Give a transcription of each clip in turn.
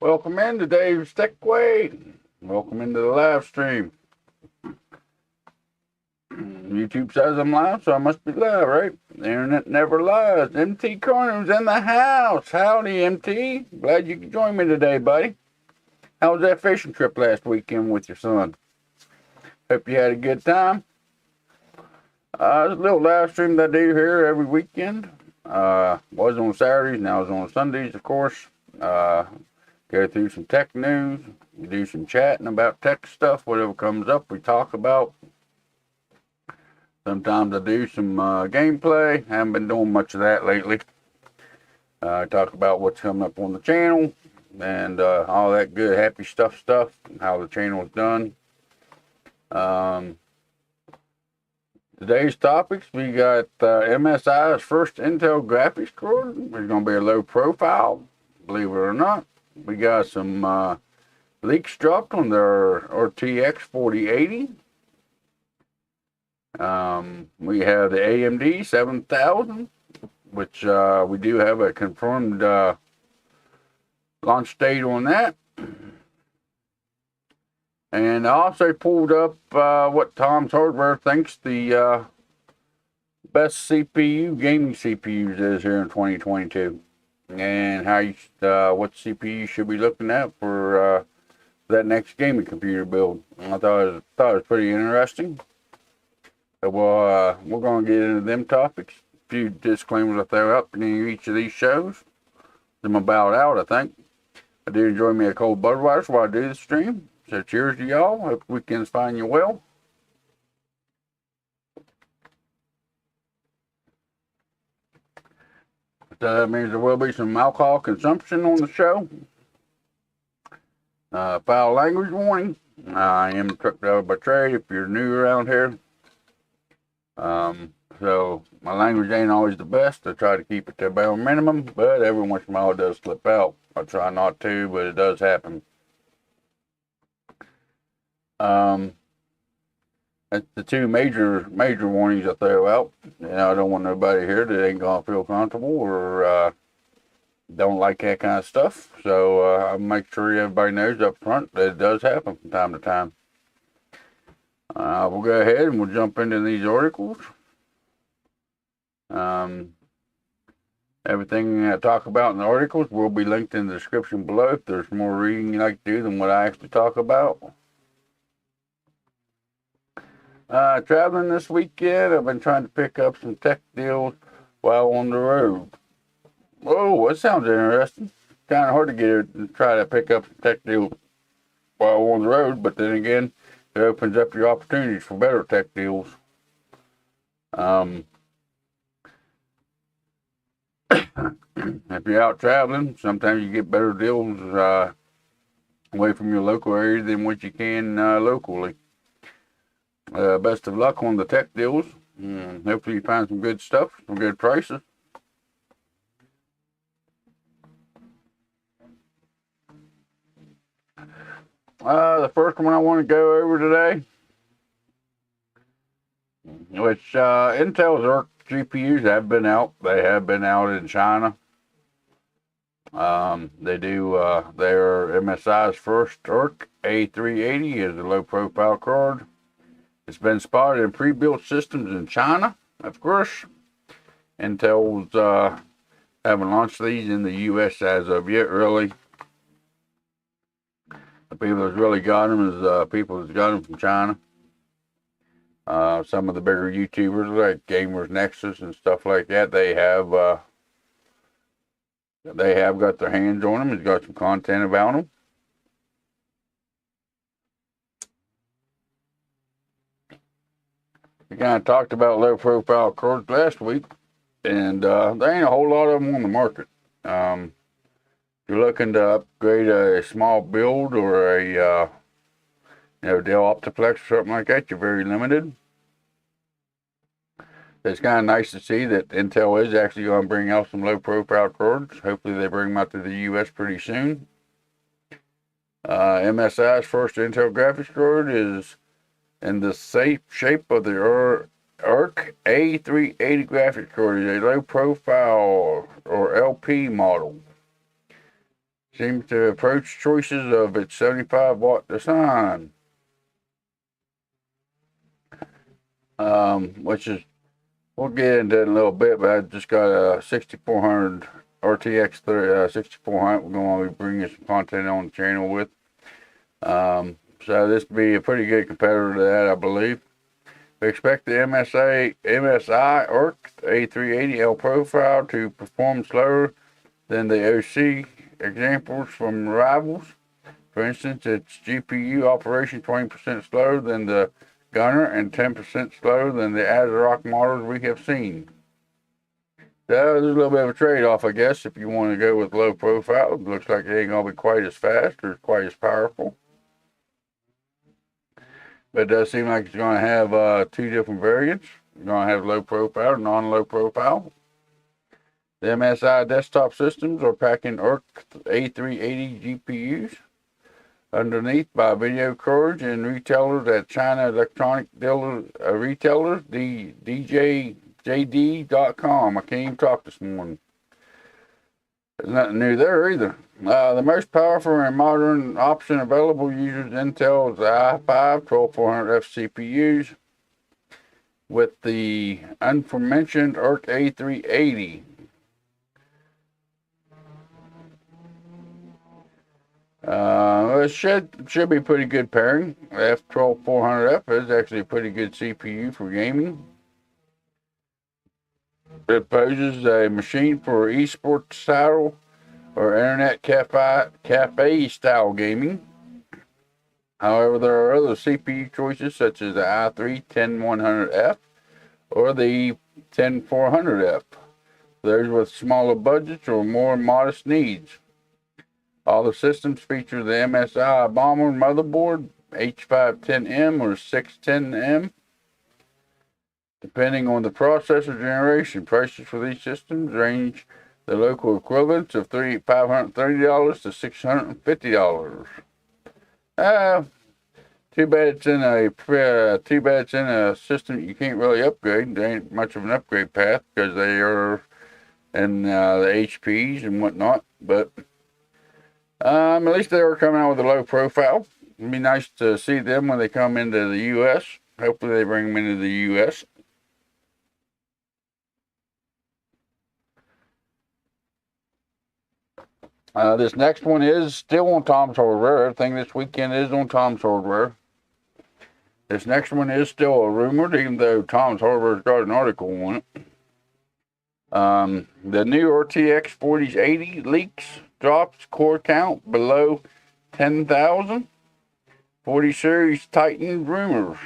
Welcome into Dave's Techway. Welcome into the live stream. YouTube says I'm live, so I must be live, right? The internet never lies. MT Corner's in the house. Howdy, MT. Glad you could join me today, buddy. How was that fishing trip last weekend with your son? Hope you had a good time. It's a little live stream that I do here every weekend. Was on Saturdays, now it's on Sundays, of course. Go through some tech news. We do some chatting about tech stuff, whatever comes up, we talk about. Sometimes I do some gameplay. Haven't been doing much of that lately. Talk about what's coming up on the channel and all that good happy stuff, and how the channel is done. Today's topics, we got MSI's first Intel graphics card. It's going to be a low profile, believe it or not. We got some leaks dropped on their RTX 4080. We have the AMD 7000, which we do have a confirmed launch date on that. And I also pulled up what Tom's Hardware thinks the best CPU, gaming CPUs is here in 2022. And how you, what CPU you should be looking at for that next gaming computer build. I thought it was pretty interesting. So we're going to get into them topics. A few disclaimers I throw up in each of these shows. I'm about out, I think. I do enjoy me a cold Budweiser while I do the stream. So cheers to y'all. Hope weekends find you well. That means there will be some alcohol consumption on the show. Foul language warning. I am a truck driver by trade if you're new around here. So my language ain't always the best. I try to keep it to a bare minimum, but every once in a while it does slip out. I try not to, but it does happen. That's the two major warnings I throw out. You know, I don't want nobody here that ain't gonna feel comfortable or don't like that kind of stuff. So I make sure everybody knows up front that it does happen from time to time. We'll go ahead and we'll jump into these articles. Everything I talk about in the articles will be linked in the description below if there's more reading you like to do than what I actually talk about. Traveling this weekend, I've been trying to pick up some tech deals while on the road. Oh, that sounds interesting. Kind of hard to get it and try to pick up some tech deals while on the road, but then again, it opens up your opportunities for better tech deals. If you're out traveling, sometimes you get better deals away from your local area than what you can locally. Best of luck on the tech deals. Hopefully you find some good stuff, some good prices. The first one I want to go over today, which Intel's ARC GPUs have been out. They have been out in China. They do their MSI's first ARC A380 is a low profile card. It's been spotted in pre-built systems in China, of course. Intel's haven't launched these in the US as of yet, really. The people that's really got them is people that's got them from China. Some of the bigger YouTubers like Gamers Nexus and stuff like that, they have got their hands on them. It's got some content about them. We kind of talked about low profile cards last week, and there ain't a whole lot of them on the market. If you're looking to upgrade a small build or a Dell Optiplex or something like that, you're very limited. It's kind of nice to see that Intel is actually going to bring out some low profile cards. Hopefully they bring them out to the US pretty soon. MSI's first Intel graphics card is in the shape of the ARC A380 graphics card. Is a low profile or LP model. seems to approach choices of its 75-watt design. Which is, we'll get into it in a little bit, but I just got a 6400 RTX 6400 we're going to be bringing some content on the channel with. So this will be a pretty good competitor to that, I believe. We expect the MSI ERC A380L profile to perform slower than the OC examples from rivals. For instance, its GPU operation 20% slower than the Gunner and 10% slower than the ASRock models we have seen. So there's a little bit of a trade-off, I guess, if you want to go with low profile. It looks like it ain't going to be quite as fast or quite as powerful. But it does seem like it's going to have two different variants. You're going to have low profile and non-low profile. The MSI desktop systems are packing ERC A380 GPUs underneath by video cards and retailers at China electronic dealer retailers, JD.com. I can't even talk this morning. There's nothing new there either. The most powerful and modern option available uses Intel's i5 12400F CPUs with the aforementioned ERC A380. It should be a pretty good pairing. F12400F is actually a pretty good CPU for gaming. It poses a machine for esports style or internet cafe style gaming. However, there are other CPU choices such as the i3 10100F or the 10400F. Those with smaller budgets or more modest needs. All the systems feature the MSI Bomber motherboard, H510M or 610M. Depending on the processor generation, prices for these systems range the local equivalents of $530 to $650. Too bad it's in a system you can't really upgrade. There ain't much of an upgrade path because they are in the HPs and whatnot. But at least they are coming out with a low profile. It'd be nice to see them when they come into the U.S. Hopefully they bring them into the U.S. This next one is still on Tom's Hardware. Everything this weekend is on Tom's Hardware. This next one is still a rumor, even though Tom's Hardware's got an article on it. The new RTX 4080 leaks, drops core count below 10,000. 40 series tightened rumors.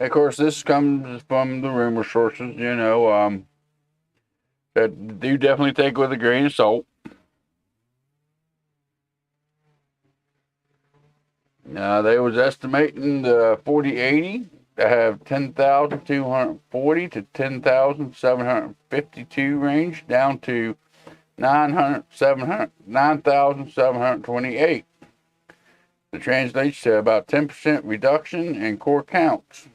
Of course, this comes from the rumor sources, you know, that do definitely take with a grain of salt. They was estimating the 4080 to have 10,240 to 10,752 range, down to 9,728. It translates to about 10% reduction in core counts.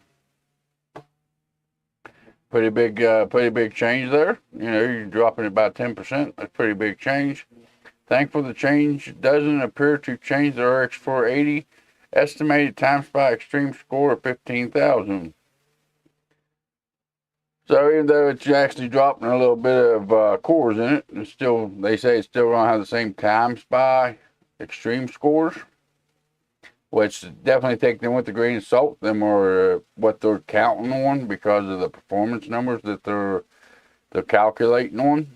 Pretty big change there. You know, you're dropping about 10%. That's a pretty big change. Thankfully, the change doesn't appear to change the RX 480 estimated times by extreme score of 15,000. So even though it's actually dropping a little bit of cores in it, it's still, they say it's still going to have the same times by extreme scores, which definitely take them with a grain of salt. Them are what they're counting on because of the performance numbers that they're calculating on.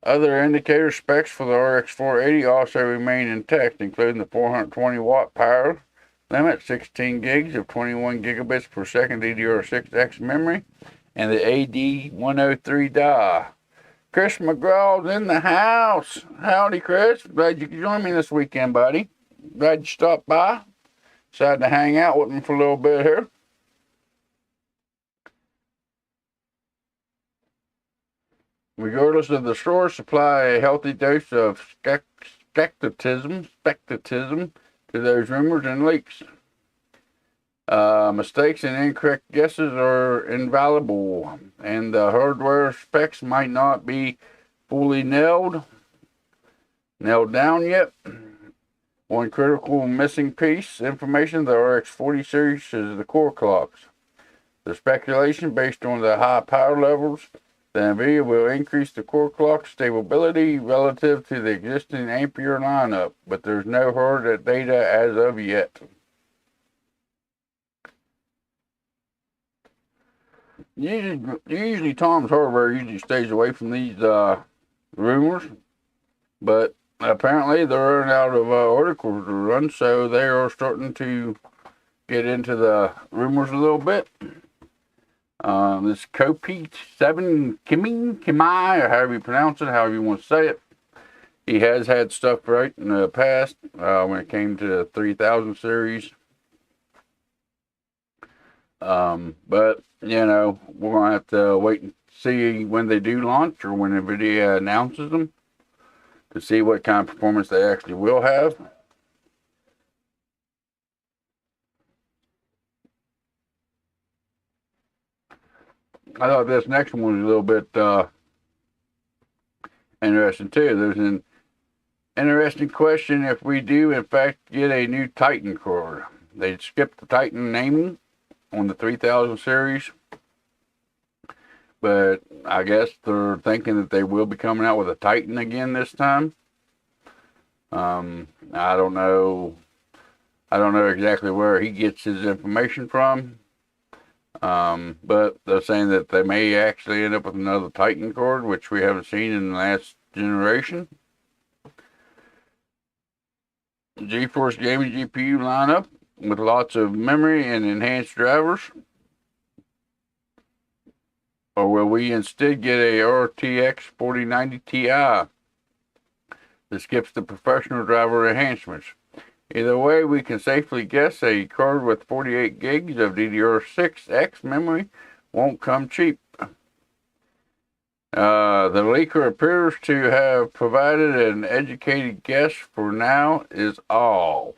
Other indicator specs for the RX 480 also remain intact, including the 420 watt power limit, 16 gigs of 21 gigabits per second DDR6X memory, and the AD103 die. Chris McGraw's in the house. Howdy, Chris. Glad you could join me this weekend, buddy. Glad you stopped by. Decided to hang out with me for a little bit here. Regardless of the source, supply a healthy dose of skepticism to those rumors and leaks. Mistakes and incorrect guesses are invaluable, and the hardware specs might not be fully nailed down yet. One critical missing piece information: the RX 40 series is the core clocks. The speculation based on the high power levels, the NVIDIA will increase the core clock stability relative to the existing Ampere lineup, but there's no hard data as of yet. Usually Tom's Hardware usually stays away from these rumors, but apparently they're running out of articles to run, so they are starting to get into the rumors a little bit. This Kopi 7 Kimai, or however you pronounce it, however you want to say it. He has had stuff right in the past when it came to the 3000 series. But, you know, we're going to have to wait and see when they do launch or when NVIDIA announces them to see what kind of performance they actually will have. I thought this next one was a little bit interesting too. There's an interesting question if we do in fact get a new Titan card. They skipped the Titan naming on the 3000 series, but I guess they're thinking that they will be coming out with a Titan again this time. I don't know exactly where he gets his information from. But they're saying that they may actually end up with another Titan card, which we haven't seen in the last generation. GeForce Gaming GPU lineup with lots of memory and enhanced drivers. Or will we instead get a RTX 4090 Ti that skips the professional driver enhancements? Either way, we can safely guess a card with 48 gigs of DDR6X memory won't come cheap. The leaker appears to have provided an educated guess for now is all.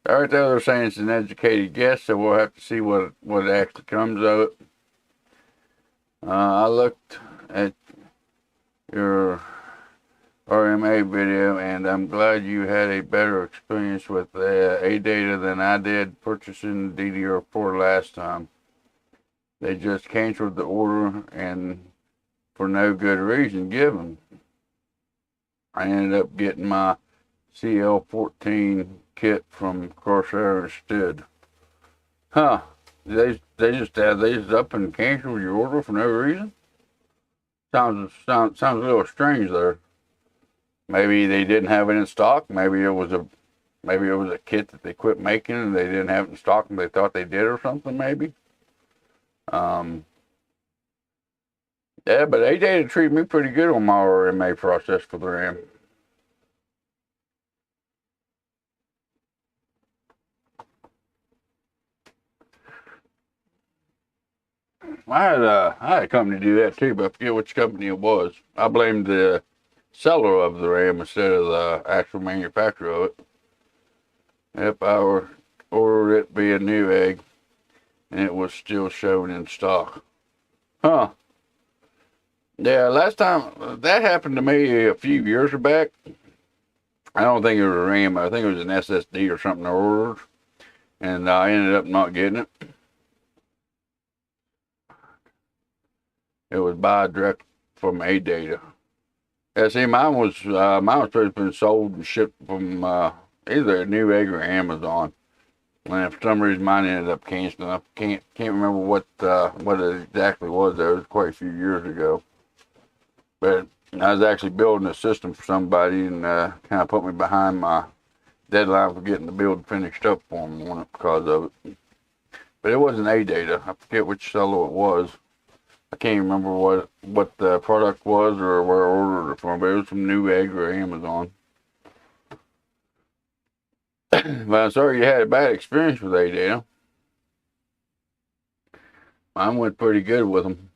Right there they're saying it's an educated guess, so we'll have to see what actually comes of it. I looked at your RMA video, and I'm glad you had a better experience with ADATA than I did purchasing DDR4 last time. They just canceled the order, and for no good reason given. I ended up getting my CL14 kit from Corsair instead. Huh? They just up and canceled your order for no reason? Sounds a little strange there. Maybe they didn't have it in stock. Maybe it was a kit that they quit making and they didn't have it in stock and they thought they did or something. Maybe. Yeah, but ADATA treated me pretty good on my RMA process for the RAM. I had a company do that too, but I forget which company it was. I blamed the seller of the RAM instead of the actual manufacturer of it. Yep, I ordered it via Newegg, and it was still showing in stock. Huh. Yeah, last time that happened to me a few years back. I don't think it was a RAM. I think it was an SSD or something I ordered, and I ended up not getting it. It was buy direct from ADATA. Yeah, see, mine was supposed to have been sold and shipped from either Newegg or Amazon. And for some reason, mine ended up canceling. I can't remember what it exactly was. Though. It was quite a few years ago. But I was actually building a system for somebody, and kind of put me behind my deadline for getting the build finished up for them on it because of it. But it wasn't ADATA. I forget which seller it was. I can't remember what the product was or where I ordered it from, but it was from Newegg or Amazon. But I'm sorry you had a bad experience with ADATA. Mine went pretty good with them.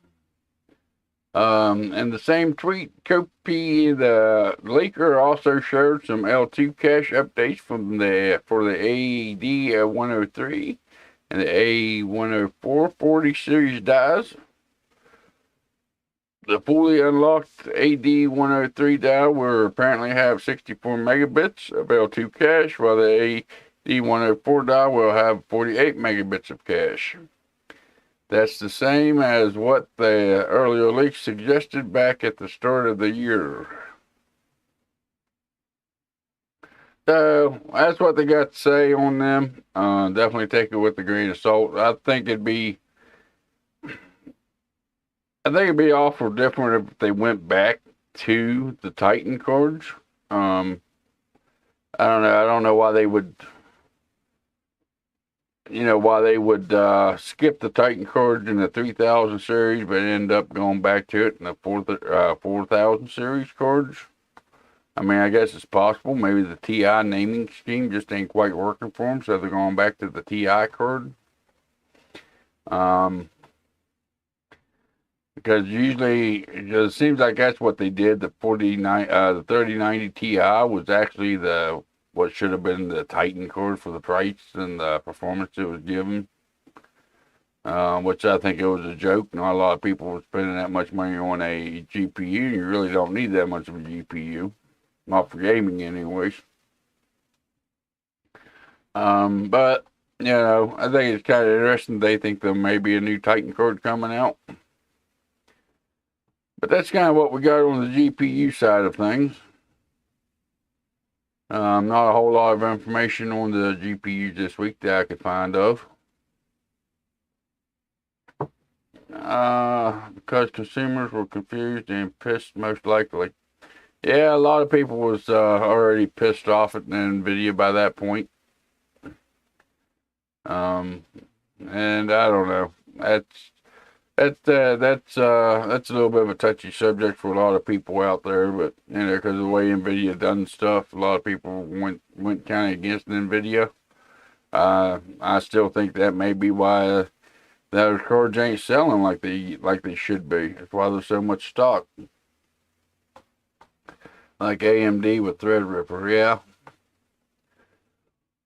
In the same tweet, Kopi, the leaker, also showed some L2 cache updates for the AED 103 and the A104 40 series dies. The fully unlocked AD103 die will apparently have 64 megabits of L2 cache, while the AD104 die will have 48 megabits of cache. That's the same as what the earlier leaks suggested back at the start of the year. So that's what they got to say on them. Definitely take it with a grain of salt. I think it'd be awful different if they went back to the Titan cards. I don't know. I don't know why they would. Why they would skip the Titan cards in the 3000 series, but end up going back to it in the 4000 series cards. I mean, I guess it's possible. Maybe the TI naming scheme just ain't quite working for them, so they're going back to the TI card. Because usually it seems like that's what they did. The 3090 Ti was actually what should have been the Titan card for the price and the performance it was given. Which I think it was a joke. Not a lot of people were spending that much money on a GPU. You really don't need that much of a GPU. Not for gaming, anyways. But, I think it's kind of interesting. They think there may be a new Titan card coming out. But that's kind of what we got on the GPU side of things. Not a whole lot of information on the GPUs this week that I could find of. Because consumers were confused and pissed, most likely. Yeah, a lot of people was already pissed off at NVIDIA by that point. And I don't know. That's a little bit of a touchy subject for a lot of people out there, but because of the way NVIDIA done stuff, a lot of people went kind of against NVIDIA. I still think that may be why those cards ain't selling like they should be. That's why there's so much stock. Like AMD with Threadripper, yeah.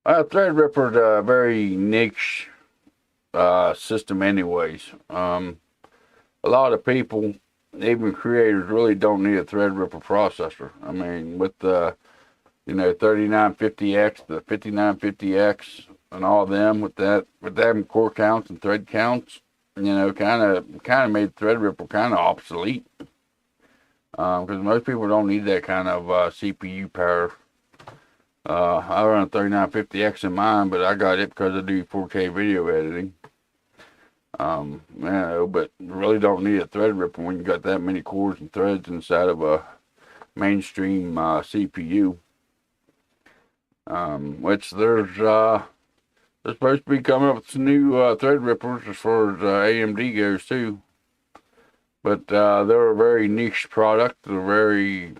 Threadripper's a very niche system anyways. A lot of people, even creators, really don't need a Threadripper processor. I mean, with the 3950X, the 5950X, and all them with them core counts and thread counts, kind of made Threadripper kind of obsolete. Because most people don't need that kind of CPU power. I run a 3950X in mine, but I got it because I do 4K video editing. But really don't need a Threadripper when you got that many cores and threads inside of a mainstream CPU. Which there's supposed to be coming up with some new Threadrippers as far as AMD goes too. But they're a very niche product. They're very,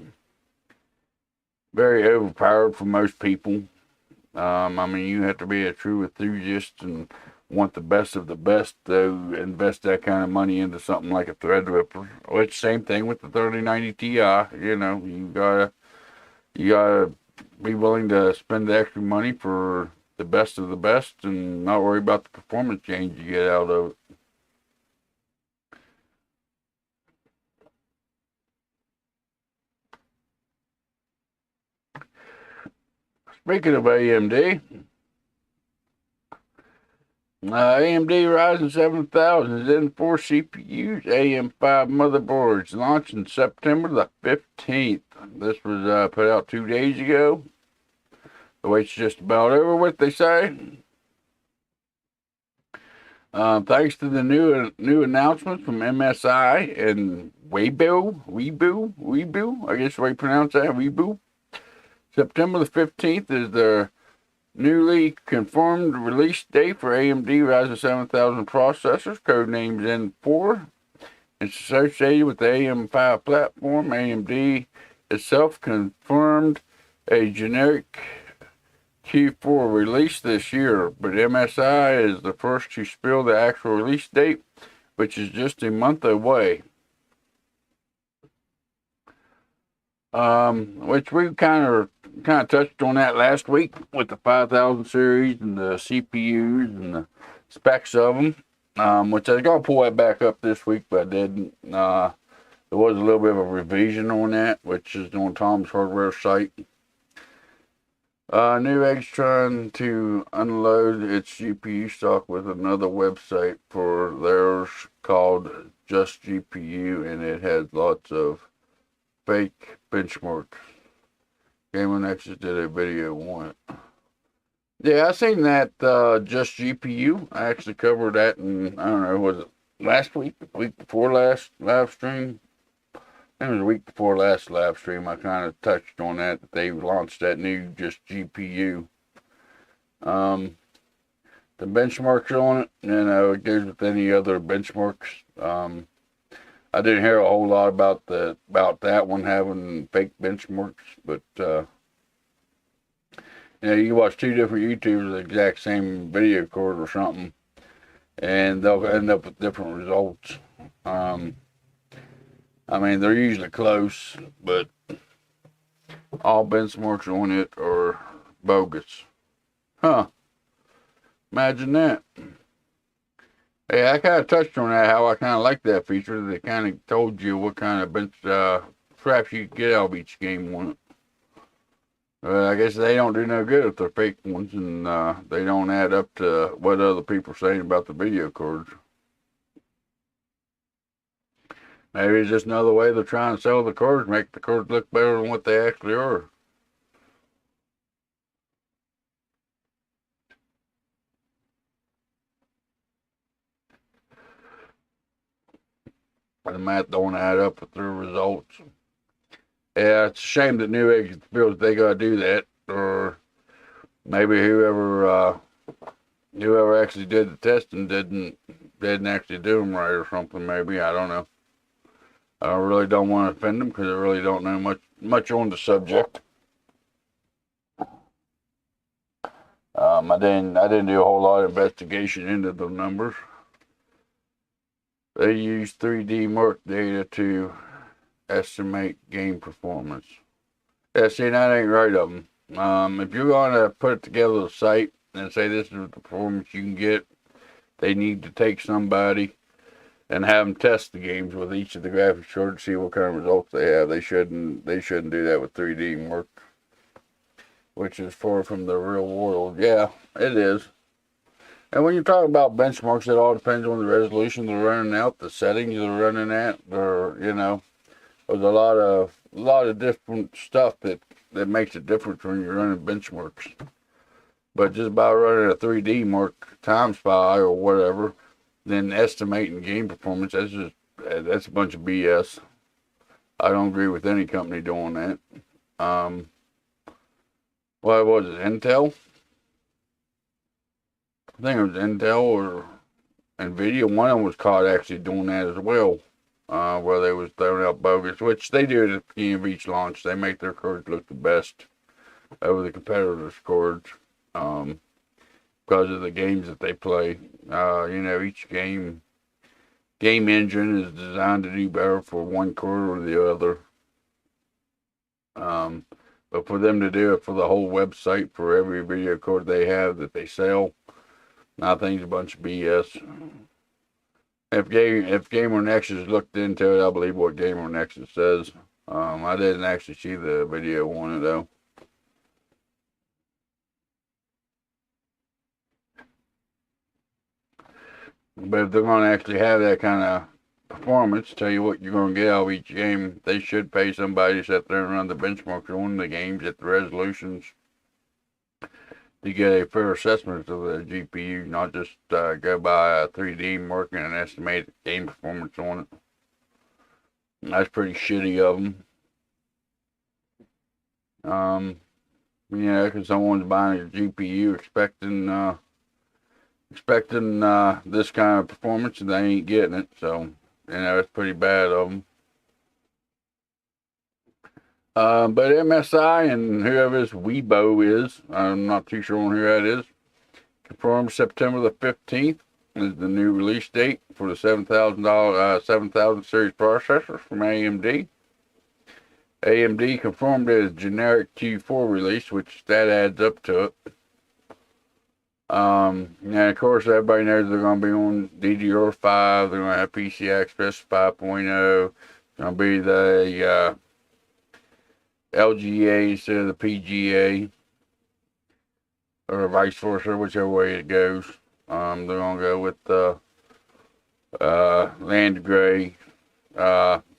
very overpowered for most people. I mean, you have to be a true enthusiast and want the best of the best to invest that kind of money into something like a Threadripper. Which same thing with the 3090 Ti. You gotta be willing to spend the extra money for the best of the best and not worry about the performance change you get out of it. Speaking of AMD, AMD Ryzen 7000 Zen 4 CPUs, AM5 motherboards, launching September the 15th. This was put out 2 days ago. The wait's just about over with, they say. Thanks to the new announcements from MSI and Weibo, I guess the way you pronounce that, Weibo. September the 15th is the newly confirmed release date for AMD Ryzen 7000 processors, codenamed Zen 4. It's associated with the AM5 platform. AMD itself confirmed a generic Q4 release this year, but MSI is the first to spill the actual release date, which is just a month away. Which we kind of touched on that last week with the 5000 series and the CPUs and the specs of them, which I was going to pull that back up this week, but I didn't. There was a little bit of a revision on that, which is on Tom's Hardware site. Newegg's trying to unload its GPU stock with another website for theirs called Just GPU, and it has lots of fake benchmarks. Gamer Nexus did a video on it. Yeah, I seen that Just GPU. I actually covered that in, I don't know, was it last week? Week before last live stream? I think it was a week before last live stream. I kind of touched on that they launched that new Just GPU. The benchmarks on it, it goes with any other benchmarks. I didn't hear a whole lot about that one having fake benchmarks, but you watch two different YouTubers the exact same video cord or something, and they'll end up with different results. I mean, they're usually close, but all benchmarks on it are bogus. Huh. Imagine that. Hey, I kind of touched on that, how I kind of like that feature. They kind of told you what kind of bench scraps you could get out of each game on it. I guess they don't do no good if they're fake ones, and they don't add up to what other people are saying about the video cards. Maybe it's just another way they're trying to sell the cards, make the cards look better than what they actually are. The math don't add up with their results. Yeah, it's a shame that Newegg feels they gotta do that, or maybe whoever actually did the testing didn't actually do them right or something. Maybe, I don't know. I really don't want to offend them because I really don't know much on the subject. I didn't do a whole lot of investigation into the numbers. They use 3D mark data to estimate game performance. Yeah, see, that ain't right of them. If you're going to put together a site and say this is the performance you can get, they need to take somebody and have them test the games with each of the graphics cards to see what kind of results they have. They shouldn't do that with 3D mark, which is far from the real world. Yeah, it is. And when you talk about benchmarks, it all depends on the resolution they're running out, the settings they're running at, or there's a lot of different stuff that makes a difference when you're running benchmarks. But just by running a 3D mark times pi or whatever, then estimating game performance, that's a bunch of BS. I don't agree with any company doing that. What was it, Intel? I think it was Intel or Nvidia. One of them was caught actually doing that as well, where they was throwing out bogus, which they do at the beginning of each launch. They make their cards look the best over the competitors' cards, because of the games that they play. Each game engine is designed to do better for one card or the other. But for them to do it for the whole website, for every video card they have that they sell, I think it's a bunch of BS. If Gamer Nexus looked into it, I believe what Gamer Nexus says. I didn't actually see the video on it though. But if they're going to actually have that kind of performance, tell you what you're going to get out of each game, they should pay somebody to sit there and run the benchmarks on the games at the resolutions to get a fair assessment of the GPU, not just go by a 3D marking and estimate game performance on it. And that's pretty shitty of them. Because someone's buying a GPU expecting this kind of performance and they ain't getting it, so it's pretty bad of them. But MSI and whoever this Weibo is, I'm not too sure on who that is, confirmed September the 15th is the new release date for the $7,000 series processors from AMD. AMD confirmed it as generic Q4 release, which that adds up to it. And of course, everybody knows they're going to be on DDR5. They're going to have PCI Express 5.0. It's going to be the LGA instead of the PGA, or vice versa, whichever way it goes. They're going to go with the land gray.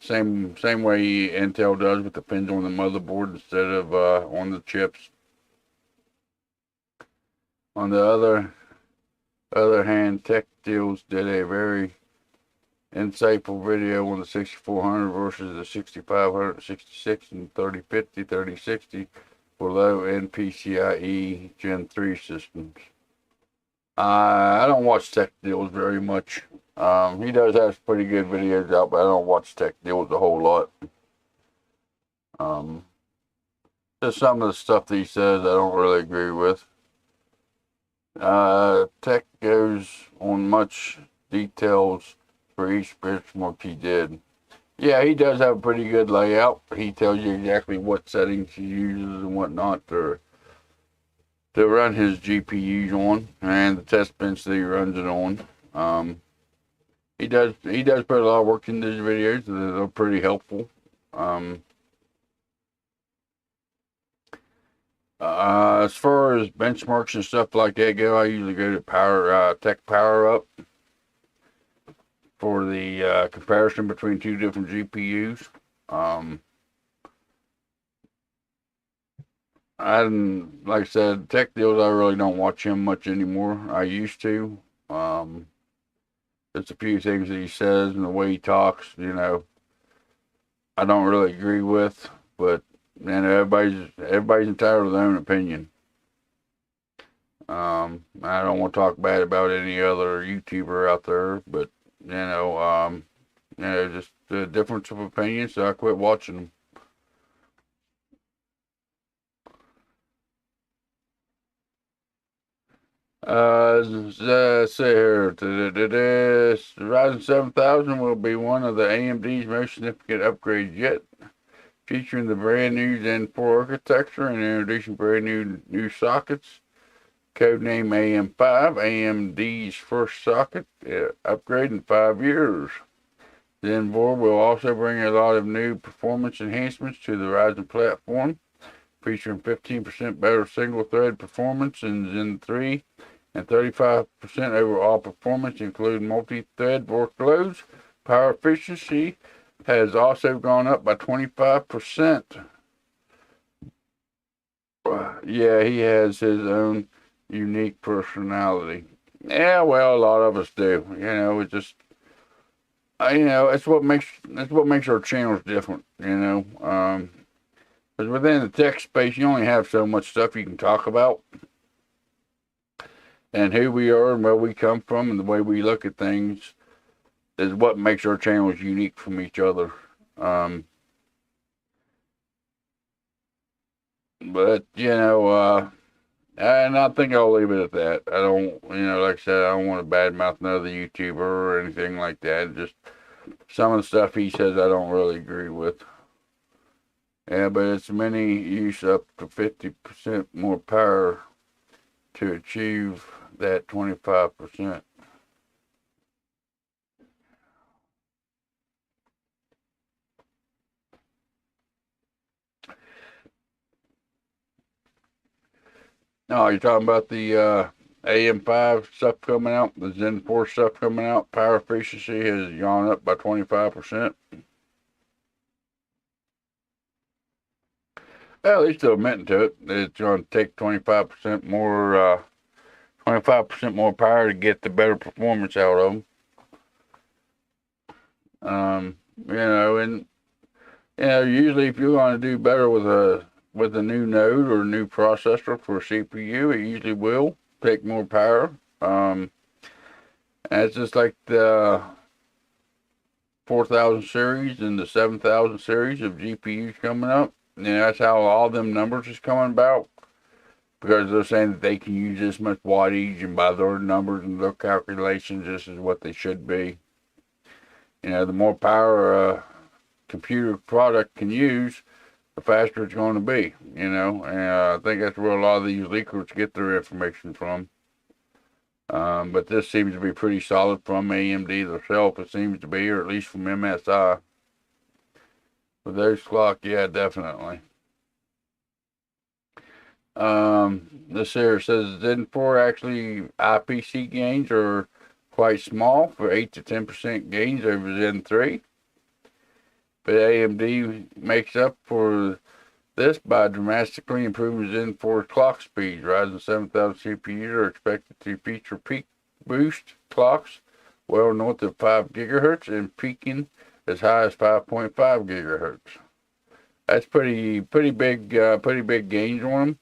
Same way Intel does, with the pins on the motherboard instead of on the chips. On the other hand, Tech Deals did a very insightful video on the 6400 versus the 6500, 66, and 3050, 3060 for low-end PCIe Gen 3 systems. I don't watch Tech Deals very much. He does have pretty good videos out, but I don't watch Tech Deals a whole lot. Just some of the stuff that he says I don't really agree with. Tech goes on much details for each benchmark he did. Yeah, he does have a pretty good layout. He tells you exactly what settings he uses and whatnot to run his GPUs on, and the test bench that he runs it on. He does put a lot of work into his videos. They're pretty helpful. As far as benchmarks and stuff like that go, I usually go to Tech Power Up for the comparison between two different GPUs. Like I said, Tech Deals, I really don't watch him much anymore. I used to. There's a few things that he says and the way he talks, I don't really agree with, but everybody's entitled to their own opinion. I don't want to talk bad about any other YouTuber out there, but just the difference of opinion, so I quit watching them. Let's see here. The Ryzen 7000 will be one of the AMD's most significant upgrades yet, featuring the brand new Zen 4 architecture and introducing brand new sockets. Codename AM5, AMD's first socket upgrade in 5 years. Zen 4 will also bring a lot of new performance enhancements to the Ryzen platform, featuring 15% better single-thread performance in Zen 3 and 35% overall performance, including multi-thread workloads. Power efficiency has also gone up by 25%. Yeah, he has his own unique personality. Yeah, well, a lot of us do. It's just, it's what makes our channels different. Because within the tech space, you only have so much stuff you can talk about, and who we are and where we come from and the way we look at things is what makes our channels unique from each other. But and I think I'll leave it at that. I don't, like I said, I don't want to badmouth another YouTuber or anything like that. Just some of the stuff he says I don't really agree with. Yeah, but it's many use up to 50% more power to achieve that 25%. No, you're talking about the AM5 stuff coming out, the Zen 4 stuff coming out. Power efficiency has gone up by 25%. Well, at least they're admitting to it. It's going to take 25% more, 25% more power to get the better performance out of them. Usually if you're going to do better with a new node or a new processor for a CPU, it usually will take more power. And it's just like the 4000 series and the 7000 series of GPUs coming up. That's how all them numbers is coming about, because they're saying that they can use this much wattage, and by their numbers and their calculations, this is what they should be. The more power a computer product can use, the faster it's going to be, and I think that's where a lot of these leakers get their information from. But this seems to be pretty solid from AMD themselves. It seems to be, or at least from MSI. With those clock, yeah, definitely. This here says Zen 4 actually IPC gains are quite small for 8 to 10% gains over Zen 3. But AMD makes up for this by dramatically improving Zen 4 clock speeds. Ryzen 7000 CPUs are expected to feature peak boost clocks well north of 5 gigahertz and peaking as high as 5.5 gigahertz. That's pretty big gains on them.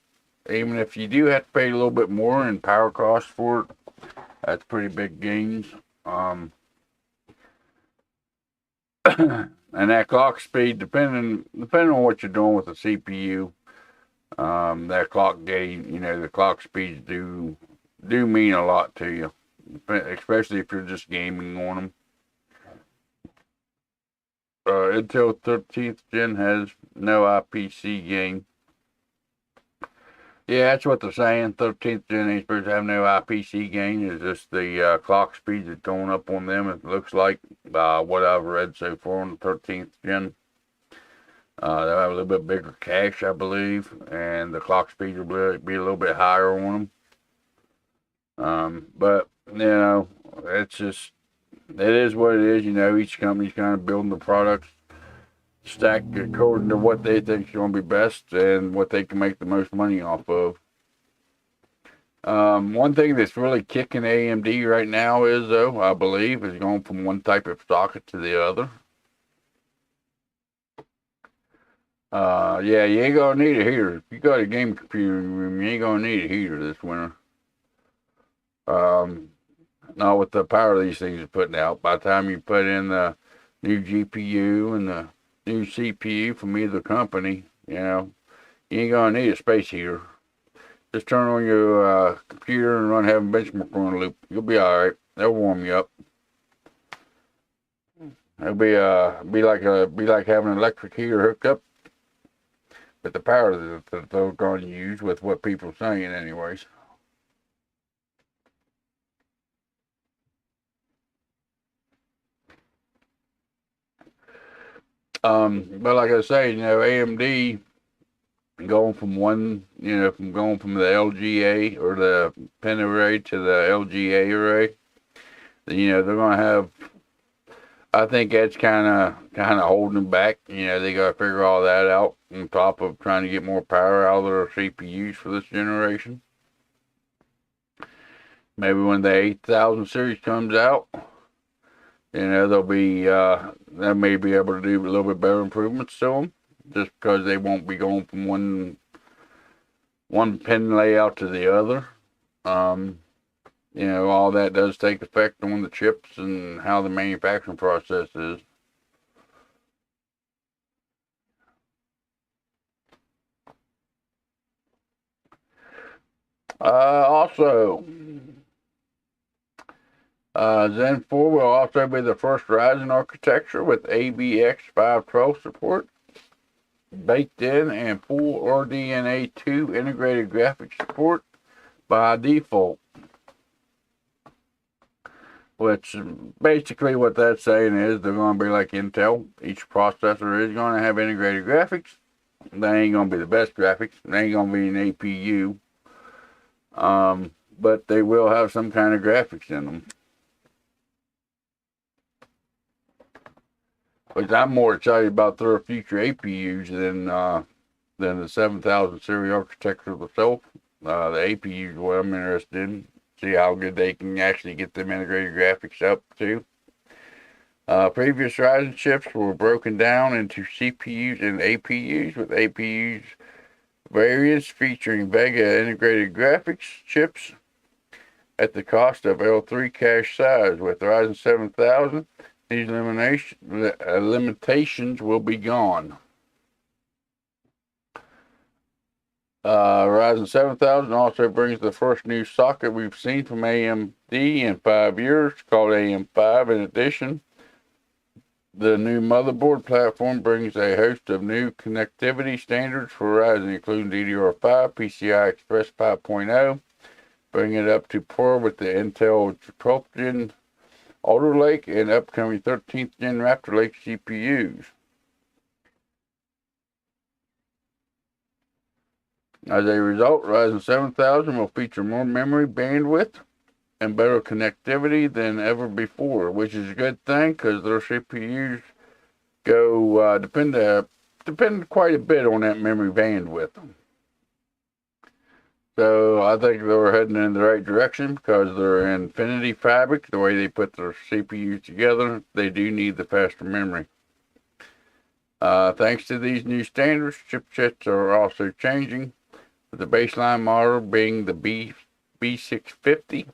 Even if you do have to pay a little bit more in power cost for it, that's pretty big gains. And that clock speed, depending on what you're doing with the CPU, that clock gain, the clock speeds do mean a lot to you, especially if you're just gaming on them. Intel 13th Gen has no IPC gain. Yeah, that's what they're saying. 13th Gen ain't supposed to have no IPC gain. It's just the clock speeds that's going up on them. It looks like what I've read so far on the 13th Gen. They'll have a little bit bigger cache, I believe, and the clock speeds will be a little bit higher on them. But it's just, it is what it is. Each company's kind of building the products stacked according to what they think is going to be best and what they can make the most money off of. One thing that's really kicking AMD right now is, though, I believe, is going from one type of socket to the other. Yeah, you ain't gonna need a heater. If you got a game computer in your room, you ain't gonna need a heater this winter. Not with the power these things are putting out. By the time you put in the new GPU and the new CPU from either company, you ain't gonna need a space heater. Just turn on your computer and run have a benchmark on a loop. You'll be all right. They'll warm you up. It'll be like having an electric heater hooked up with the power that they're going to use with what people are saying, anyways. But like I say, AMD going from from the LGA or the pen array to the LGA array, they're gonna have. I think that's kind of holding them back. They got to figure all that out on top of trying to get more power out of their CPUs for this generation. Maybe when the 8000 series comes out, they'll they may be able to do a little bit better improvements to them, just because they won't be going from one pen layout to the other. All that does take effect on the chips and how the manufacturing process is. Also, Zen 4 will also be the first Ryzen architecture with AVX 512 support, baked in, and full RDNA 2 integrated graphics support by default. Which basically what that's saying is they're going to be like Intel. Each processor is going to have integrated graphics. They ain't going to be the best graphics. They ain't going to be an APU. But they will have some kind of graphics in them. Which I'm more excited about their future APUs than the 7000 series architecture itself. The APUs is what I'm interested in. See how good they can actually get them integrated graphics up to. Previous Ryzen chips were broken down into CPUs and APUs, with APUs variants featuring Vega integrated graphics chips at the cost of L3 cache size. With Ryzen 7000, these limitations will be gone. Ryzen 7000 also brings the first new socket we've seen from AMD in 5 years, called AM5. In addition, the new motherboard platform brings a host of new connectivity standards for Ryzen, including DDR5, PCI Express 5.0, bring it up to par with the Intel 12th Gen Alder Lake and upcoming 13th Gen Raptor Lake CPUs. As a result, Ryzen 7000 will feature more memory bandwidth and better connectivity than ever before, which is a good thing because their CPUs go depend quite a bit on that memory bandwidth. So I think they're heading in the right direction because they're Infinity Fabric, the way they put their CPUs together, they do need the faster memory. Thanks to these new standards, chipsets are also changing, with the baseline model being the B650,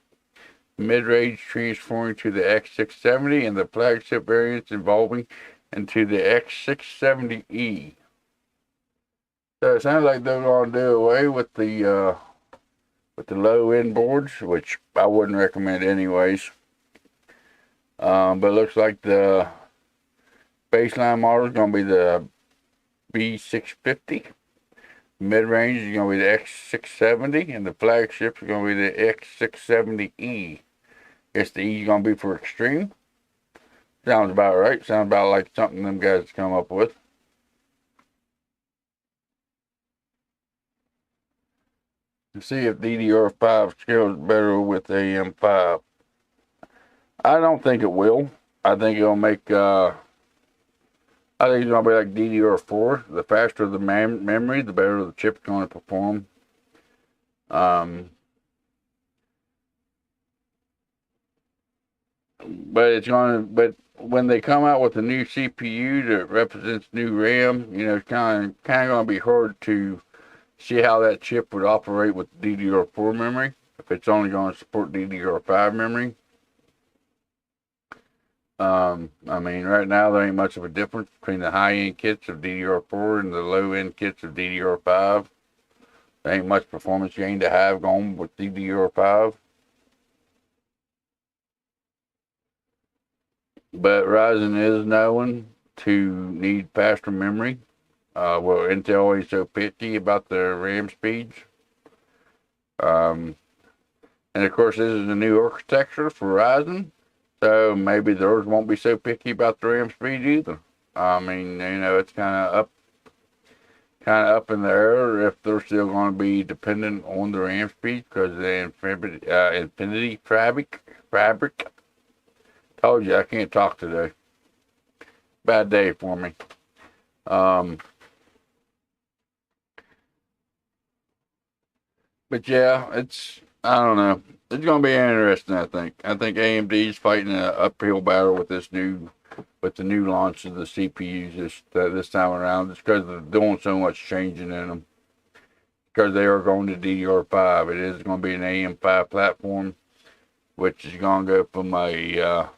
mid-range transforming to the X670, and the flagship variants evolving into the X670E. So it sounds like they're going to do away with the low-end boards, which I wouldn't recommend anyways. But it looks like the baseline model is going to be the B650. Mid-range is going to be the X670, and the flagship is going to be the X670E. Guess the E is going to be for extreme. Sounds about right. Sounds about like something them guys come up with. To see if DDR5 scales better with AM5. I don't think it will. I think it'll make I think it's going to be like DDR4. The faster the memory, the better the chip's going to perform. But when they come out with a new CPU that represents new RAM, you know, it's kind of going to be hard to see how that chip would operate with DDR4 memory if it's only going to support DDR5 memory. I mean, right now there ain't much of a difference between the high-end kits of DDR4 and the low-end kits of DDR5. There ain't much performance gain to have going with DDR5. But Ryzen is known to need faster memory. Well, Intel is so picky about their RAM speeds. And of course, this is a new architecture for Ryzen. So maybe theirs won't be so picky about the RAM speed either. I mean, you know, it's kind of up in the air if they're still going to be dependent on the RAM speed because of the Infinity Fabric. Told you I can't talk today. Bad day for me. But yeah, I don't know. It's going to be interesting, I think. I think AMD's fighting an uphill battle with the new launch of the CPUs this time around, just because they're doing so much changing in them. Because they are going to DDR5. It is going to be an AM5 platform, which is going to go from a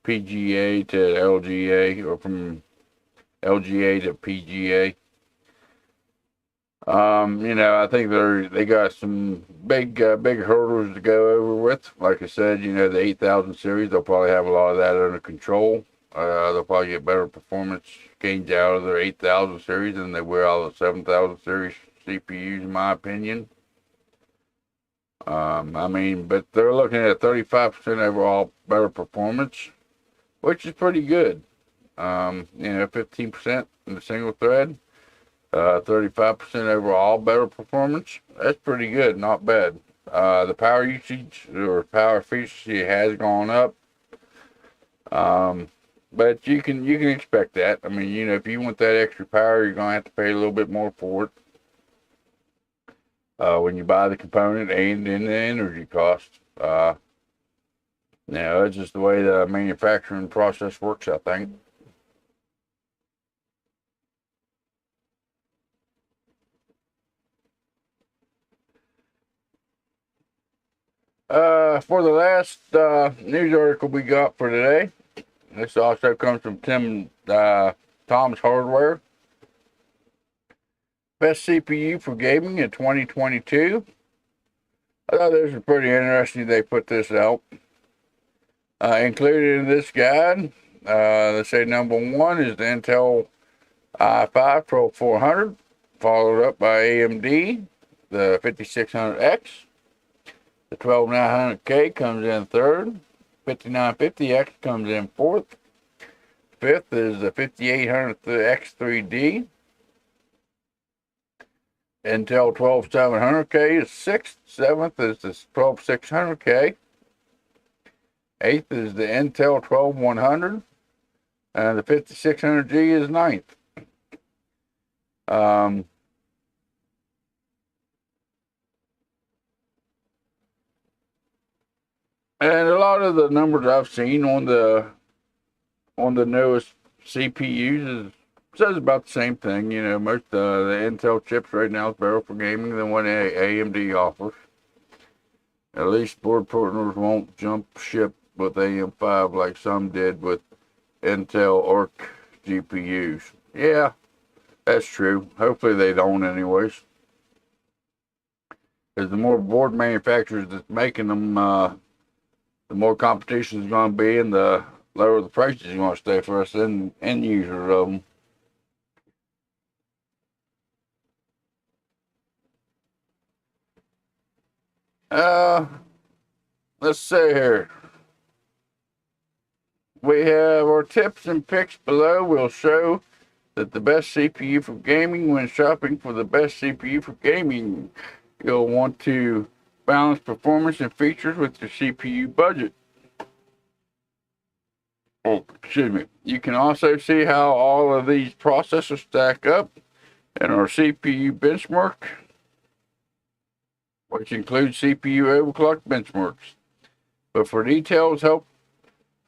PGA to LGA, or from LGA to PGA. You know, I think they got some big hurdles to go over with. Like I said, you know, the 8000 series, they'll probably have a lot of that under control. They'll probably get better performance gains out of their 8000 series than they will out of the 7000 series CPUs, in my opinion. I mean, but they're looking at 35% overall better performance, which is pretty good. You know, 15% in the single thread. 35% overall better performance. That's pretty good, not bad. The power usage or power efficiency has gone up. But you can expect that. I mean, you know, if you want that extra power, you're gonna have to pay a little bit more for it. When you buy the component and in the energy cost. You know, it's just the way the manufacturing process works, I think. For the last news article we got for today, this also comes from Tom's Hardware. Best CPU for gaming in 2022. I thought this was pretty interesting. They put this out. Included in this guide, they say number one is the Intel i5 Pro 400, followed up by AMD, the 5600X. The 12900K comes in third. 5950X comes in fourth. Fifth is the 5800X3D. Intel 12700K is sixth. Seventh is the 12600K. Eighth is the Intel 12100. And the 5600G is ninth. And a lot of the numbers I've seen on the newest CPUs says about the same thing. You know, most the Intel chips right now is better for gaming than what AMD offers. At least board partners won't jump ship with AM5 like some did with Intel Arc GPUs. Yeah, that's true. Hopefully they don't anyways. Because the more board manufacturers that's making them, the more competition is going to be, and the lower the prices are going to stay for us end users of them. Let's see here. We have our tips and picks below. Will show that the best CPU for gaming. When shopping for the best CPU for gaming, you'll want to balance performance and features with your CPU budget. Oh, excuse me. You can also see how all of these processors stack up in our CPU benchmark, which includes CPU overclock benchmarks. But for details,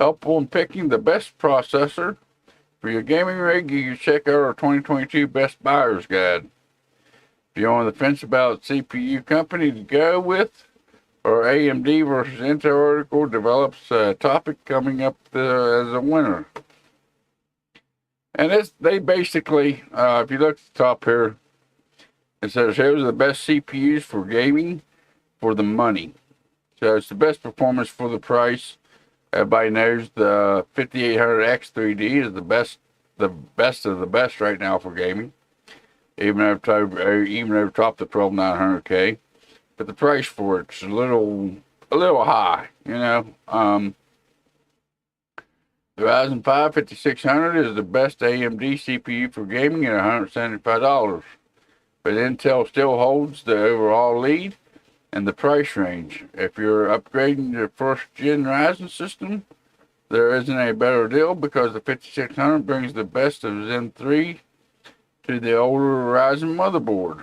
helpful in picking the best processor for your gaming rig, you can check out our 2022 Best Buyer's Guide. If you're on the fence about CPU company to go with, our AMD versus Intel article develops a topic coming up as a winner. And they basically, if you look at the top here, it says here's the best CPUs for gaming for the money. So it's the best performance for the price. Everybody knows the 5800X3D is the best of the best right now for gaming. Even over top the 12900K. But the price for it's a little high, you know. The Ryzen 5 5600 is the best AMD CPU for gaming at $175. But Intel still holds the overall lead and the price range. If you're upgrading your first gen Ryzen system, there isn't a better deal because the 5600 brings the best of Zen 3 to the older Ryzen motherboard.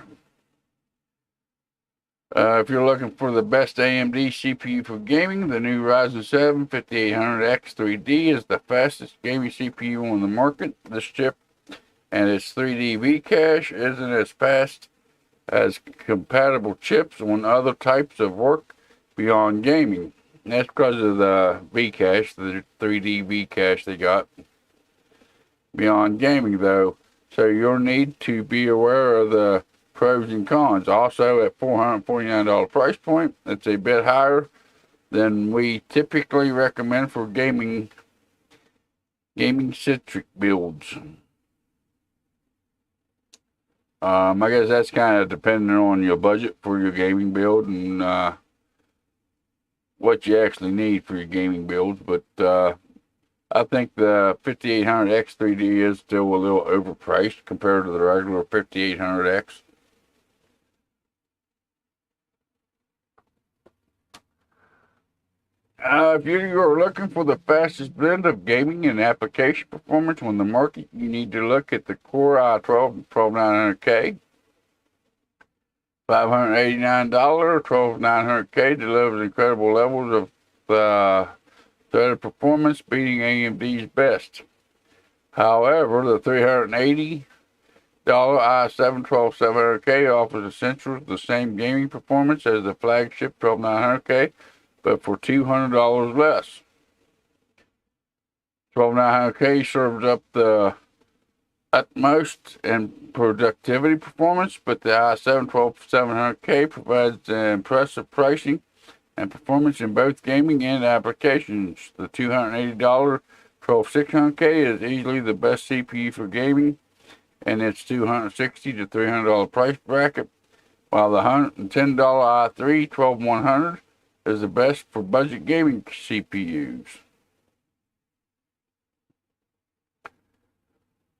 If you're looking for the best AMD CPU for gaming, the new Ryzen 7 5800X3D is the fastest gaming CPU on the market. This chip and its 3D V-cache isn't as fast as compatible chips on other types of work beyond gaming. And that's because of the V-cache, the 3D V-cache they got beyond gaming though. So you'll need to be aware of the pros and cons. Also at $449 price point, it's a bit higher than we typically recommend for gaming centric builds. I guess that's kind of depending on your budget for your gaming build and what you actually need for your gaming builds. But I think the 5800X3D is still a little overpriced compared to the regular 5800X. If you're looking for the fastest blend of gaming and application performance on the market, you need to look at the Core i12 12900K. $589, 12900K delivers incredible levels of threaded performance, beating AMD's best. However, the $380 i7 12700K offers essentially the same gaming performance as the flagship 12900K, but for $200 less. 12900K serves up the utmost in productivity performance, but the i7 12700K provides impressive pricing and performance in both gaming and applications. The $280 12600K is easily the best CPU for gaming in its $260 to $300 price bracket, while the $110 i3 12100 is the best for budget gaming CPUs.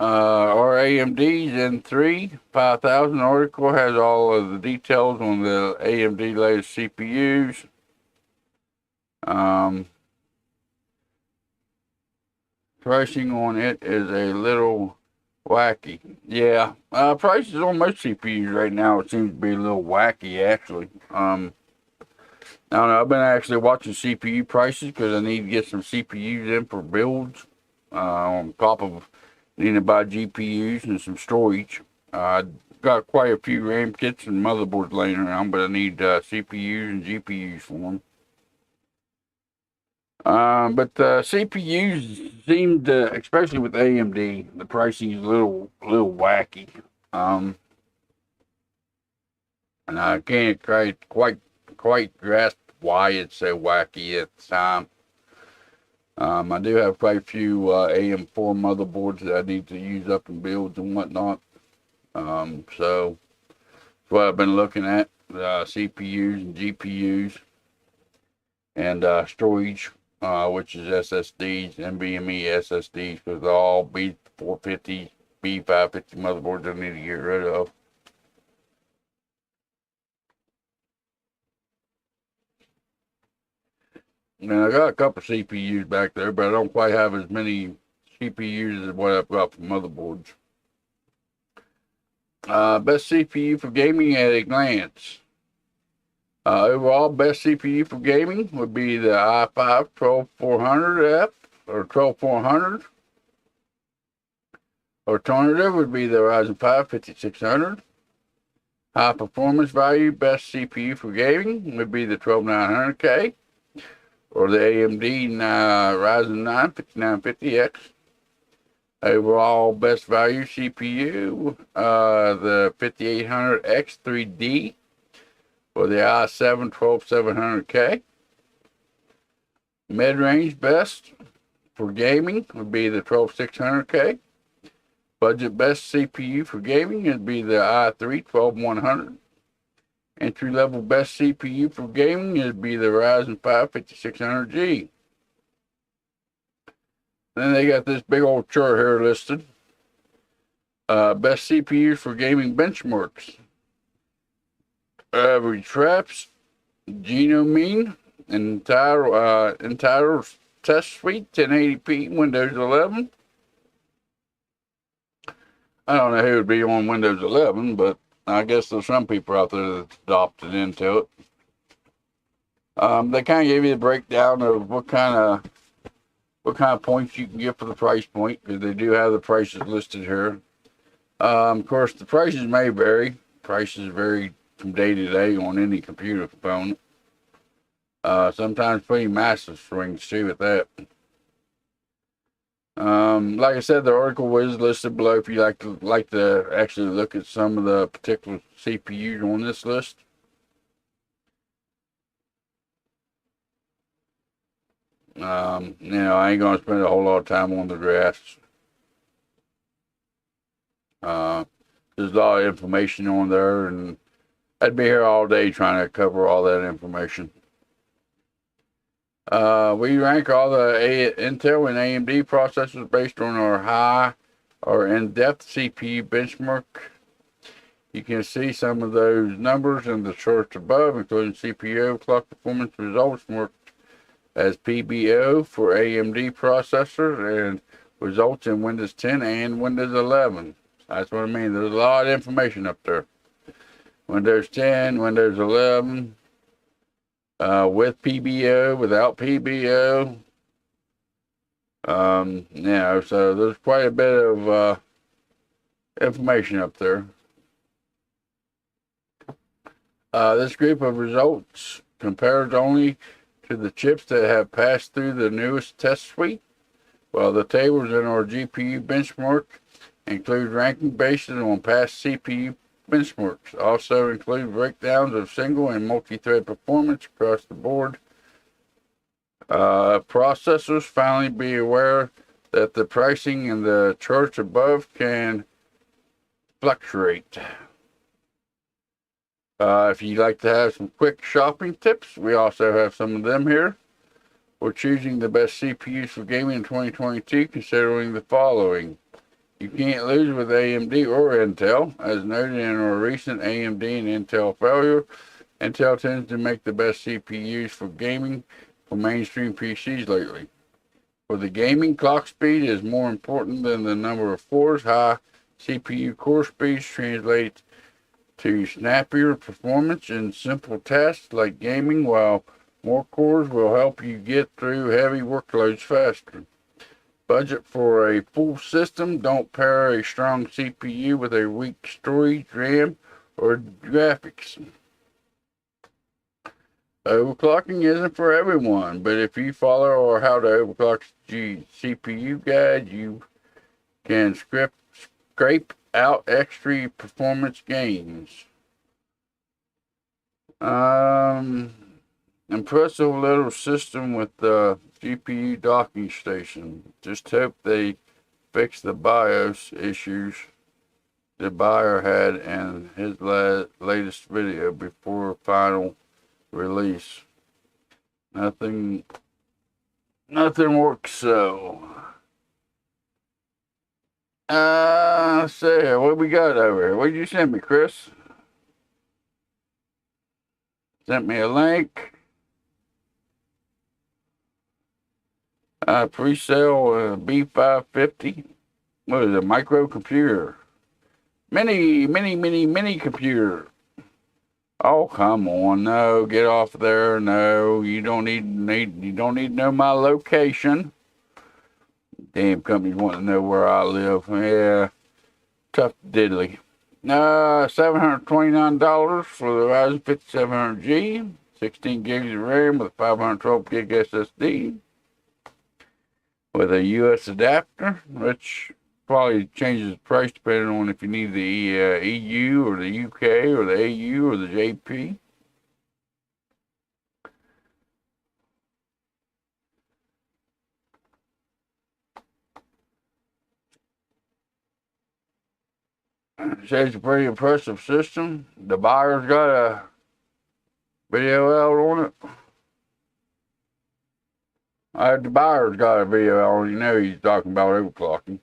Our AMD Zen 3 5000 article has all of the details on the AMD latest CPUs. Pricing on it is a little wacky. Yeah, prices on most CPUs right now, it seems to be a little wacky, actually. I don't know, I've been actually watching CPU prices because I need to get some CPUs in for builds, on top of needing to buy GPUs and some storage. Got quite a few RAM kits and motherboards laying around, but I need CPUs and GPUs for them. But CPUs seem to, especially with AMD, the pricing is a little wacky. And I can't quite grasp why it's so wacky at the time. I do have quite a few AM4 motherboards that I need to use up in builds and whatnot. So that's what I've been looking at, CPUs and GPUs and storage, which is SSDs, NVMe SSDs, because they're all B450, B550 motherboards I need to get rid of. And I got a couple CPUs back there, but I don't quite have as many CPUs as what I've got for motherboards. Best CPU for gaming at a glance. Overall, best CPU for gaming would be the i5 12400F or 12400. Alternative would be the Ryzen 5 5600. High performance value, best CPU for gaming would be the 12900K. Or the AMD Ryzen 9 5950X. Overall best value CPU, the 5800X 3D. Or the i7 12700K. Mid-range best for gaming would be the 12600K. Budget best CPU for gaming would be the i3 12100. Entry-level best CPU for gaming would be the Ryzen 5 5600G. Then they got this big old chart here listed. Best CPUs for gaming benchmarks. Average Traps, Genomean, entire Test Suite, 1080p, Windows 11. I don't know who would be on Windows 11, but I guess there's some people out there that adopted into it. They kind of gave you the breakdown of what kind of points you can get for the price point, because they do have the prices listed here. Of course, the prices may vary. Prices vary from day to day on any computer component. Sometimes pretty massive swings too with that. Like I said, the article is listed below if you like to actually look at some of the particular CPUs on this list. I ain't gonna spend a whole lot of time on the graphs. There's a lot of information on there, and I'd be here all day trying to cover all that information. We rank all the Intel and AMD processors based on our high or in-depth CPU benchmark. You can see some of those numbers in the charts above, including CPU clock performance results marked as PBO for AMD processors and results in Windows 10 and Windows 11. That's what I mean. There's a lot of information up there. Windows 10, Windows 11. With PBO, without PBO. So there's quite a bit of information up there. This group of results compares only to the chips that have passed through the newest test suite, while the tables in our GPU benchmark include ranking based on past CPU benchmarks. Also include breakdowns of single and multi-thread performance across the board. Processors, finally be aware that the pricing in the charts above can fluctuate. If you'd like to have some quick shopping tips, we also have some of them here. For choosing the best CPUs for gaming in 2022, considering the following. You can't lose with AMD or Intel. As noted in our recent AMD and Intel failure, Intel tends to make the best CPUs for gaming for mainstream PCs lately. For the gaming, clock speed is more important than the number of cores. High CPU core speeds translate to snappier performance in simple tasks like gaming, while more cores will help you get through heavy workloads faster. Budget for a full system. Don't pair a strong CPU with a weak storage, RAM, or graphics. Overclocking isn't for everyone, but if you follow our How to Overclock CPU guide, you can scrape out extra performance gains. Impressive little system with the GPU docking station. Just hope they fix the BIOS issues the buyer had in his latest video before final release. Nothing works so. Let's see here. What we got over here? What did you send me, Chris? Sent me a link. Pre-sale B550. What is it? Microcomputer. Mini computer. Oh, come on. No, get off there. No, you don't need to know my location. Damn companies want to know where I live. Yeah. Tough diddly. $729 for the Ryzen 5700G. 16 gigs of RAM with a 512 gig SSD. With a US adapter, which probably changes the price depending on if you need the EU or the UK or the AU or the JP. Says a pretty impressive system. The buyer's got a video out on it. The buyer's got a video out on it. You know he's talking about overclocking.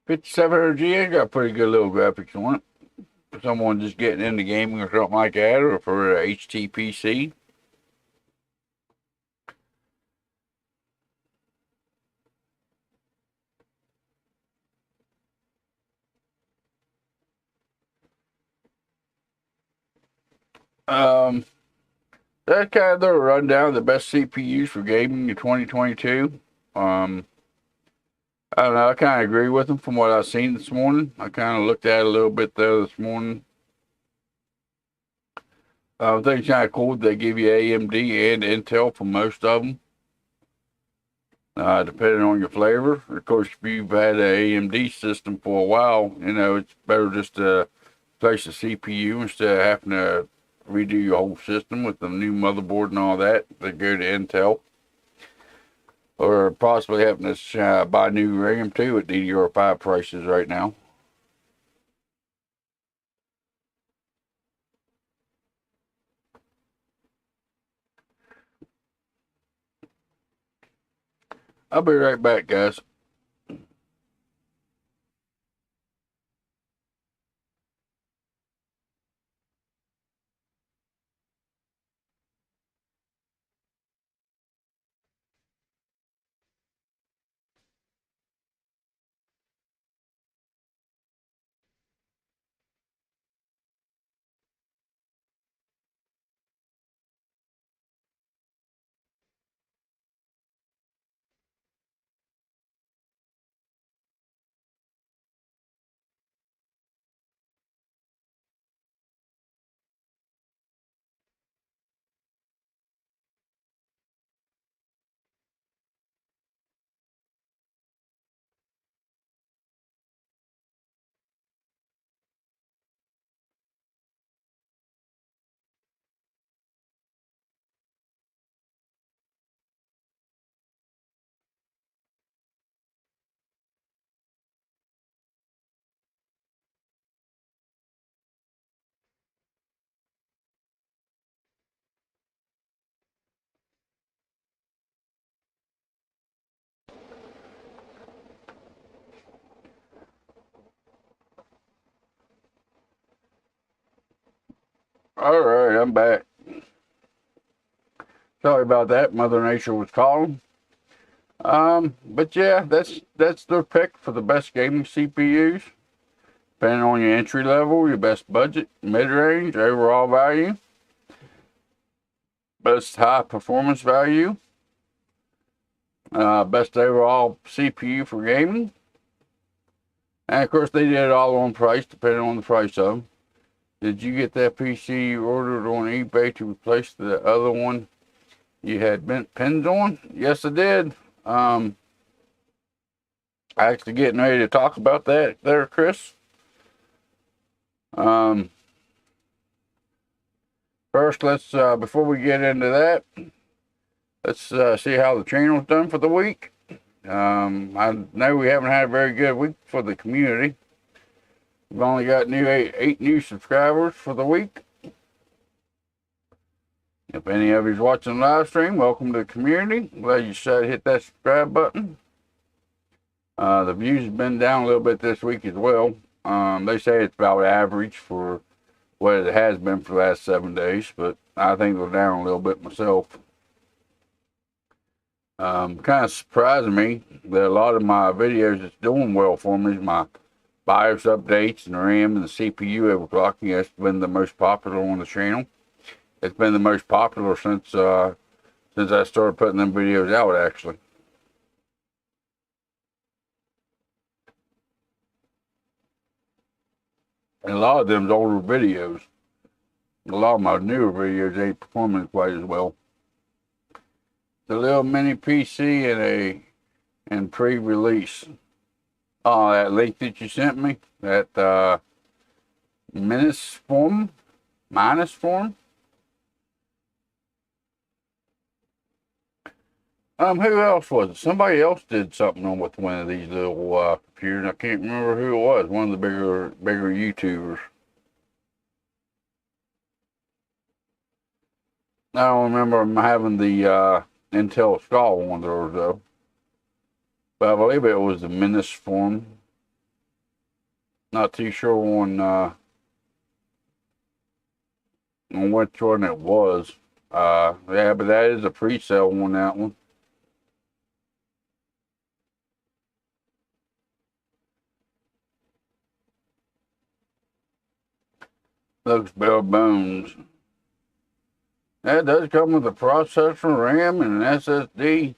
$5,700G got pretty good little graphics on it. For someone just getting into gaming or something like that, or for a HTPC. That's kind of the rundown of the best CPUs for gaming in 2022. I don't know. I kind of agree with them from what I've seen this morning. I kind of looked at it a little bit there this morning. I think it's kind of cool they give you AMD and Intel for most of them, depending on your flavor. Of course, if you've had an AMD system for a while, you know, it's better just to place the CPU instead of having to redo your whole system with the new motherboard and all that. They go to Intel. Or possibly having to buy new RAM too at DDR5 prices right now. I'll be right back, guys. Alright, I'm back. Sorry about that. Mother Nature was calling. But yeah, that's their pick for the best gaming CPUs. Depending on your entry level, your best budget, mid-range, overall value, best high performance value, best overall CPU for gaming. And of course, they did it all on price, depending on the price of them. Did you get that PC you ordered on eBay to replace the other one you had bent pins on? Yes, I did. Actually getting ready to talk about that there, Chris. First, let's before we get into that, let's see how the channel's done for the week. I know we haven't had a very good week for the community. We've only got eight new subscribers for the week. If any of you's watching the live stream, welcome to the community. Glad you decided to hit that subscribe button. The views have been down a little bit this week as well. They say it's about average for what it has been for the last 7 days, but I think they're down a little bit myself. Kind of surprising me that a lot of my videos that's doing well for me is my BIOS updates and the RAM and the CPU overclocking. That's been the most popular on the channel. It's been the most popular since I started putting them videos out, actually. And a lot of them's older videos. A lot of my newer videos ain't performing quite as well. The little mini PC and pre-release. Oh, that link that you sent me, that minus form. Who else was it? Somebody else did something on with one of these little computers. I can't remember who it was. One of the bigger YouTubers. I don't remember them having the Intel Skull one of those though. But I believe it was the Menace form. Not too sure on which one it was. Yeah, but that is a pre-sale on that one. Looks bare bones. That does come with a processor, RAM, and an SSD.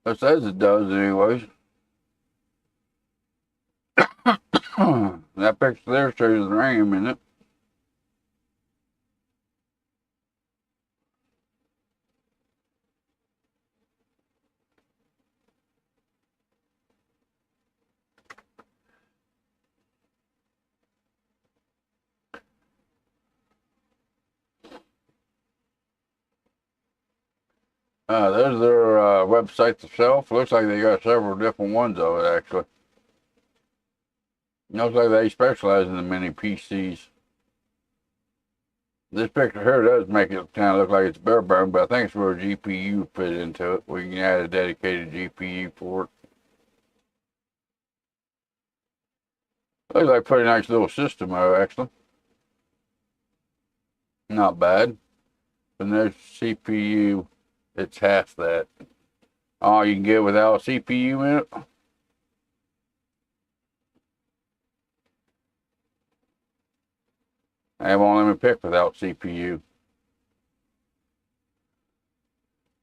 It says it does anyways. That picture there shows the RAM in it. There's their website itself. Looks like they got several different ones of it, actually. Looks like they specialize in the mini PCs. This picture here does make it kind of look like it's bare bone, but I think it's where a GPU put into it. We can add a dedicated GPU for it. Looks like a pretty nice little system, though, actually. Not bad. And there's CPU. It's half that. Oh, you can get it without a CPU in it? I won't let me pick without CPU.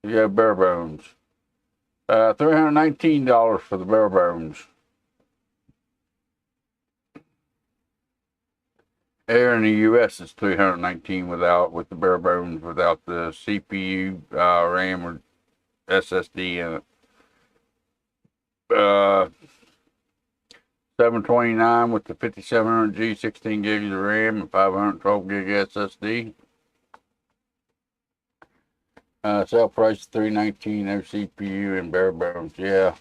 You got bare bones. $319 for the bare bones. Here in the US it's $319 with the bare bones without the CPU, RAM, or SSD in it. $729 with the 5700G, 16 gigs of RAM, and 512 gig SSD. Sale price $319, no CPU and bare bones. Yeah.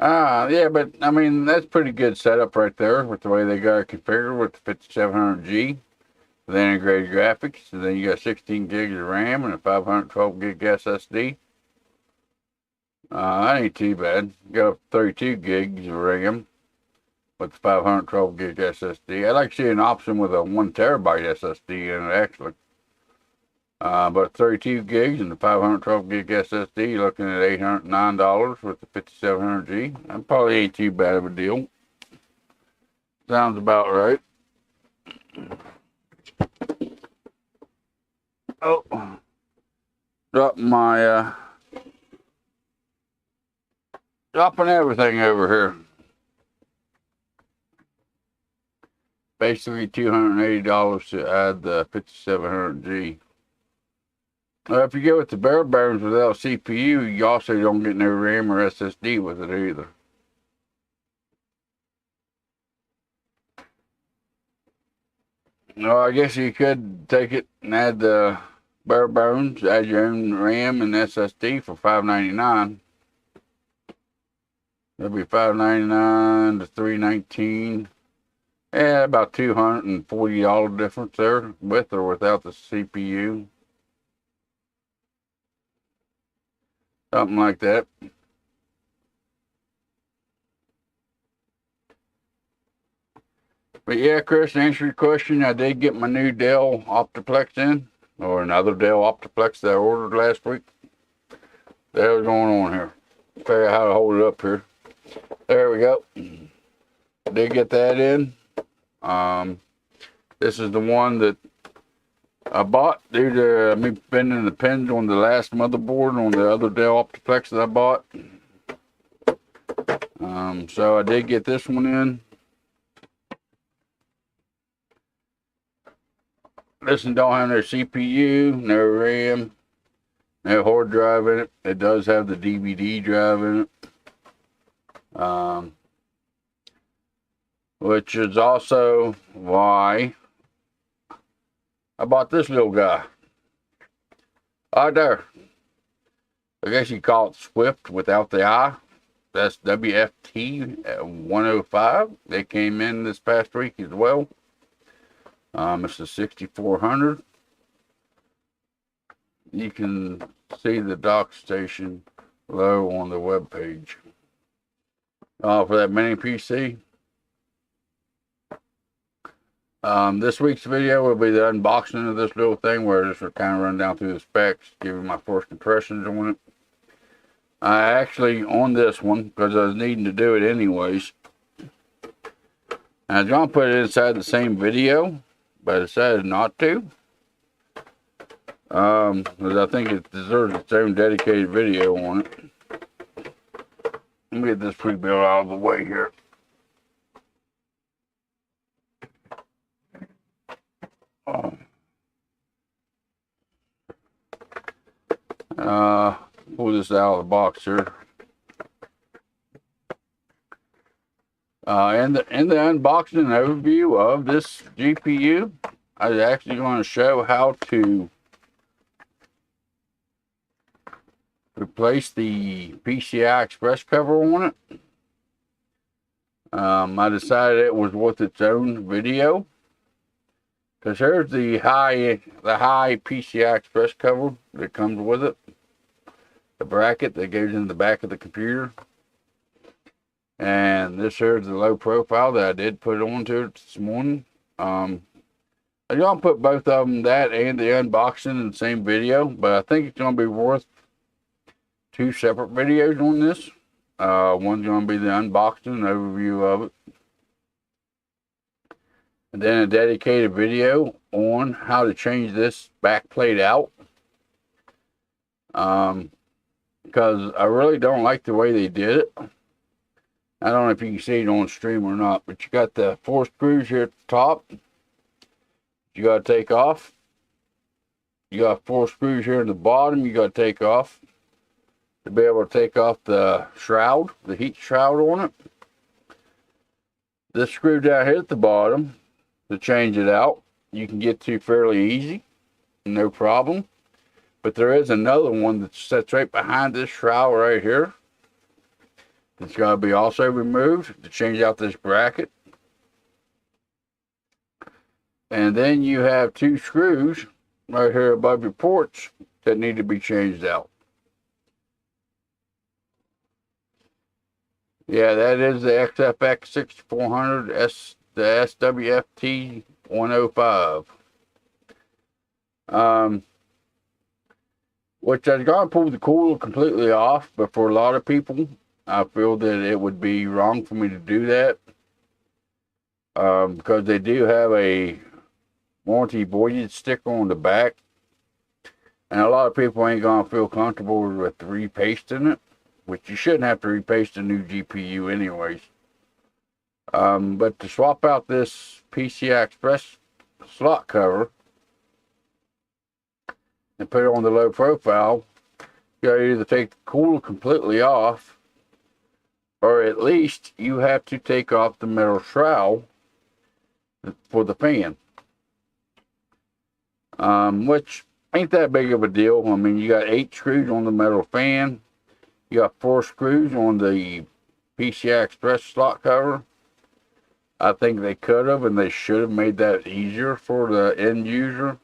Yeah, but I mean, that's pretty good setup right there with the way they got it configured with the 5700G, the integrated graphics, and then you got 16 gigs of RAM and a 512 gig SSD. That ain't too bad. Got up 32 gigs of RAM with the 512 gig SSD. I'd like to see an option with a 1 terabyte SSD in it, actually. But 32 gigs and the 512 gig SSD, you're looking at $809 with the 5700G. That probably ain't too bad of a deal. Sounds about right. Oh, dropping my dropping everything over here. Basically $280 to add the 5700G. If you go with the bare bones without CPU, you also don't get no RAM or SSD with it either. Well, I guess you could take it and add the bare bones, add your own RAM and SSD for $599. That'd be $599 to $319. Yeah, about $240 difference there, with or without the CPU. Something like that. But yeah, Chris, to answer your question, I did get my new Dell Optiplex in, or another Dell Optiplex that I ordered last week. What the hell's going on here? Figure out how to hold it up here. There we go. Did get that in. This is the one that I bought due to me bending the pins on the last motherboard on the other Dell Optiplex that I bought. So I did get this one in. This one don't have no CPU, no RAM, no hard drive in it. It does have the DVD drive in it. Which is also why I bought this little guy. Right there. I guess you call it Swift without the I. That's WFT 105. They came in this past week as well. It's the 6400. You can see the dock station low on the web page. For that mini PC. This week's video will be the unboxing of this little thing, where I just kind of run down through the specs, give you my first impressions on it. I actually, on this one, because I was needing to do it anyways, I was going to put it inside the same video, but I decided not to. Because I think it deserves its own dedicated video on it. Let me get this pre-built out of the way here. Pull this out of the box here. In the unboxing overview of this GPU, I was actually going to show how to replace the PCI Express cover on it. I decided it was worth its own video, because here's the high PCI Express cover that comes with it. The bracket that goes in the back of the computer. And this here's the low profile that I did put onto it this morning. I'm going to put both of them, that and the unboxing, in the same video, but I think it's going to be worth two separate videos on this. One's going to be the unboxing overview of it, and then a dedicated video on how to change this back plate out. Because I really don't like the way they did it. I don't know if you can see it on stream or not, but you got the 4 screws here at the top. You got to take off. You got 4 screws here at the bottom you got to take off to be able to take off the shroud, the heat shroud on it. This screw down here at the bottom, to change it out, you can get to fairly easy, no problem. But there is another one that sits right behind this shroud right here. It's got to be also removed to change out this bracket. And then you have 2 screws right here above your ports that need to be changed out. Yeah, that is the XFX 6400 the SWFT 105. Which I got to pull the cooler completely off, but for a lot of people, I feel that it would be wrong for me to do that. Because they do have a warranty voided sticker on the back, and a lot of people ain't gonna feel comfortable with repasting it, which you shouldn't have to repaste a new GPU anyways. But to swap out this PCI Express slot cover and put it on the low profile, you gotta either take the cooler completely off, or at least you have to take off the metal shroud for the fan. Which ain't that big of a deal. I mean, you got 8 screws on the metal fan. You got 4 screws on the PCI Express slot cover. I think they could have and they should have made that easier for the end user.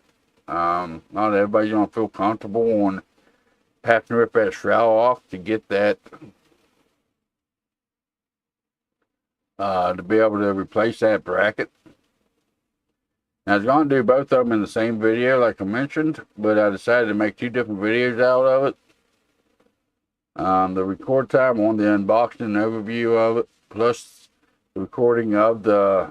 Not everybody's gonna feel comfortable on having to rip that shroud off to get that to be able to replace that bracket. Now, I was going to do both of them in the same video, like I mentioned, but I decided to make 2 different videos out of it. The record time on the unboxing and overview of it, plus the recording of the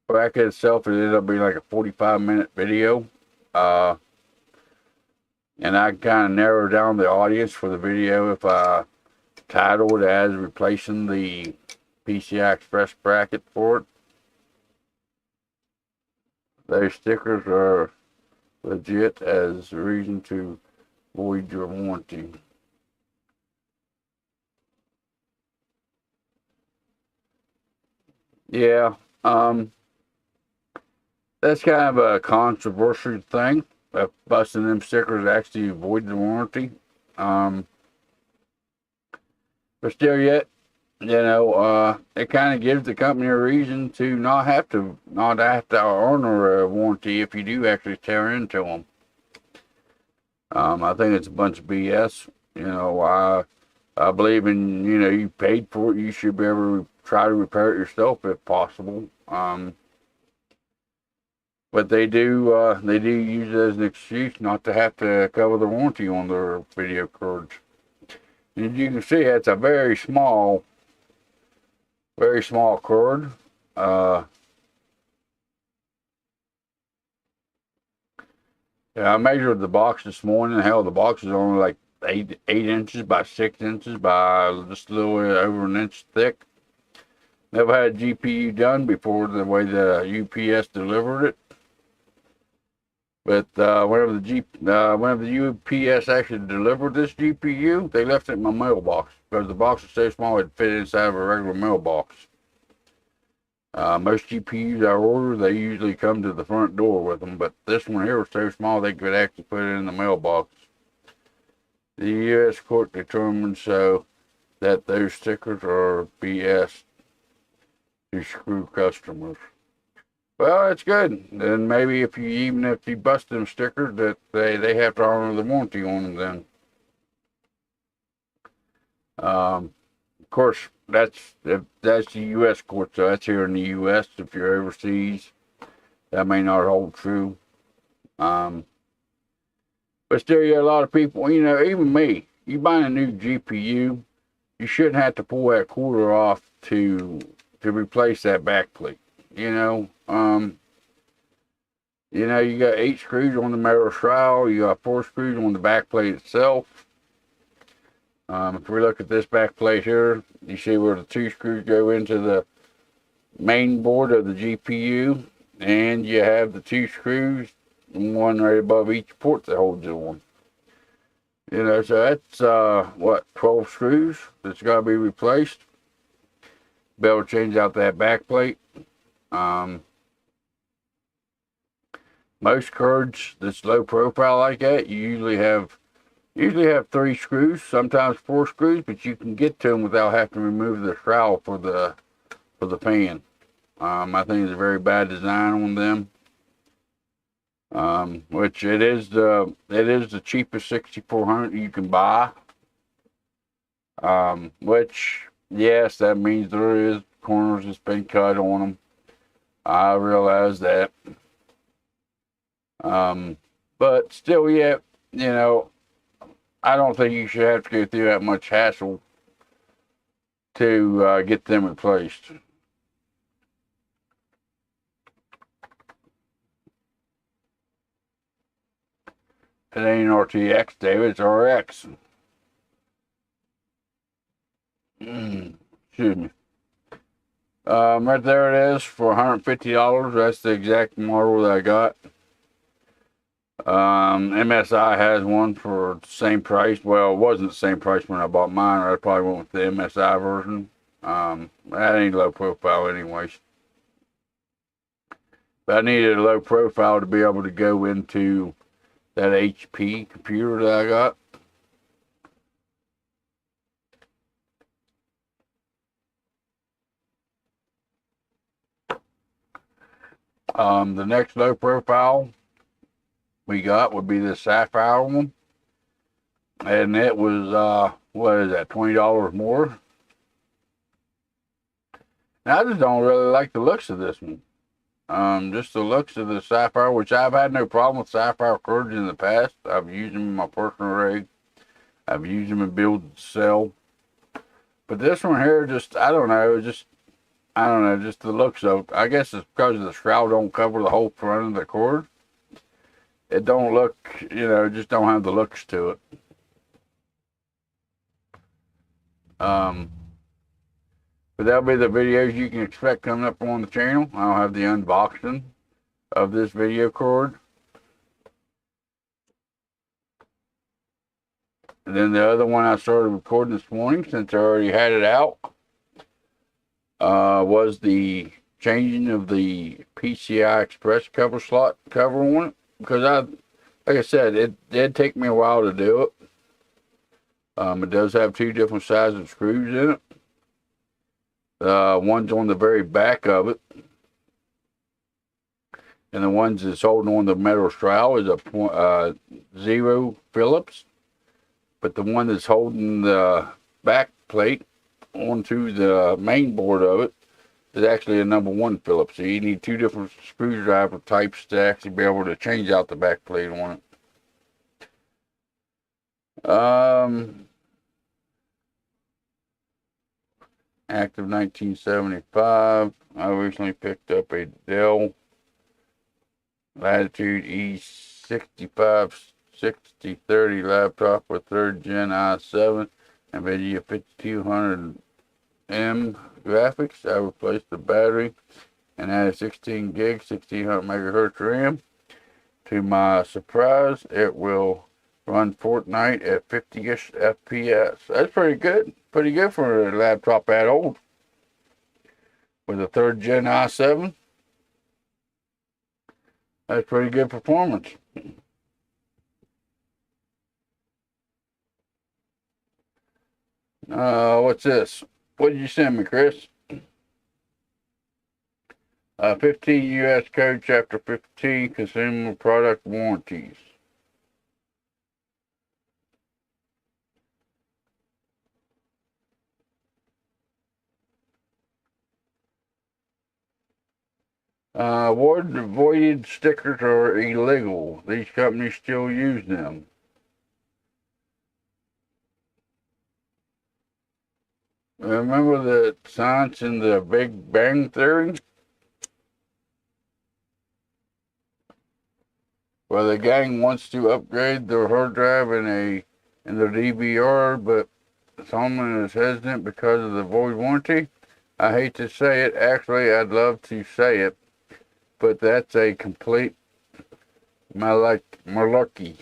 bracket itself, it ended up being like a 45-minute video. And I kind of narrowed down the audience for the video if I titled it as replacing the PCI Express bracket for it. Those stickers are legit as a reason to void your warranty. Yeah, that's kind of a controversial thing. Busting them stickers actually void the warranty. But still yet, it kind of gives the company a reason to not have to honor a warranty if you do actually tear into them. I think it's a bunch of BS. I believe in, you paid for it, you should be able to try to repair it yourself if possible. But they do use it as an excuse not to have to cover the warranty on their video cards. And as you can see, it's a very small cord. Yeah, I measured the box this morning. Hell, the box is only like 8 inches by 6 inches by just a little over an inch thick. Never had a GPU done before the way the UPS delivered it. But whenever the UPS actually delivered this GPU, they left it in my mailbox because the box is so small it fit inside of a regular mailbox. Most GPUs I order, they usually come to the front door with them, but this one here was so small they could actually put it in the mailbox. The U.S. court determined so that those stickers are BS to screw customers. Well, it's good. Then maybe even if you bust them stickers, that they have to honor the warranty on them then. Of course, that's the U.S. court, so that's here in the U.S. If you're overseas, that may not hold true. But still, a lot of people, even me, you buying a new GPU, you shouldn't have to pull that cooler off to replace that back plate. You got 8 screws on the metal shroud. You got 4 screws on the back plate itself. If we look at this back plate here, you see where the 2 screws go into the main board of the GPU, and you have the 2 screws, one right above each port that holds it on. So that's 12 screws that's got to be replaced. Be able to change out that back plate. Most cards that's low profile like that, you usually have 3 screws, sometimes 4 screws, but you can get to them without having to remove the shroud for the fan. I think it's a very bad design on them. Which it is the cheapest 6400 you can buy. Which yes, that means there is corners that's been cut on them. I realize that. But still, yeah, you know, I don't think you should have to go through that much hassle to get them replaced. It ain't RTX, David, it's RX. Excuse me. Right there it is for $150. That's the exact model that I got. MSI has one for the same price. Well, it wasn't the same price when I bought mine. I probably went with the MSI version. That ain't low profile anyways. But I needed a low profile to be able to go into that HP computer that I got. The next low profile we got would be the Sapphire one. And it was, what is that, $20 more? Now, I just don't really like the looks of this one. Just the looks of the Sapphire, which I've had no problem with Sapphire cards in the past. I've used them in my personal rig. I've used them in build and sell. But this one here, just, I don't know, just the looks of it. I guess it's because the shroud don't cover the whole front of the cord. It don't look, just don't have the looks to it. But that'll be the videos you can expect coming up on the channel. I'll have the unboxing of this video cord. And then the other one I started recording this morning, since I already had it out, was the changing of the PCI Express cover slot cover on it. Because like I said, it did take me a while to do it. It does have two different sizes of screws in it. One's on the very back of it. And the ones that's holding on the metal shroud is a 0 Phillips. But the one that's holding the back plate onto the main board of it is actually a number 1 Phillips. So you need two different screwdriver types to actually be able to change out the back plate on it. Active 1975. I recently picked up a Dell Latitude E65 6030 laptop with 3rd Gen i7 and NVIDIA 5200M graphics. I replaced the battery and added 16 gig, 1600 megahertz RAM. To my surprise, it will run Fortnite at 50-ish FPS. That's pretty good. Pretty good for a laptop that old. With a 3rd Gen i7. That's pretty good performance. What's this? What did you send me, Chris? 15 U.S. Code, Chapter 15, Consumer Product Warranties. Voided stickers are illegal. These companies still use them. Remember the science in the Big Bang Theory? Where the gang wants to upgrade their hard drive in their DVR, but someone is hesitant because of the void warranty. I hate to say it. Actually, I'd love to say it, but that's a complete malarkey.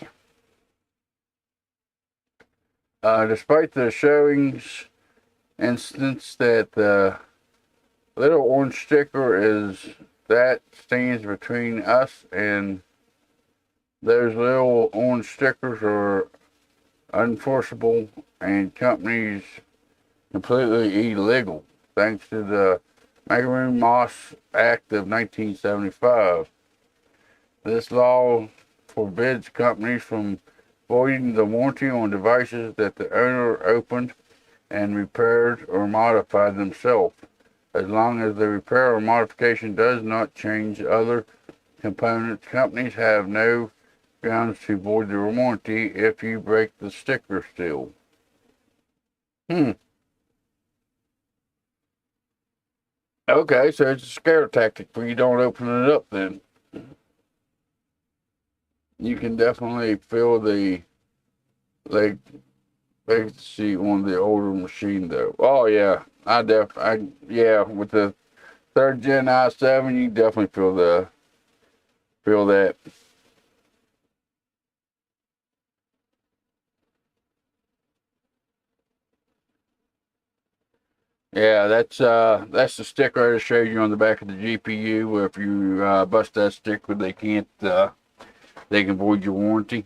Despite the showings instance that the little orange sticker stands between us and those little orange stickers are unenforceable and companies completely illegal thanks to the Magoon-Moss Act of 1975. This law forbids companies from voiding the warranty on devices that the owner opened and repaired or modified themselves, as long as the repair or modification does not change other components. Companies have no grounds to void the warranty if you break the sticker still. Okay, so it's a scare tactic for you don't open it up then. You can definitely feel the leg seat on the older machine though. Oh yeah, yeah, with the third gen i7, you definitely feel that. Yeah, that's the sticker I showed you on the back of the GPU. Where if you bust that sticker, they can void your warranty.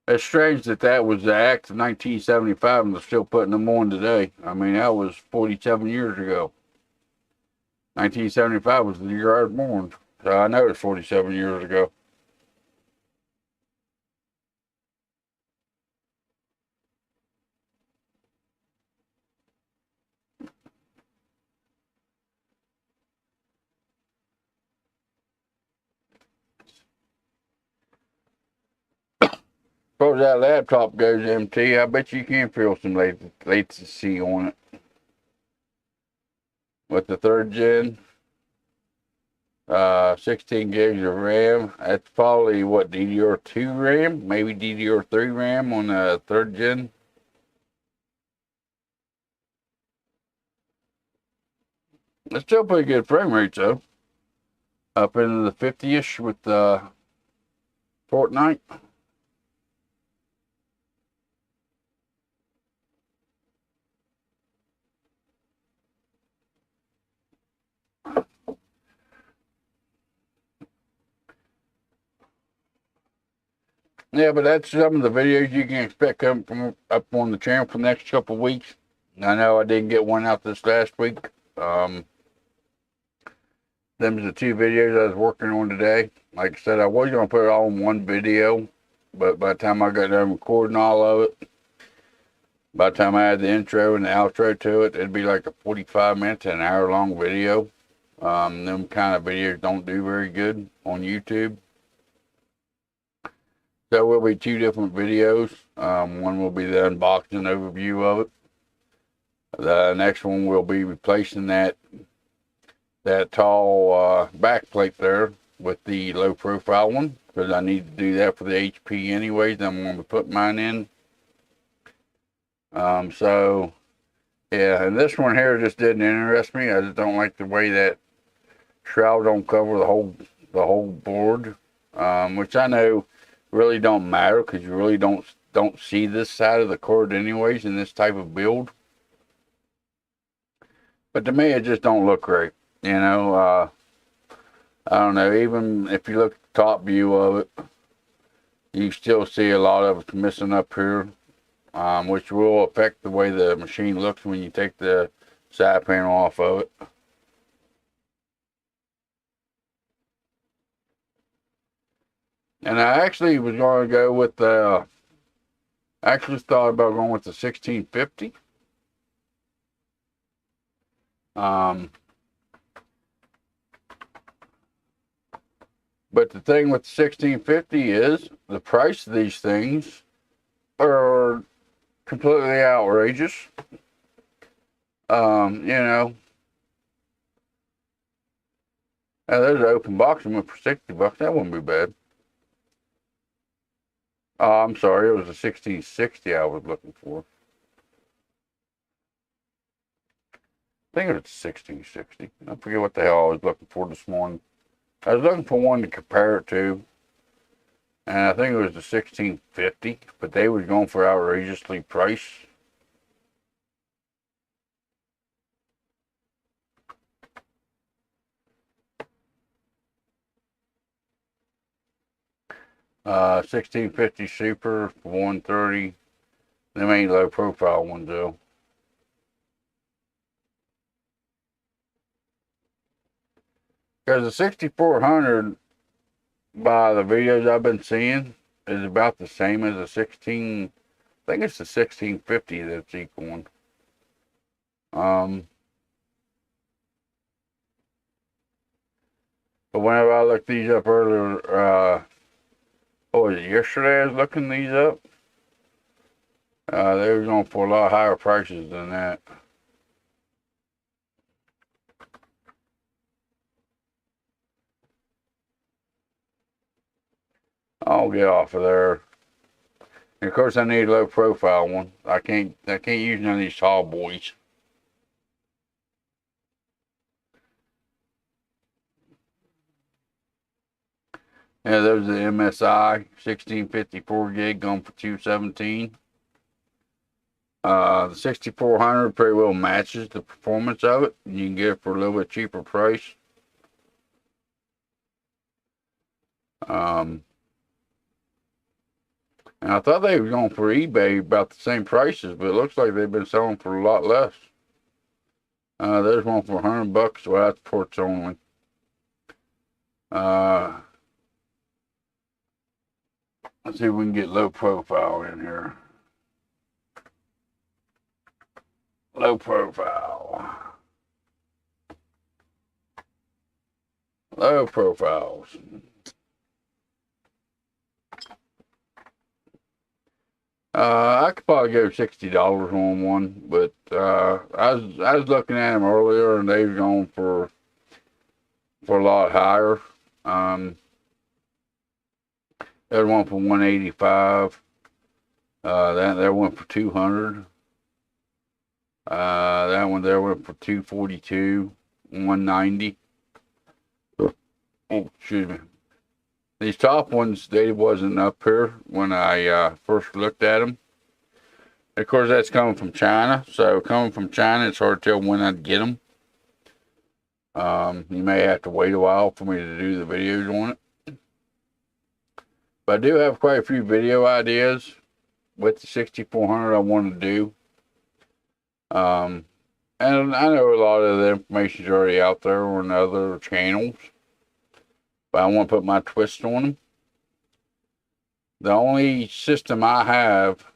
It's strange that that was the act of 1975 and they're still putting them on today. I mean, that was 47 years ago. 1975 was the year I was born. So I know it's 47 years ago. Suppose that laptop goes empty, I bet you can feel some latency on it. With the third gen, 16 gigs of RAM. That's probably what, DDR2 RAM, maybe DDR3 RAM on the third gen. It's still pretty good frame rates though. Up into the 50-ish with Fortnite. Yeah, but that's some of the videos you can expect coming from up on the channel for the next couple of weeks. I know I didn't get one out this last week. Them are the two videos I was working on today. Like I said, I was going to put it all in one video, but by the time I got done recording all of it, by the time I had the intro and the outro to it, it'd be like a 45 minute to an hour long video. Them kind of videos don't do very good on YouTube. So it will be two different videos. One will be the unboxing overview of it. The next one will be replacing that tall back plate there with the low profile one, because I need to do that for the HP anyways. I'm going to put mine in. So yeah, and this one here just didn't interest me. I just don't like the way that shroud don't cover the whole board, which I know really don't matter because you really don't see this side of the cord anyways in this type of build. But to me, it just don't look great. You know, I don't know. Even if you look at the top view of it, you still see a lot of it missing up here, which will affect the way the machine looks when you take the side panel off of it. And I actually was going to go with the, I actually thought about going with the 1650. But the thing with the 1650 is the price of these things are completely outrageous. You know, there's an open box one for $60. That wouldn't be bad. Oh, I'm sorry, it was a 1660 I was looking for. I think it was 1660. I forget what the hell I was looking for this morning. I was looking for one to compare it to, and I think it was the 1650, but they was going for outrageously priced. Uh, 1650 Super for 130. Them ain't low profile ones though. Because the 6400, by the videos I've been seeing, is about the same as a 16. I think it's the 1650 that's equaling. But whenever I looked these up earlier, what was it, yesterday I was looking these up? They were going for a lot higher prices than that. I'll get off of there. And of course, I need a low profile one. I can't use none of these tall boys. Yeah, there's the MSI 1654 gig going for $217. The 6400 pretty well matches the performance of it. You can get it for a little bit cheaper price. And I thought they were going for eBay about the same prices, but it looks like they've been selling for a lot less. There's one for $100 without ports only. Let's see if we can get low profile in here. Low profile. Low profiles. I could probably go $60 on one, but I was looking at them earlier and they were going for a lot higher. There's one for $185. That went for $200. That one there went for $242, $190. Oh, excuse me. These top ones, they wasn't up here when I first looked at them. Of course, that's coming from China. So coming from China, it's hard to tell when I'd get them. You may have to wait a while for me to do the videos on it. But I do have quite a few video ideas with the 6400 I want to do. And I know a lot of the information is already out there on other channels. But I want to put my twist on them. The only system I have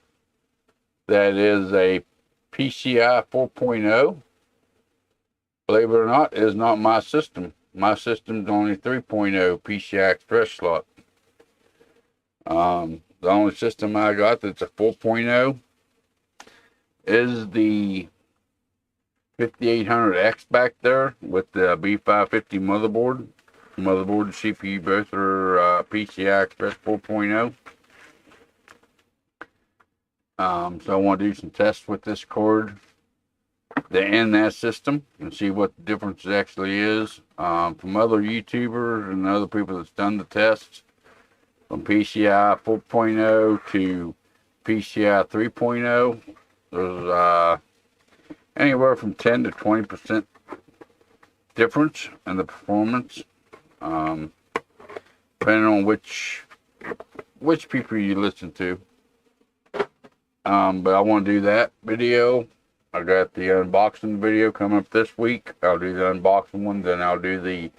that is a PCI 4.0, believe it or not, is not my system. My system's only 3.0 PCI Express slot. The only system I got that's a 4.0 is the 5800X back there with the B550 motherboard. Motherboard and CPU both are PCI Express 4.0. So I want to do some tests with this card and that system and see what the difference actually is. From other YouTubers and other people that's done the tests, from PCI 4.0 to PCI 3.0, there's anywhere from 10 to 20% difference in the performance. Depending on which people you listen to. But I want to do that video. I got the unboxing video coming up this week. I'll do the unboxing one, then I'll do the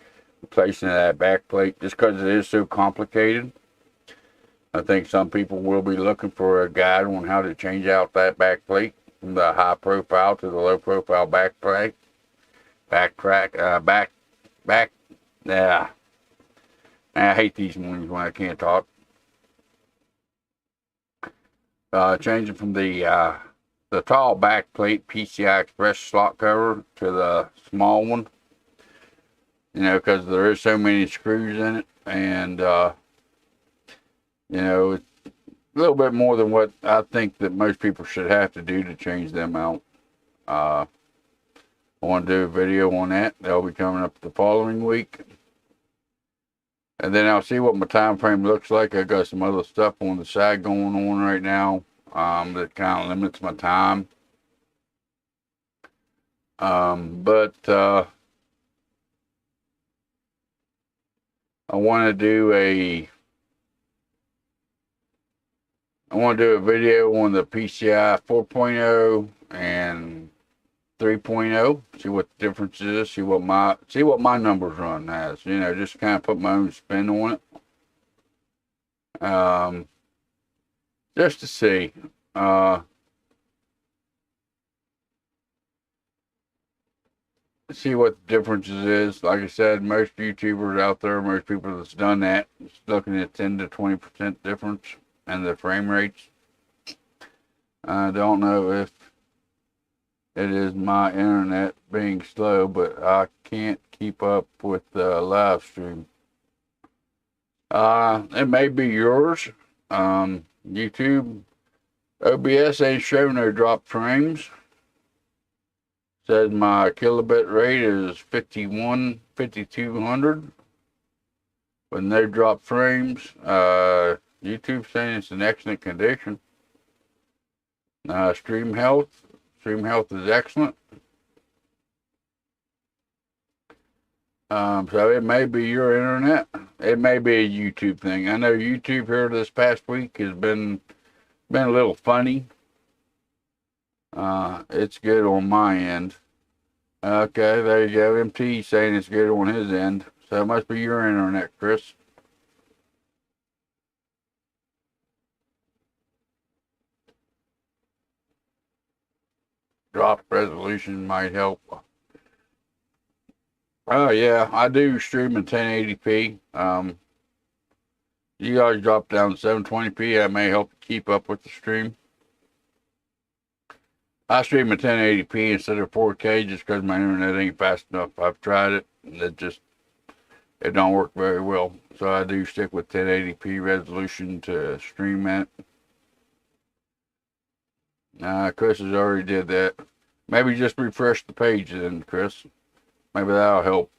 replacing of that back plate, just because it is so complicated. I think some people will be looking for a guide on how to change out that back plate from the high profile to the low profile back plate. Yeah. I hate these mornings when I can't talk. Changing from the tall back plate PCI Express slot cover to the small one. You know, because there is so many screws in it, and you know, it's a little bit more than what I think that most people should have to do to change them out. I want to do a video on that. That'll be coming up the following week. And then I'll see what my time frame looks like. I got some other stuff on the side going on right now that kind of limits my time. But I want to do a video on the PCI 4.0 and 3.0, see what the difference is, see what my numbers run as, you know, just kind of put my own spin on it. just to see. See what the differences is. Like I said, most YouTubers out there, most people that's done that, it's looking at 10 to 20% difference in the frame rates. I don't know if it is my internet being slow, but I can't keep up with the live stream. It may be yours. YouTube OBS ain't showing no drop frames. Says my kilobit rate is 5200 with no drop frames. YouTube saying it's in excellent condition. Stream health is excellent. So it may be your internet. It may be a YouTube thing. I know YouTube here this past week has been a little funny. It's good on my end. Okay, there you go. MT saying it's good on his end. So it must be your internet, Chris. Drop resolution might help. Oh yeah, I do stream in 1080p. You guys drop down to 720p. That may help keep up with the stream. I stream at 1080p instead of 4K just because my internet ain't fast enough. I've tried it, and it don't work very well. So I do stick with 1080p resolution to stream at. Chris has already did that. Maybe just refresh the page then, Chris. Maybe that'll help.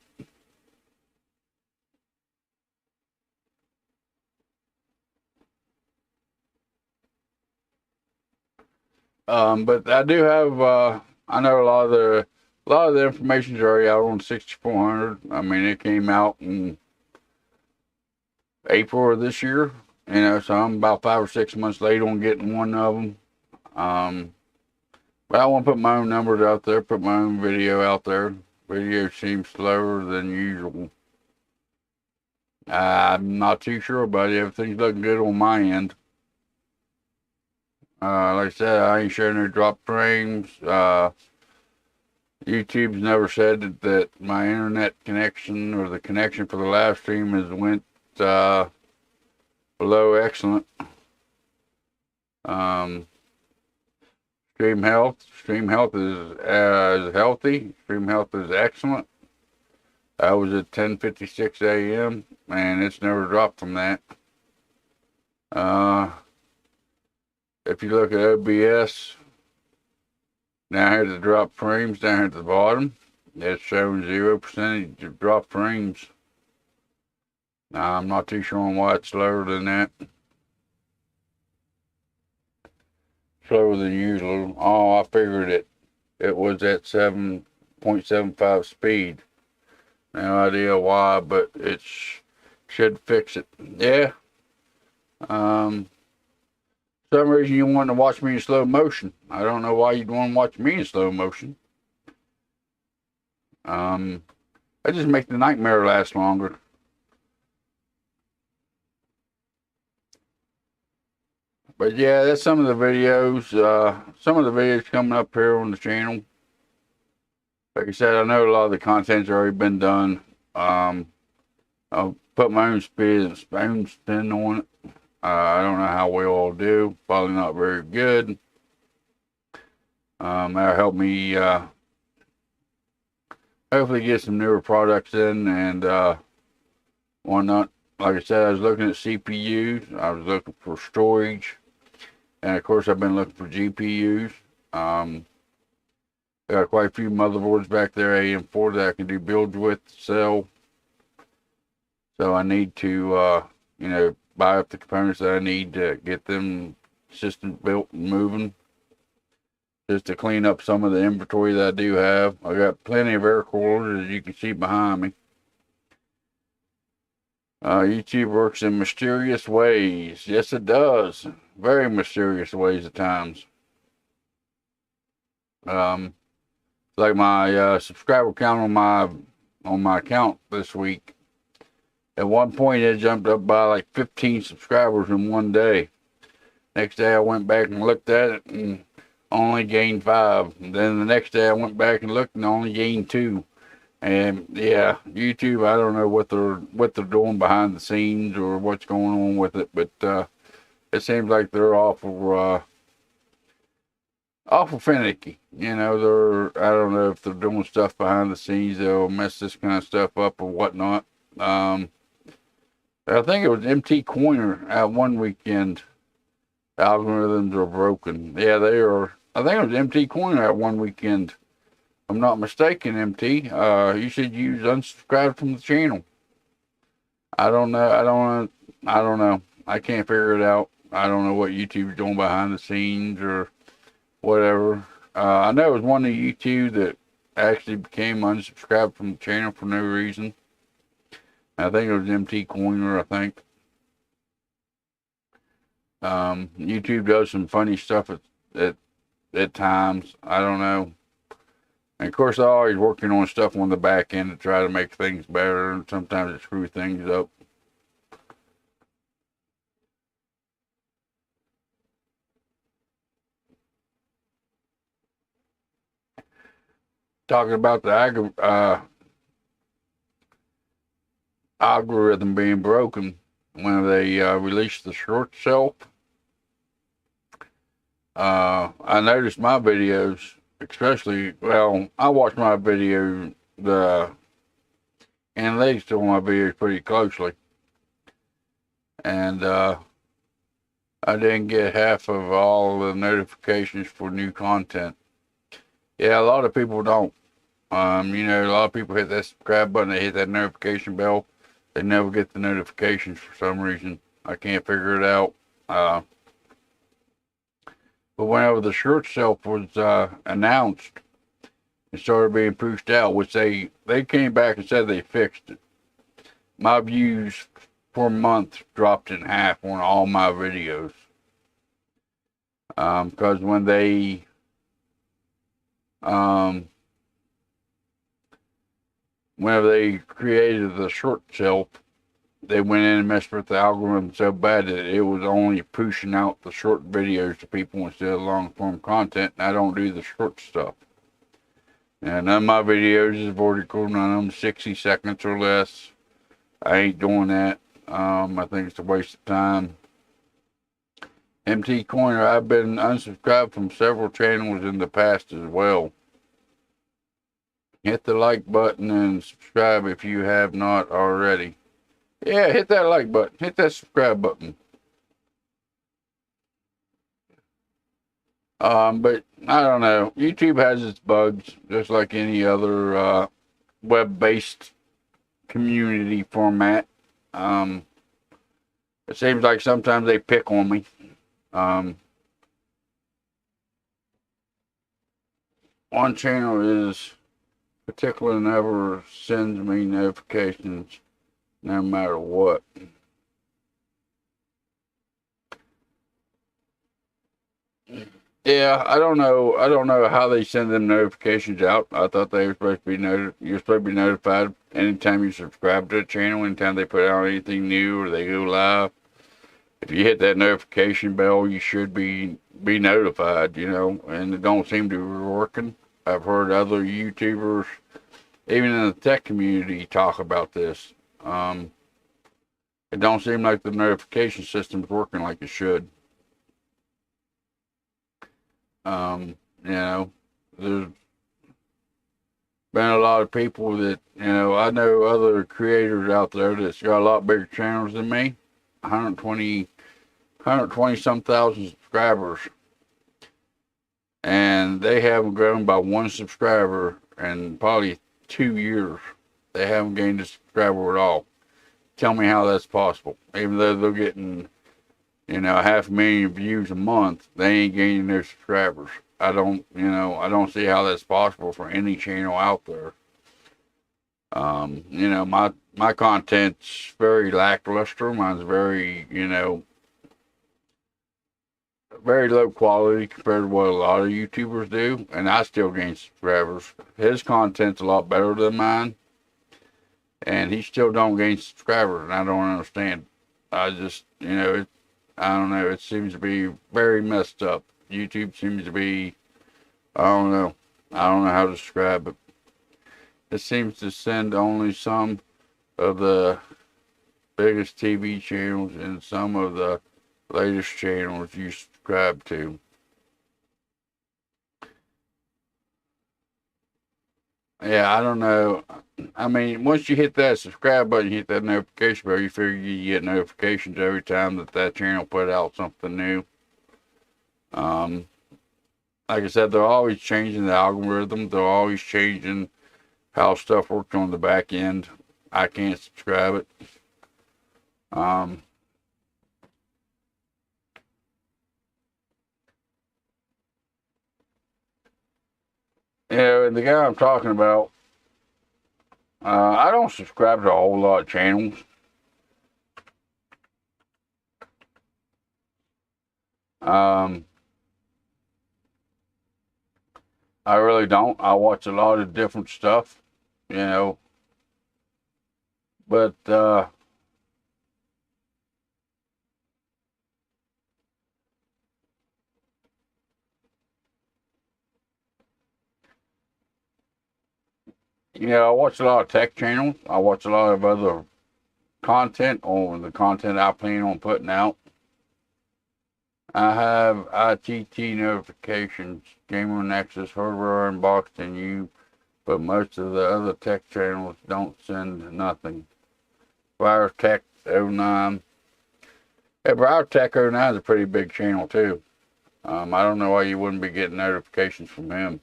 But I do have, I know a lot of the information's already out on 6400. I mean, it came out in April of this year, so I'm about 5 or 6 months late on getting one of them. But I want to put my own numbers out there, put my own video out there. Video seems slower than usual. I'm not too sure about it. Everything's looking good on my end. Like I said, I ain't showing no drop frames. YouTube's never said that my internet connection or the connection for the live stream has went below excellent. Stream health is healthy. Stream health is excellent. I was at 10:56 a.m. and it's never dropped from that. If you look at OBS, down here the drop frames down here at the bottom, it's showing 0% of drop frames. Now, I'm not too sure on why it's slower than that. Slower than usual. Oh, I figured it was at 7.75 speed. No idea why, but it should fix it. Yeah. Some reason you want to watch me in slow motion. I don't know why you'd want to watch me in slow motion. I just make the nightmare last longer. But yeah, that's some of the videos. Some of the videos coming up here on the channel. Like I said, I know a lot of the content's already been done. I'll put my own spin on it. I don't know how well I'll do. Probably not very good. That'll help me hopefully get some newer products in and whatnot. Like I said, I was looking at CPUs. I was looking for storage. And of course, I've been looking for GPUs. I got quite a few motherboards back there, AM4, that I can do builds with, sell. So I need to, buy up the components that I need to get them systems built and moving. Just to clean up some of the inventory that I do have. I got plenty of air coolers, as you can see behind me. YouTube works in mysterious ways. Yes, it does. Very mysterious ways at times. Like my subscriber count on my account this week. At one point, it jumped up by like 15 subscribers in one day. Next day I went back and looked at it and only gained 5. And then the next day I went back and looked and only gained 2. And yeah, YouTube, I don't know what they're doing behind the scenes or what's going on with it, but it seems like they're awful finicky. You know, I don't know if they're doing stuff behind the scenes that'll mess this kind of stuff up or whatnot. I think it was MT Coiner at one weekend. Algorithms are broken. Yeah, they are. I think it was MT Coiner at one weekend. If I'm not mistaken, MT. You should use unsubscribe from the channel. I don't know. I don't know. I can't figure it out. I don't know what YouTube's doing behind the scenes or whatever. I know it was one of YouTube that actually became unsubscribed from the channel for no reason. I think it was MT Coiner, I think. YouTube does some funny stuff at times. I don't know. And of course, they're always working on stuff on the back end to try to make things better, and sometimes it screws things up. Talking about the algorithm being broken when they released the short shelf. I noticed my videos, especially, well, I watch my video, the analytics to my videos pretty closely. And I didn't get half of all the notifications for new content. Yeah, a lot of people don't. You know, a lot of people hit that subscribe button, they hit that notification bell. They never get the notifications for some reason. I can't figure it out. But whenever the short shelf was announced, it started being pushed out, which they came back and said they fixed it. My views per month dropped in half on all my videos. Because when they whenever they created the short shelf, they went in and messed with the algorithm so bad that it was only pushing out the short videos to people instead of long form content. And I don't do the short stuff. And none of my videos is vertical, none of them 60 seconds or less. I ain't doing that. I think it's a waste of time. MT Coiner, I've been unsubscribed from several channels in the past as well. Hit the like button and subscribe if you have not already. Yeah, hit that like button. Hit that subscribe button. But I don't know. YouTube has its bugs, just like any other web-based community format. It seems like sometimes they pick on me. One channel is particular never sends me notifications no matter what. Yeah, I don't know how they send them notifications out. I thought they were supposed to be you're supposed to be notified anytime you subscribe to a channel, anytime they put out anything new or they go live. If you hit that notification bell, you should be notified, you know, and it don't seem to be working. I've heard other YouTubers, even in the tech community, talk about this. It don't seem like the notification system's working like it should. You know, there's been a lot of people that, you know, I know other creators out there that's got a lot bigger channels than me. 120 some thousand subscribers. And they haven't grown by one subscriber in probably 2 years. They haven't gained a subscriber at all. Tell me how that's possible. Even though they're getting, you know, 500,000 views a month, they ain't gaining their subscribers. I don't see how that's possible for any channel out there. You know, my content's very lackluster. Mine's very, you know, very low quality compared to what a lot of YouTubers do, and I still gain subscribers. His content's a lot better than mine, and he still don't gain subscribers, and I don't understand. I just, you know, I don't know. It seems to be very messed up. YouTube seems to be, I don't know. I don't know how to describe it. It seems to send only some of the biggest TV channels and some of the latest channels you subscribe to. Yeah, I don't know. I mean, once you hit that subscribe button, you hit that notification bell, you figure you get notifications every time that channel put out something new. Um, like I said, they're always changing the algorithm. They're always changing how stuff works on the back end. I can't subscribe it. Yeah, the guy I'm talking about, I don't subscribe to a whole lot of channels. I really don't. I watch a lot of different stuff, you know, but I watch a lot of tech channels. I watch a lot of other content on the content I plan on putting out. I have ITT notifications, Gamer Nexus, Hardware Unboxed, and you, but most of the other tech channels don't send nothing. Fire Tech 09. Yeah, Fire Tech 09 is a pretty big channel too. I don't know why you wouldn't be getting notifications from him.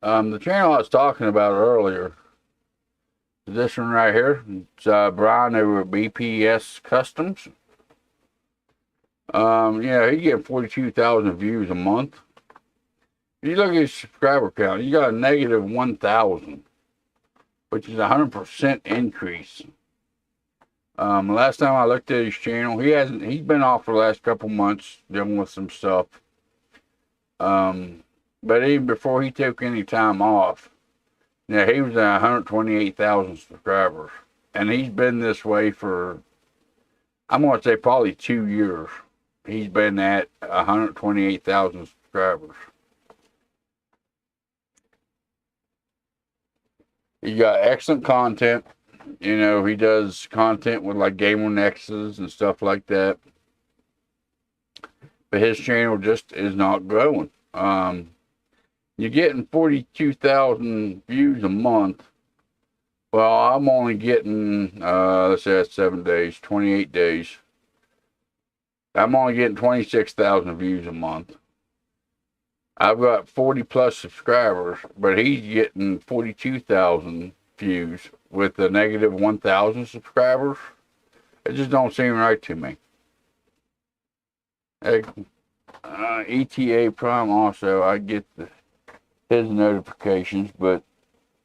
The channel I was talking about earlier is this one right here. It's Brian over at BPS Customs. Yeah, he's getting 42,000 views a month. If you look at his subscriber count, he got a negative 1,000, which is a 100% increase. Last time I looked at his channel, he's been off for the last couple months dealing with some stuff. But even before he took any time off, he was at 128,000 subscribers. And he's been this way for, I'm going to say probably 2 years. He's been at 128,000 subscribers. He got excellent content. He does content with like Gamer Nexus and stuff like that. But his channel just is not growing. You're getting 42,000 views a month. Well, I'm only getting, let's say that's 7 days, 28 days. I'm only getting 26,000 views a month. I've got 40 plus subscribers, but he's getting 42,000 views with a negative 1,000 subscribers. It just don't seem right to me. ETA Prime also, I get his notifications, but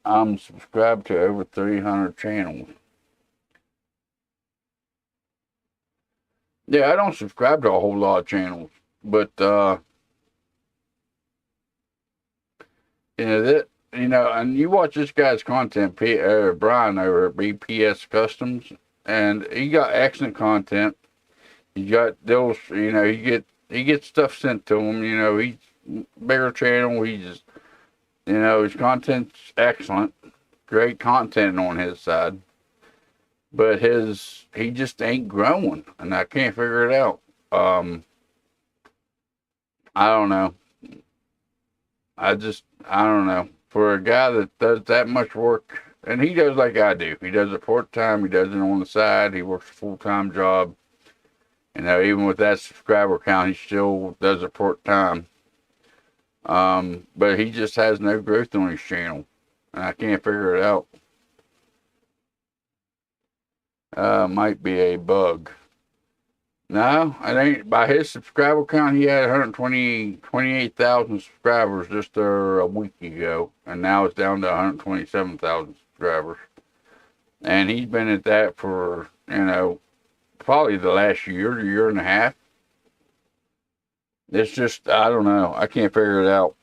I'm subscribed to over 300 channels. Yeah, I don't subscribe to a whole lot of channels, but and you watch this guy's content, Brian over at BPS Customs, and he got excellent content. He got those, he gets stuff sent to him. He's bigger channel. He's his content's excellent, great content on his side, but he just ain't growing, and I can't figure it out. I don't know. I don't know. For a guy that does that much work, and he does like I do. He does it part-time. He does it on the side. He works a full-time job. Even with that subscriber count, he still does it part-time. But he just has no growth on his channel, and I can't figure it out. Might be a bug. No, it ain't. By his subscriber count, he had 28,000 subscribers just a week ago, and now it's down to 127,000 subscribers. And he's been at that for, probably the last year and a half. It's just, I don't know. I can't figure it out.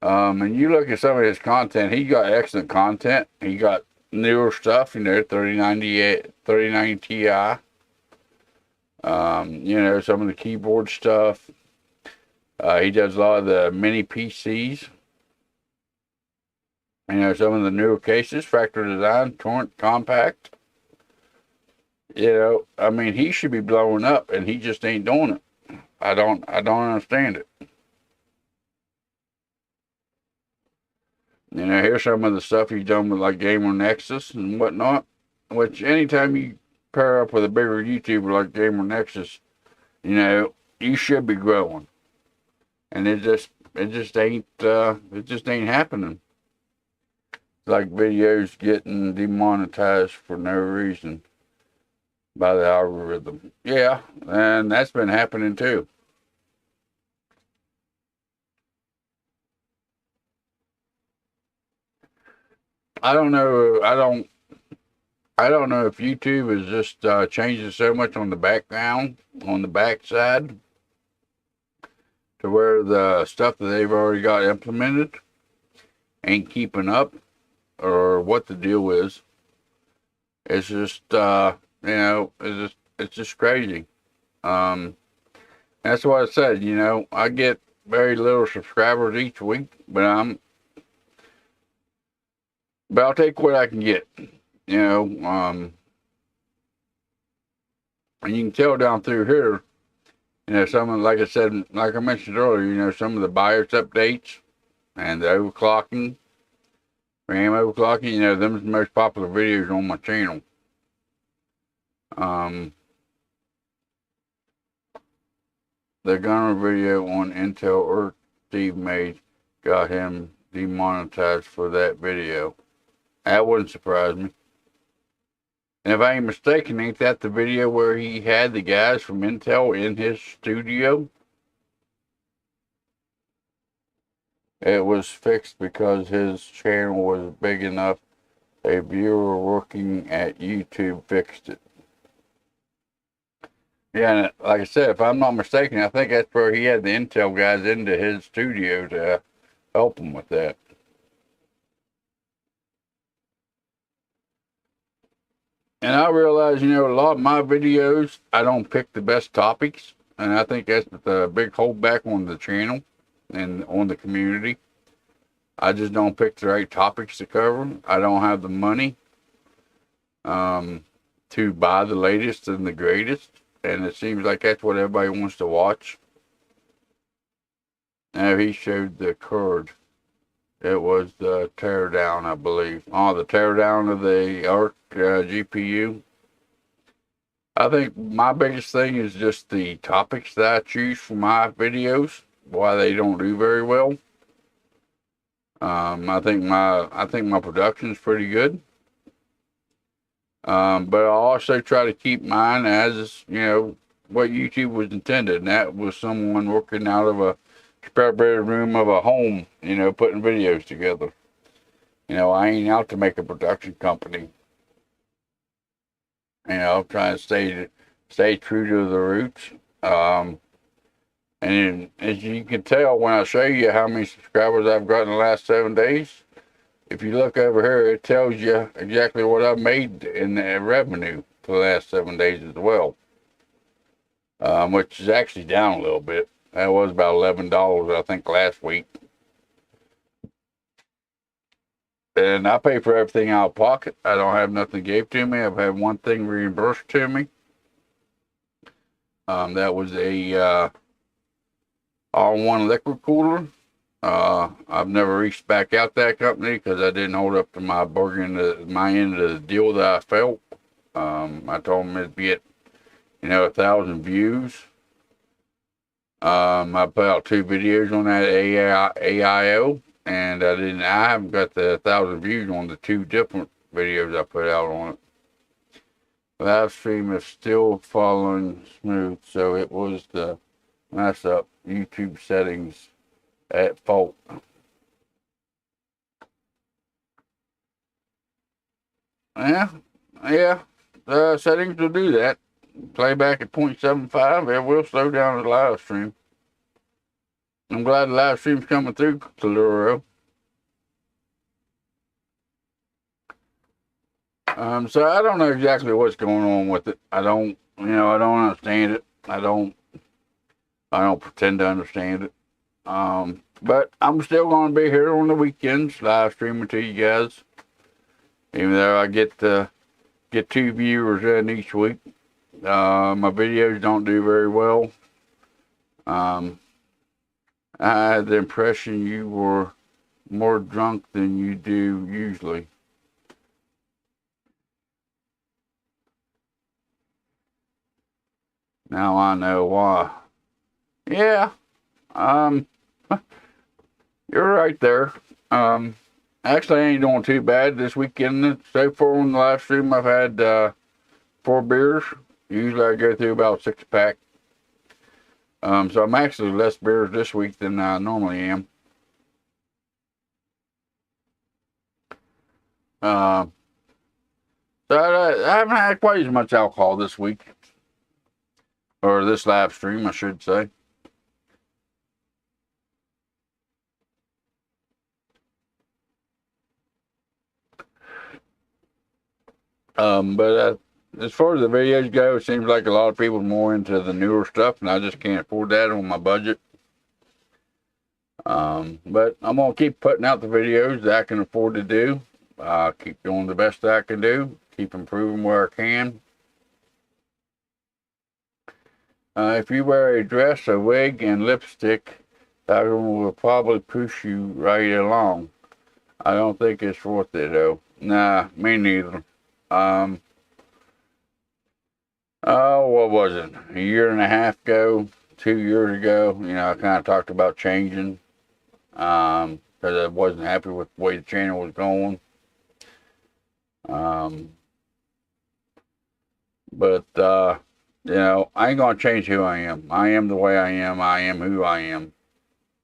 And you look at some of his content, he got excellent content. He got newer stuff, you know, 3090 Ti. You know, some of the keyboard stuff. He does a lot of the mini PCs. You know, some of the newer cases, factory design, torrent, compact. You know, I mean, he should be blowing up, and he just ain't doing it. I don't understand it. You know, here's some of the stuff he's done with like Gamer Nexus and whatnot. Which anytime you pair up with a bigger YouTuber like Gamer Nexus, you know, you should be growing. And it just ain't happening. Like videos getting demonetized for no reason by the algorithm. Yeah, and that's been happening too. I don't know. I don't know if YouTube is just changing so much on the background, on the backside, to where the stuff that they've already got implemented ain't keeping up, or what the deal is. It's just, you know, it's just crazy. Um, that's what I said. You know, I get very little subscribers each week, but I'll take what I can get. You know, and you can tell down through here. You know, like I said, like I mentioned earlier, you know, some of the BIOS updates and the overclocking, RAM overclocking, you know, them are the most popular videos on my channel. The gunner video on Intel Earth Steve made got him demonetized for that video. That wouldn't surprise me. And if I ain't mistaken, ain't that the video where he had the guys from Intel in his studio? It was fixed because his channel was big enough. A viewer working at YouTube fixed it. Yeah, and like I said, if I'm not mistaken, I think that's where he had the Intel guys into his studio to help him with that. And I realize, you know, a lot of my videos, I don't pick the best topics. And I think that's the big holdback on the channel and on the community. I just don't pick the right topics to cover. I don't have the money to buy the latest and the greatest. And it seems like that's what everybody wants to watch. Now, he showed the card. It was the teardown, I believe. Oh, the teardown of the ARC GPU. I think my biggest thing is just the topics that I choose for my videos. Why they don't do very well. I think my production's pretty good. But I also try to keep mine as, you know, what YouTube was intended, and that was someone working out of a spare bedroom of a home, you know, putting videos together. You know, I ain't out to make a production company. You know, I'm trying to stay true to the roots. And as you can tell when I show you how many subscribers I've got in the last 7 days, if you look over here, it tells you exactly what I've made in the revenue for the last 7 days as well. Which is actually down a little bit. That was about $11, I think, last week. And I pay for everything out of pocket. I don't have nothing gave to me. I've had one thing reimbursed to me. That was a R1 liquid cooler. I've never reached back out that company because I didn't hold up to my bargain, my end of the deal that I felt. I told them it'd be at, you know, 1,000 views. I put out 2 videos on that AIO, and I haven't got the 1,000 views on the 2 different videos I put out on it. Live stream is still following smooth, so it was the mess up YouTube settings at fault. Yeah, the settings will do that. Playback at 0.75, it will slow down the live stream. I'm glad the live stream's coming through, Telluro. So I don't know exactly what's going on with it. I don't, I don't understand it. I don't pretend to understand it. But I'm still going to be here on the weekends, live streaming to you guys. Even though I get 2 viewers in each week. My videos don't do very well. I had the impression you were more drunk than you do usually. Now I know why. Yeah, you're right there. Actually, I ain't doing too bad this weekend. So far on the live stream, I've had 4 beers. Usually I go through about 6-pack. So I'm actually less beers this week than I normally am. So I haven't had quite as much alcohol this week. Or this live stream, I should say. But as far as the videos go, it seems like a lot of people are more into the newer stuff, and I just can't afford that on my budget. But I'm going to keep putting out the videos that I can afford to do. Keep doing the best I can do. Keep improving where I can. If you wear a dress, a wig, and lipstick, that will probably push you right along. I don't think it's worth it, though. Nah, me neither. Oh, what was it? A year and a half ago, 2 years ago, I kind of talked about changing. Because I wasn't happy with the way the channel was going. But I ain't gonna change who I am. I am the way I am. I am who I am.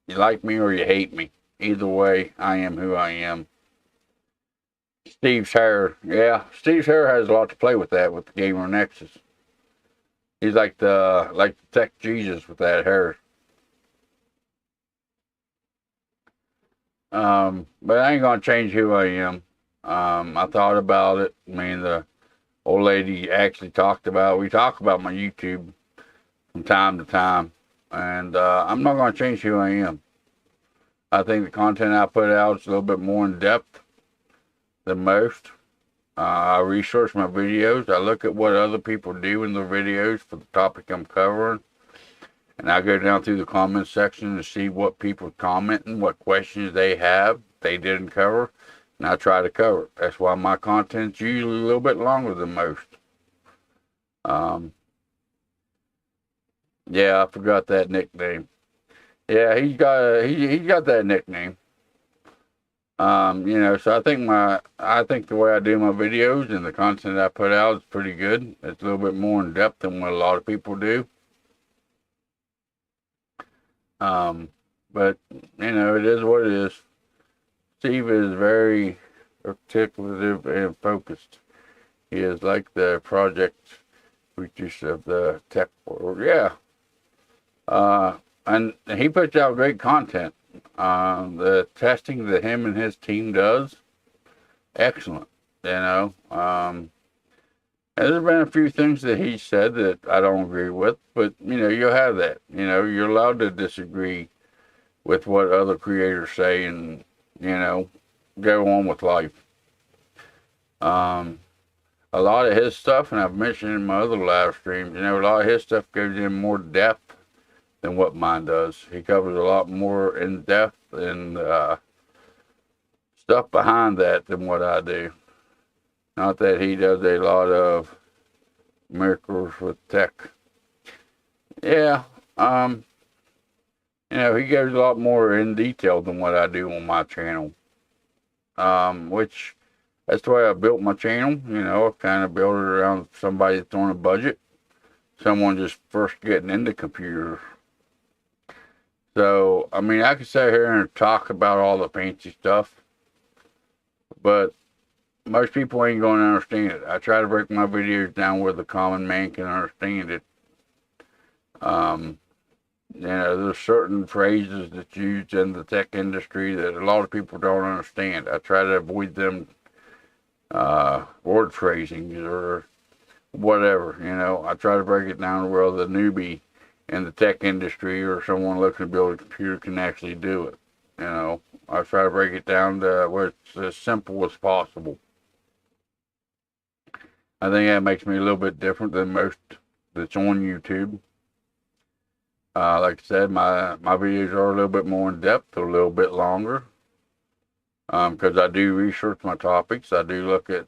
You like me or you hate me. Either way, I am who I am. Steve's hair. Yeah, Steve's hair has a lot to play with that, with the Gamer Nexus. He's like the Tech Jesus with that hair. But I ain't gonna change who I am. I thought about it. I mean, the old lady actually we talk about my YouTube from time to time. And I'm not gonna change who I am. I think the content I put out is a little bit more in depth than most. I research my videos. I look at what other people do in their videos for the topic I'm covering. And I go down through the comment section to see what people are commenting, what questions they have they didn't cover, and I try to cover it. That's why my content's usually a little bit longer than most. Yeah, I forgot that nickname. Yeah, he's got that nickname. So I think the way I do my videos and the content I put out is pretty good. It's a little bit more in depth than what a lot of people do. But it is what it is. Steve is very articulative and focused. He is like the project producer of the tech world. Yeah. And he puts out great content. The testing that him and his team does, excellent. And there's been a few things that he said that I don't agree with, but you'll have that. You're allowed to disagree with what other creators say, and go on with life. A lot of his stuff, and I've mentioned in my other live streams, a lot of his stuff goes in more depth than what mine does. He covers a lot more in depth and stuff behind that than what I do. Not that he does a lot of miracles with tech. Yeah, he goes a lot more in detail than what I do on my channel. Which, that's the way I built my channel. I kind of built it around somebody that's on a budget. Someone just first getting into computers. So, I could sit here and talk about all the fancy stuff, but most people ain't going to understand it. I try to break my videos down where the common man can understand it. There's certain phrases that's used in the tech industry that a lot of people don't understand. I try to avoid them word phrasing or whatever. I try to break it down to where the newbie in the tech industry or someone looking to build a computer can actually do it. I try to break it down to where it's as simple as possible. I think that makes me a little bit different than most that's on YouTube. Like I said, my videos are a little bit more in depth, a little bit longer, because I do research my topics. I do look at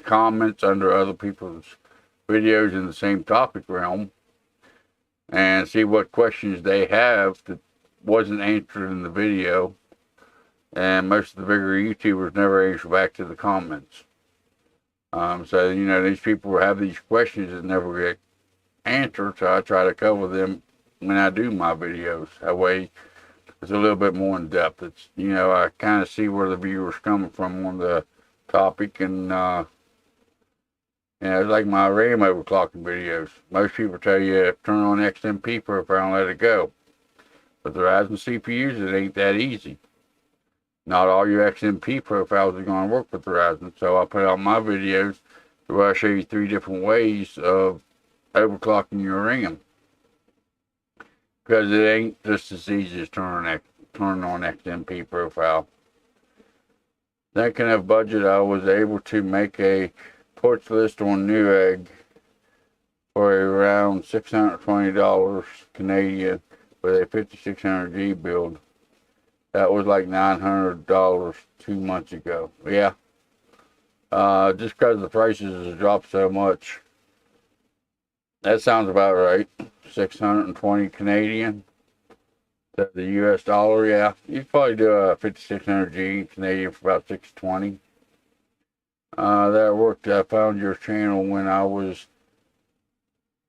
comments under other people's videos in the same topic realm and see what questions they have that wasn't answered in the video. And most of the bigger YouTubers never answer back to the comments. So, these people have these questions that never get answered, so I try to cover them when I do my videos. That way, it's a little bit more in depth. It's, I kind of see where the viewer's coming from on the topic, and, it's like my RAM overclocking videos. Most people tell you turn on XMP profile and let it go. But the Ryzen CPUs, it ain't that easy. Not all your XMP profiles are going to work with the Ryzen. So I put out my videos where I show you 3 different ways of overclocking your RAM. Because it ain't just as easy as turn on XMP profile. Thinking of budget, I was able to make a ports list on Newegg for around $620 Canadian with a 5600G build. That was like $900 2 months ago. Yeah. Just because the prices have dropped so much. That sounds about right. 620 Canadian to the US dollar. Yeah. You could probably do a 5600G Canadian for about 620. That worked. I found your channel when I was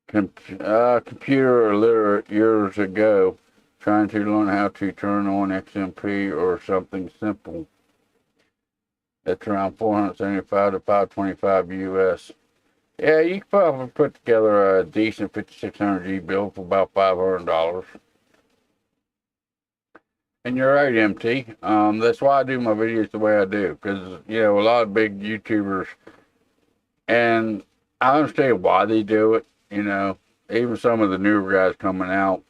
computer illiterate years ago, trying to learn how to turn on XMP or something simple. It's around $475 to $525 US. Yeah, you could probably put together a decent 5600G build for about $500. And you're right, MT. That's why I do my videos the way I do. Because, a lot of big YouTubers, and I understand why they do it. Even some of the newer guys coming out,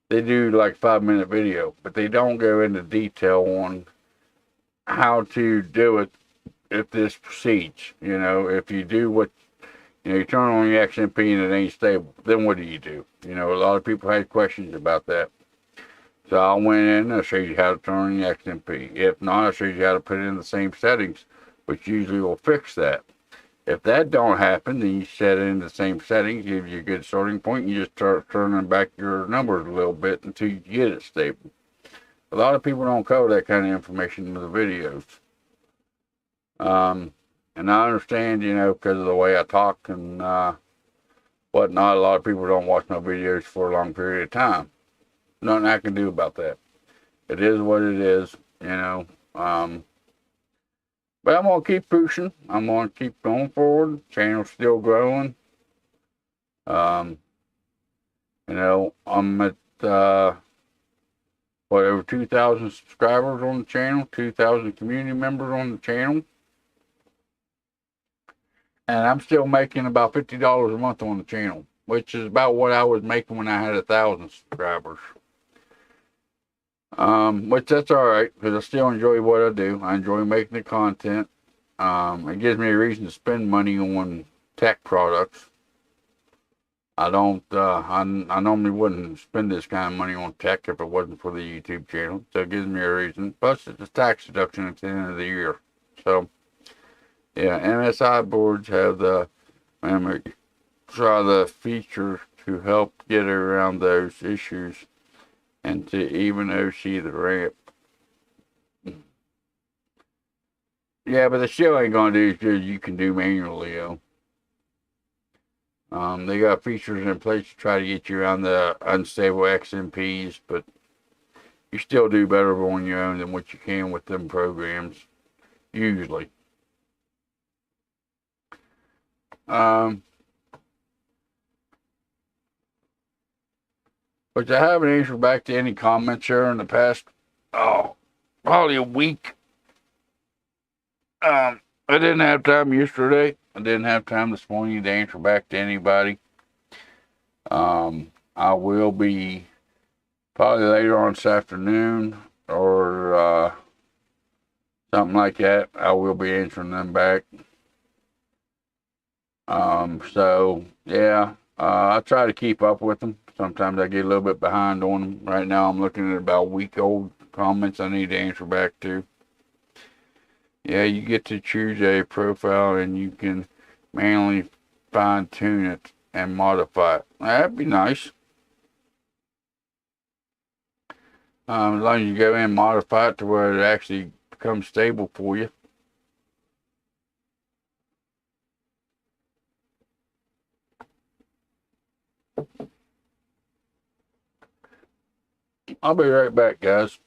they do like 5-minute video. But they don't go into detail on how to do it if this proceeds. If you do what, you turn on your XMP and it ain't stable, then what do you do? A lot of people had questions about that. So I went in and I'll show you how to turn on your XMP. If not, I'll show you how to put it in the same settings, which usually will fix that. If that don't happen, then you set it in the same settings, gives you a good starting point, and you just start turning back your numbers a little bit until you get it stable. A lot of people don't cover that kind of information in the videos. And I understand, because of the way I talk and whatnot, a lot of people don't watch my videos for a long period of time. Nothing I can do about that. It is what it is, But I'm going to keep pushing. I'm going to keep going forward. Channel's still growing. I'm at, over 2,000 subscribers on the channel, 2,000 community members on the channel. And I'm still making about $50 a month on the channel, which is about what I was making when I had 1,000 subscribers. Which that's alright, because I still enjoy what I do. I enjoy making the content. It gives me a reason to spend money on tech products. I don't, I normally wouldn't spend this kind of money on tech if it wasn't for the YouTube channel. So it gives me a reason. Plus, it's a tax deduction at the end of the year. So, yeah, MSI boards have the memory. Try the features to help get around those issues and to even OC the ramp. Yeah, but they still ain't gonna do as good as you can do manually, They got features in place to try to get you around the unstable XMPs, but you still do better on your own than what you can with them programs, usually. But I haven't answered back to any comments here in the past, probably a week. I didn't have time yesterday. I didn't have time this morning to answer back to anybody. I will be probably later on this afternoon or something like that. I will be answering them back. So yeah, I try to keep up with them. Sometimes I get a little bit behind on them. Right now, I'm looking at about week-old comments I need to answer back to. Yeah, you get to choose a profile and you can manually fine-tune it and modify it. That'd be nice. As long as you go in and modify it to where it actually becomes stable for you. I'll be right back, guys.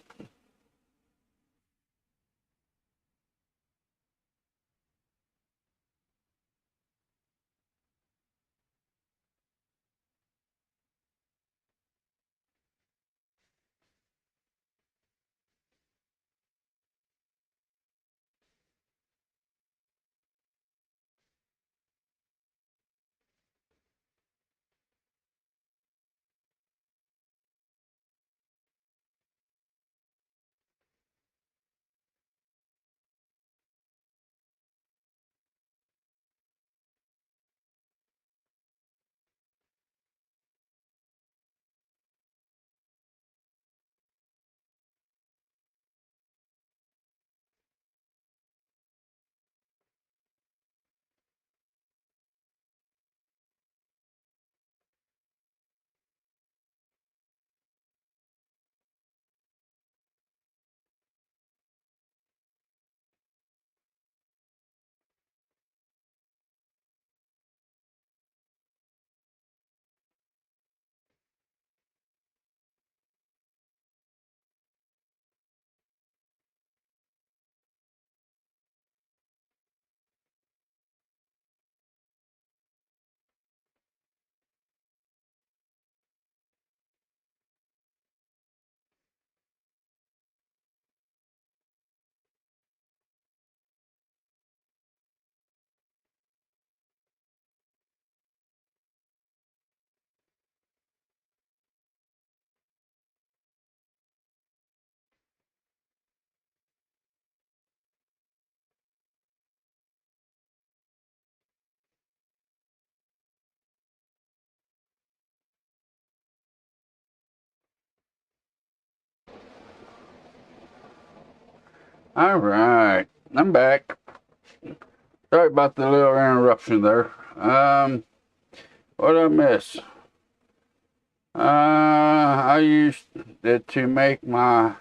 All right, I'm back. Sorry about the little interruption there. What did I miss? I used it to make my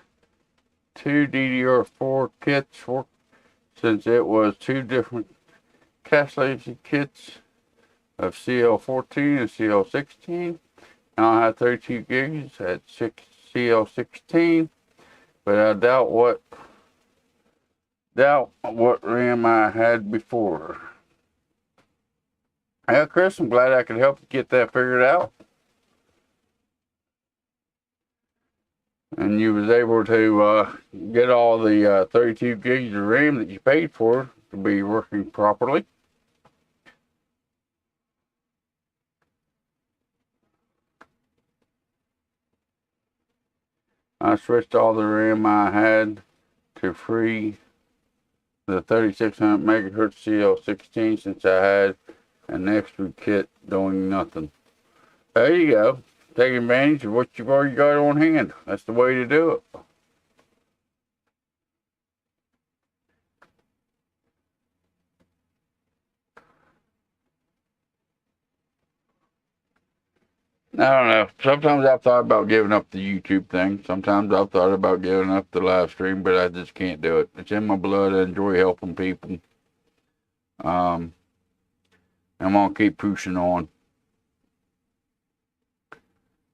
two DDR4 kits for, since it was two different cancellation kits of CL14 and CL16. Now I have 32 gigs at CL16, but I doubt what RAM I had before. Yeah, Chris, I'm glad I could help you get that figured out. And you was able to get all the 32 gigs of RAM that you paid for to be working properly. I switched all the RAM I had to free the 3600 megahertz CL16 since I had an extra kit doing nothing. There you go. Take advantage of what you've already got on hand. That's the way to do it. I don't know. Sometimes I've thought about giving up the YouTube thing. Sometimes I've thought about giving up the live stream, but I just can't do it. It's in my blood. I enjoy helping people. I'm gonna keep pushing on.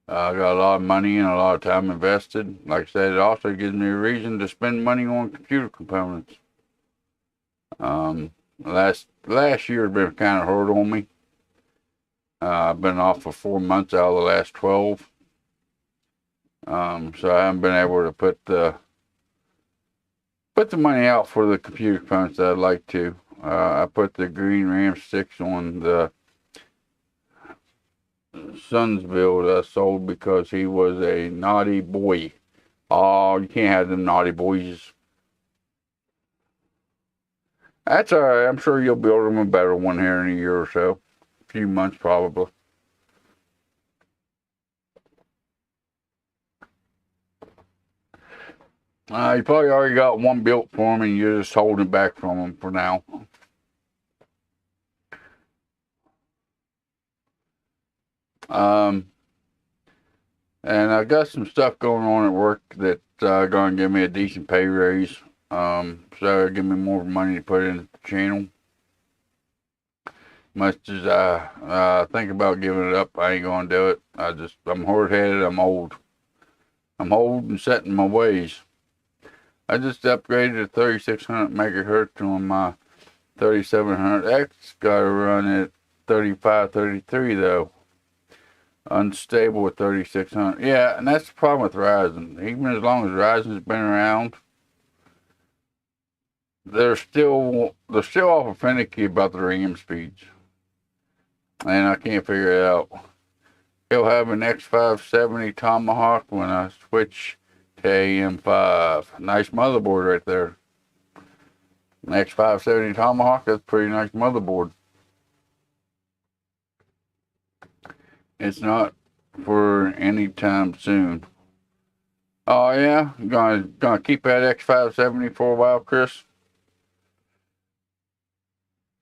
I got a lot of money and a lot of time invested. Like I said, it also gives me a reason to spend money on computer components. Last year has been kind of hard on me. I've been off for 4 months out of the last 12. So I haven't been able to put the money out for the computer components that I'd like to. I put the green RAM sticks on the son's build I sold because he was a naughty boy. Oh, you can't have them naughty boys. That's alright. I'm sure you'll build him a better one here in a year or so. A few months probably. You probably already got one built for him and you're just holding back from him for now. And I got some stuff going on at work that's going to give me a decent pay raise. So give me more money to put in the channel. Much as I think about giving it up, I ain't going to do it. I'm hard-headed, I'm old. I'm old and set in my ways. I just upgraded to 3600 megahertz on my 3700X. Got to run at 35, 33 though. Unstable with 3600. Yeah, and that's the problem with Ryzen. Even as long as Ryzen's been around, they're still awful finicky about the RAM speeds. And I can't figure it out. He'll have an X570 Tomahawk when I switch to AM5. Nice motherboard right there. An X570 Tomahawk, that's a pretty nice motherboard. It's not for any time soon. Oh yeah, gonna keep that X570 for a while, Chris.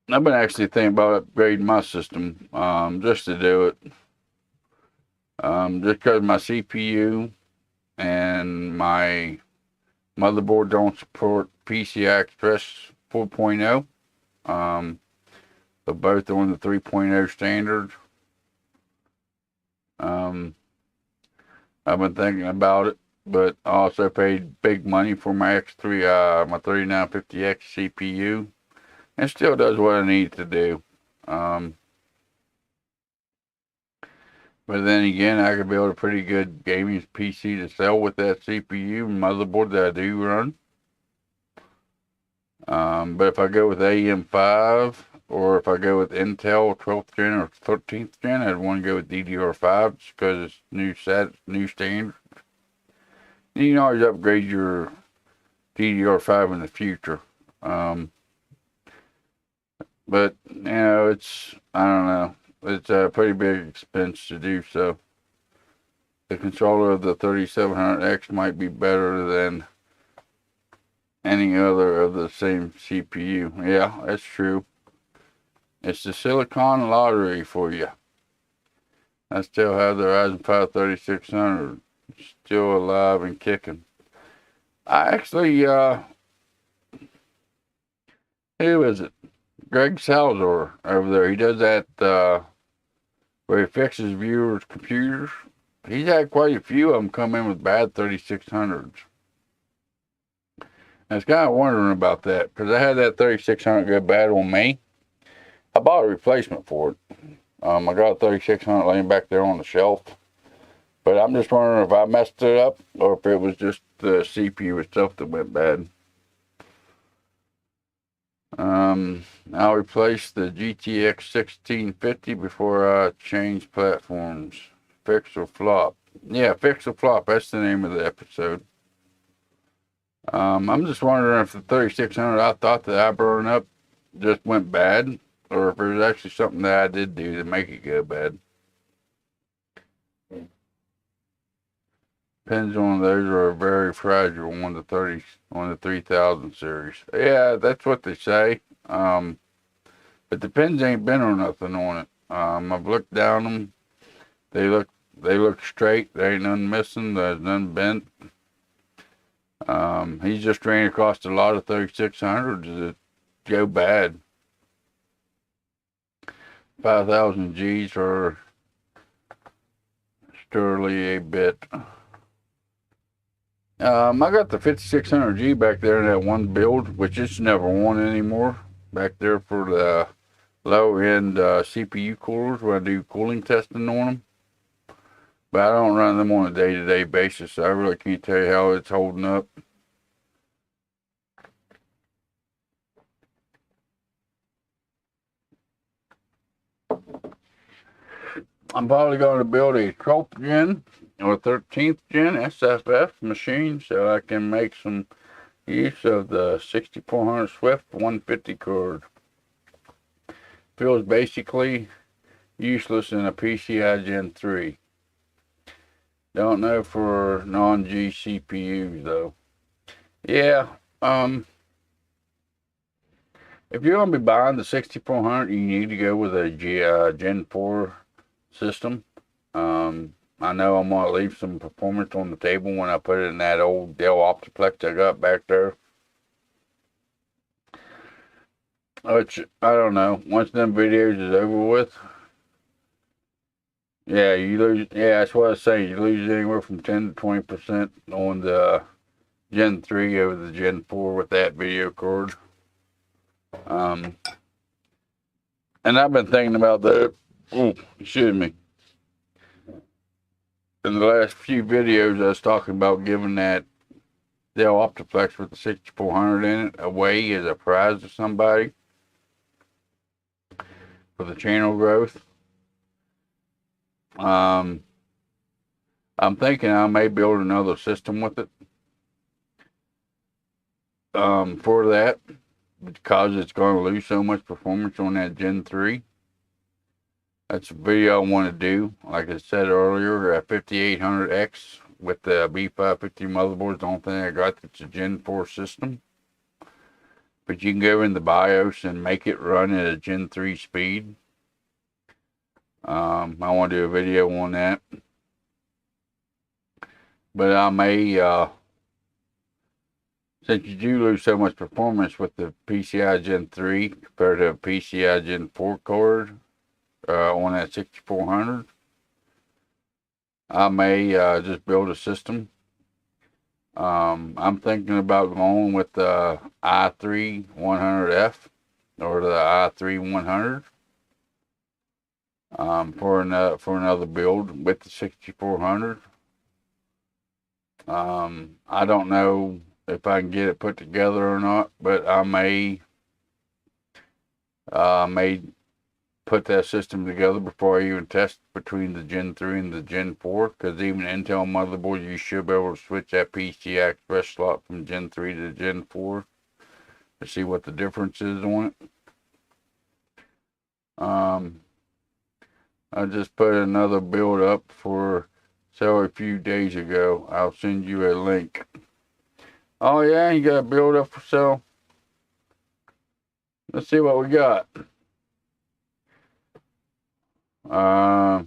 I've been actually thinking about upgrading my system, just to do it. Just because my CPU and my motherboard don't support PCI Express 4.0. They're both on the 3.0 standard. I've been thinking about it, but I also paid big money for my X3, my 3950X CPU, and still does what I need to do. But then again, I could build a pretty good gaming PC to sell with that CPU and motherboard that I do run. But if I go with AM5, or if I go with Intel 12th gen or 13th gen, I'd want to go with DDR5 just because it's new standard. You can always upgrade your DDR5 in the future. But, you know, I don't know. It's a pretty big expense to do so. The controller of the 3700X might be better than any other of the same CPU. Yeah, that's true. It's the silicon lottery for you. I still have the Ryzen 5 3600 still alive and kicking. I actually, who is it? Greg Salzor over there. He does that, where he fixes viewers' computers. He's had quite a few of them come in with bad 3600s. I was kind of wondering about that, because I had that 3600 go bad on me. I bought a replacement for it. I got a 3600 laying back there on the shelf. But I'm just wondering if I messed it up, or if it was just the CPU itself that went bad. I'll replace the GTX 1650 before I change platforms. Fix or flop. Yeah, fix or flop. That's the name of the episode. I'm just wondering if the 3600 I thought that I burned up just went bad, or if there's actually something that I did do to make it go bad. Pins on those are very fragile on the 3000 series. Yeah, that's what they say. But the pins ain't bent or nothing on it. I've looked down them. They look straight. There ain't nothing missing. There's nothing bent. He's just ran across a lot of 3600s that go bad. 5000 Gs are surely a bit. I got the 5600G back there in that one build, which is never on anymore. Back there for the low-end CPU coolers when I do cooling testing on them. But I don't run them on a day-to-day basis, so I really can't tell you how it's holding up. I'm probably going to build a 12th gen or 13th gen SFF machine so I can make some use of the 6400 Swift 150 cord. Feels basically useless in a PCI Gen 3. Don't know for non-G CPUs though. Yeah, if you're going to be buying the 6400, you need to go with a Gen 4 system. I know I'm going to leave some performance on the table when I put it in that old Dell Optiplex I got back there. Which, I don't know, once them videos is over with, yeah, you lose, yeah, that's what I was saying, you lose anywhere from 10 to 20% on the Gen 3 over the Gen 4 with that video card. And I've been thinking about that, excuse me. In the last few videos, I was talking about giving that Dell Optiplex with the 6400 in it away as a prize to somebody for the channel growth. I'm thinking I may build another system with it for that because it's going to lose so much performance on that Gen 3. That's a video I want to do. Like I said earlier, a 5800X with the B550 motherboard. The only thing I got that's a Gen 4 system. But you can go in the BIOS and make it run at a Gen 3 speed. I want to do a video on that. But I may, since you do lose so much performance with the PCI Gen 3 compared to a PCI Gen 4 card on that 6400, I may just build a system. I'm thinking about going with the i3 100F or the i3 100 for another build with the 6400. I don't know if I can get it put together or not, but I may put that system together before I even test between the Gen 3 and the Gen 4, because even Intel motherboard, you should be able to switch that PCI Express slot from Gen 3 to Gen 4 to see what the difference is on it. I just put another build up for sale a few days ago. I'll send you a link. Oh yeah, you got a build up for sale. Let's see what we got. Got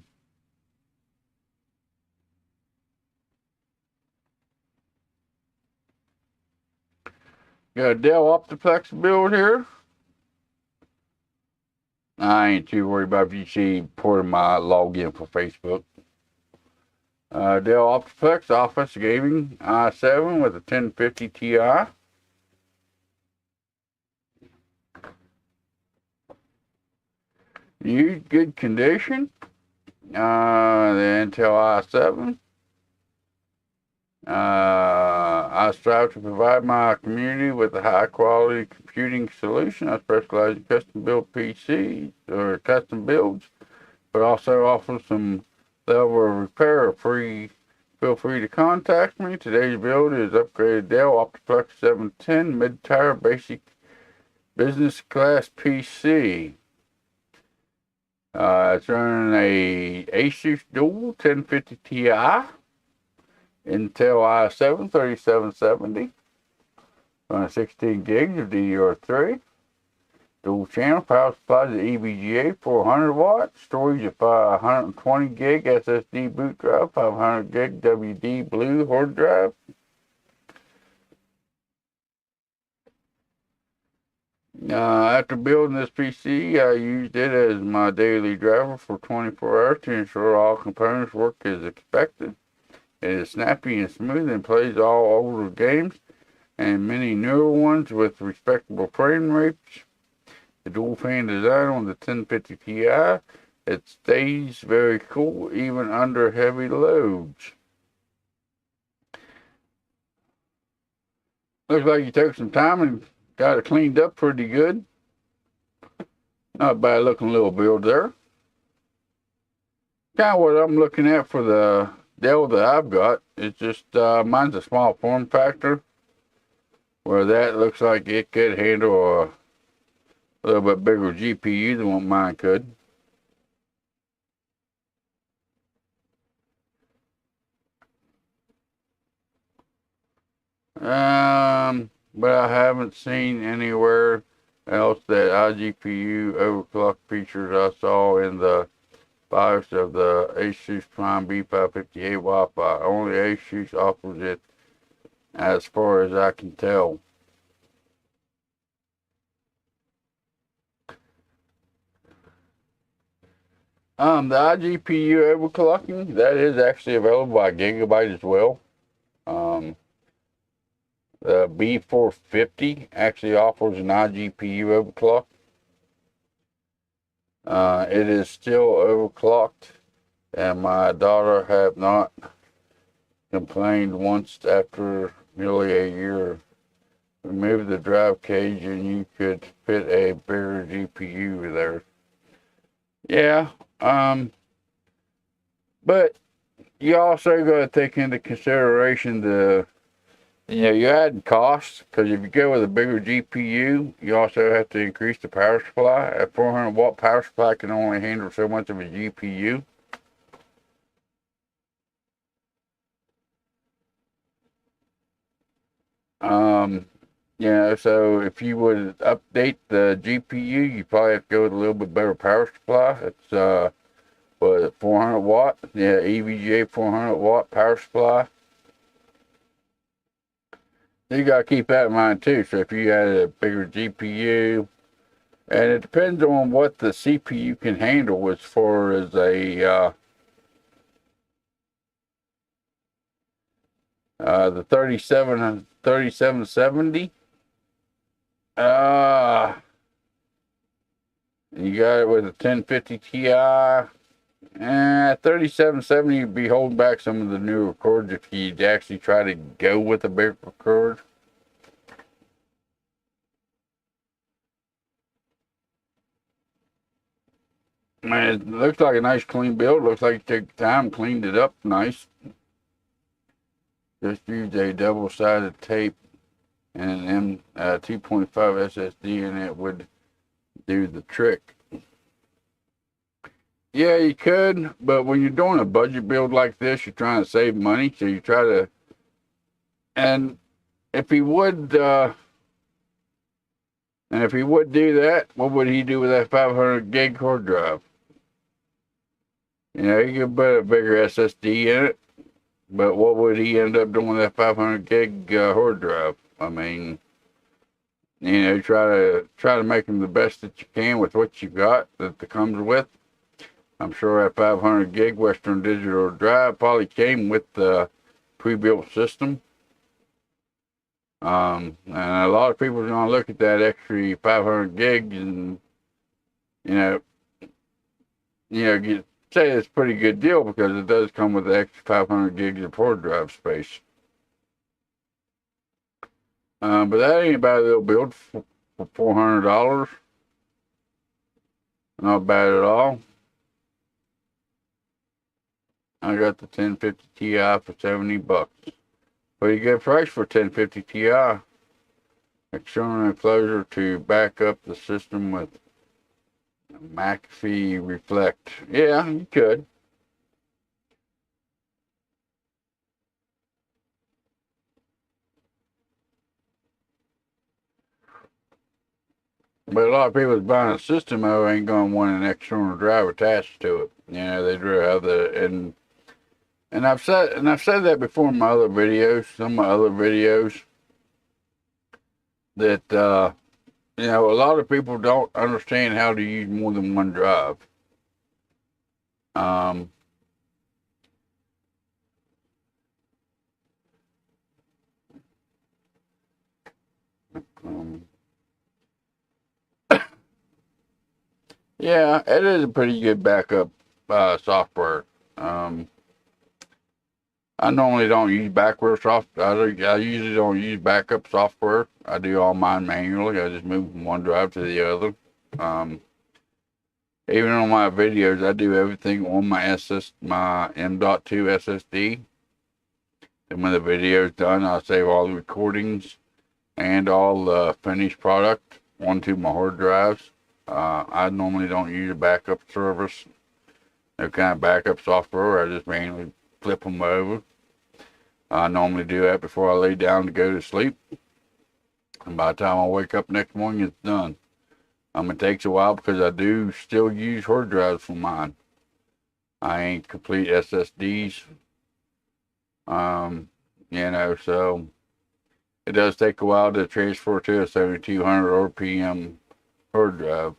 a Dell Optiplex build here. I ain't too worried about if you see part of my login for Facebook. Dell Optiplex Office Gaming i7 with a 1050 Ti. Used good condition. The Intel i7. I strive to provide my community with a high quality computing solution. I specialize in custom built PCs or custom builds, but also offer some level of repair free. Feel free to contact me. Today's build is upgraded Dell Optiplex 710 mid-tier basic business class PC. It's running a Asus Dual 1050 Ti, Intel i7 3770, running 16 gigs of DDR3, dual channel, power supply to EVGA 400 watts, storage of 120 gig SSD boot drive, 500 gig WD Blue hard drive. After building this PC, I used it as my daily driver for 24 hours to ensure all components work as expected. It is snappy and smooth and plays all older games and many newer ones with respectable frame rates. The dual fan design on the 1050 Ti, it stays very cool even under heavy loads. Looks like you took some time and got it cleaned up pretty good. Not a bad looking little build there. kind of what I'm looking at for the Dell that I've got. It's just mine's a small form factor, where that looks like it could handle a little bit bigger GPU than what mine could. But I haven't seen anywhere else that iGPU overclock features I saw in the BIOS of the Asus Prime B558 Wi-Fi. Only Asus offers it, as far as I can tell. The iGPU overclocking, that is actually available by Gigabyte as well. The B450 actually offers an iGPU overclock. It is still overclocked, and my daughter have not complained once after nearly a year. Remove the drive cage and you could fit a bigger GPU there. Yeah, but you also got to take into consideration you add costs, because if you go with a bigger GPU, you also have to increase the power supply. A 400 watt power supply can only handle so much of a GPU. So if you would update the GPU, you probably have to go with a little bit better power supply. It's 400 watt? Yeah, EVGA 400 watt power supply. You got to keep that in mind too. So if you add a bigger GPU, and it depends on what the CPU can handle as far as the 3770. You got it with a 1050 Ti. 3770 would be holding back some of the newer cards if you actually try to go with a bigger card. Man, it looks like a nice clean build. Looks like you took time, cleaned it up nice. Just used a double-sided tape and an M2.5 SSD, and it would do the trick. Yeah, you could, but when you're doing a budget build like this, you're trying to save money, so you try to. And if he would, do that, what would he do with that 500 gig hard drive? He could put a bigger SSD in it, but what would he end up doing with that 500 gig hard drive? I mean, try to make them the best that you can with what you got that comes with. I'm sure that 500 gig Western Digital drive probably came with the pre-built system. And a lot of people are going to look at that extra 500 gigs and, say it's a pretty good deal because it does come with the extra 500 gigs of hard drive space. But that ain't a bad little build for $400. Not bad at all. I got the 1050 Ti for $70. Pretty good price for 1050 Ti. External enclosure to back up the system with McAfee Reflect. Yeah, you could. But a lot of people that's buying a system ain't gonna want an external drive attached to it. They'd rather and I've said that before in my other videos, some of my other videos, that a lot of people don't understand how to use more than one drive. Yeah, it is a pretty good backup software. I normally don't use backward software. I usually don't use backup software. I do all mine manually. I just move from one drive to the other. Even on my videos, I do everything on my my M.2 SSD. And when the video is done, I'll save all the recordings and all the finished product onto my hard drives. I normally don't use a backup service, no kind of backup software. I just manually flip them over. I normally do that before I lay down to go to sleep. And by the time I wake up next morning, it's done. It takes a while because I do still use hard drives for mine. I ain't complete SSDs. So it does take a while to transfer to a 7200 RPM hard drive.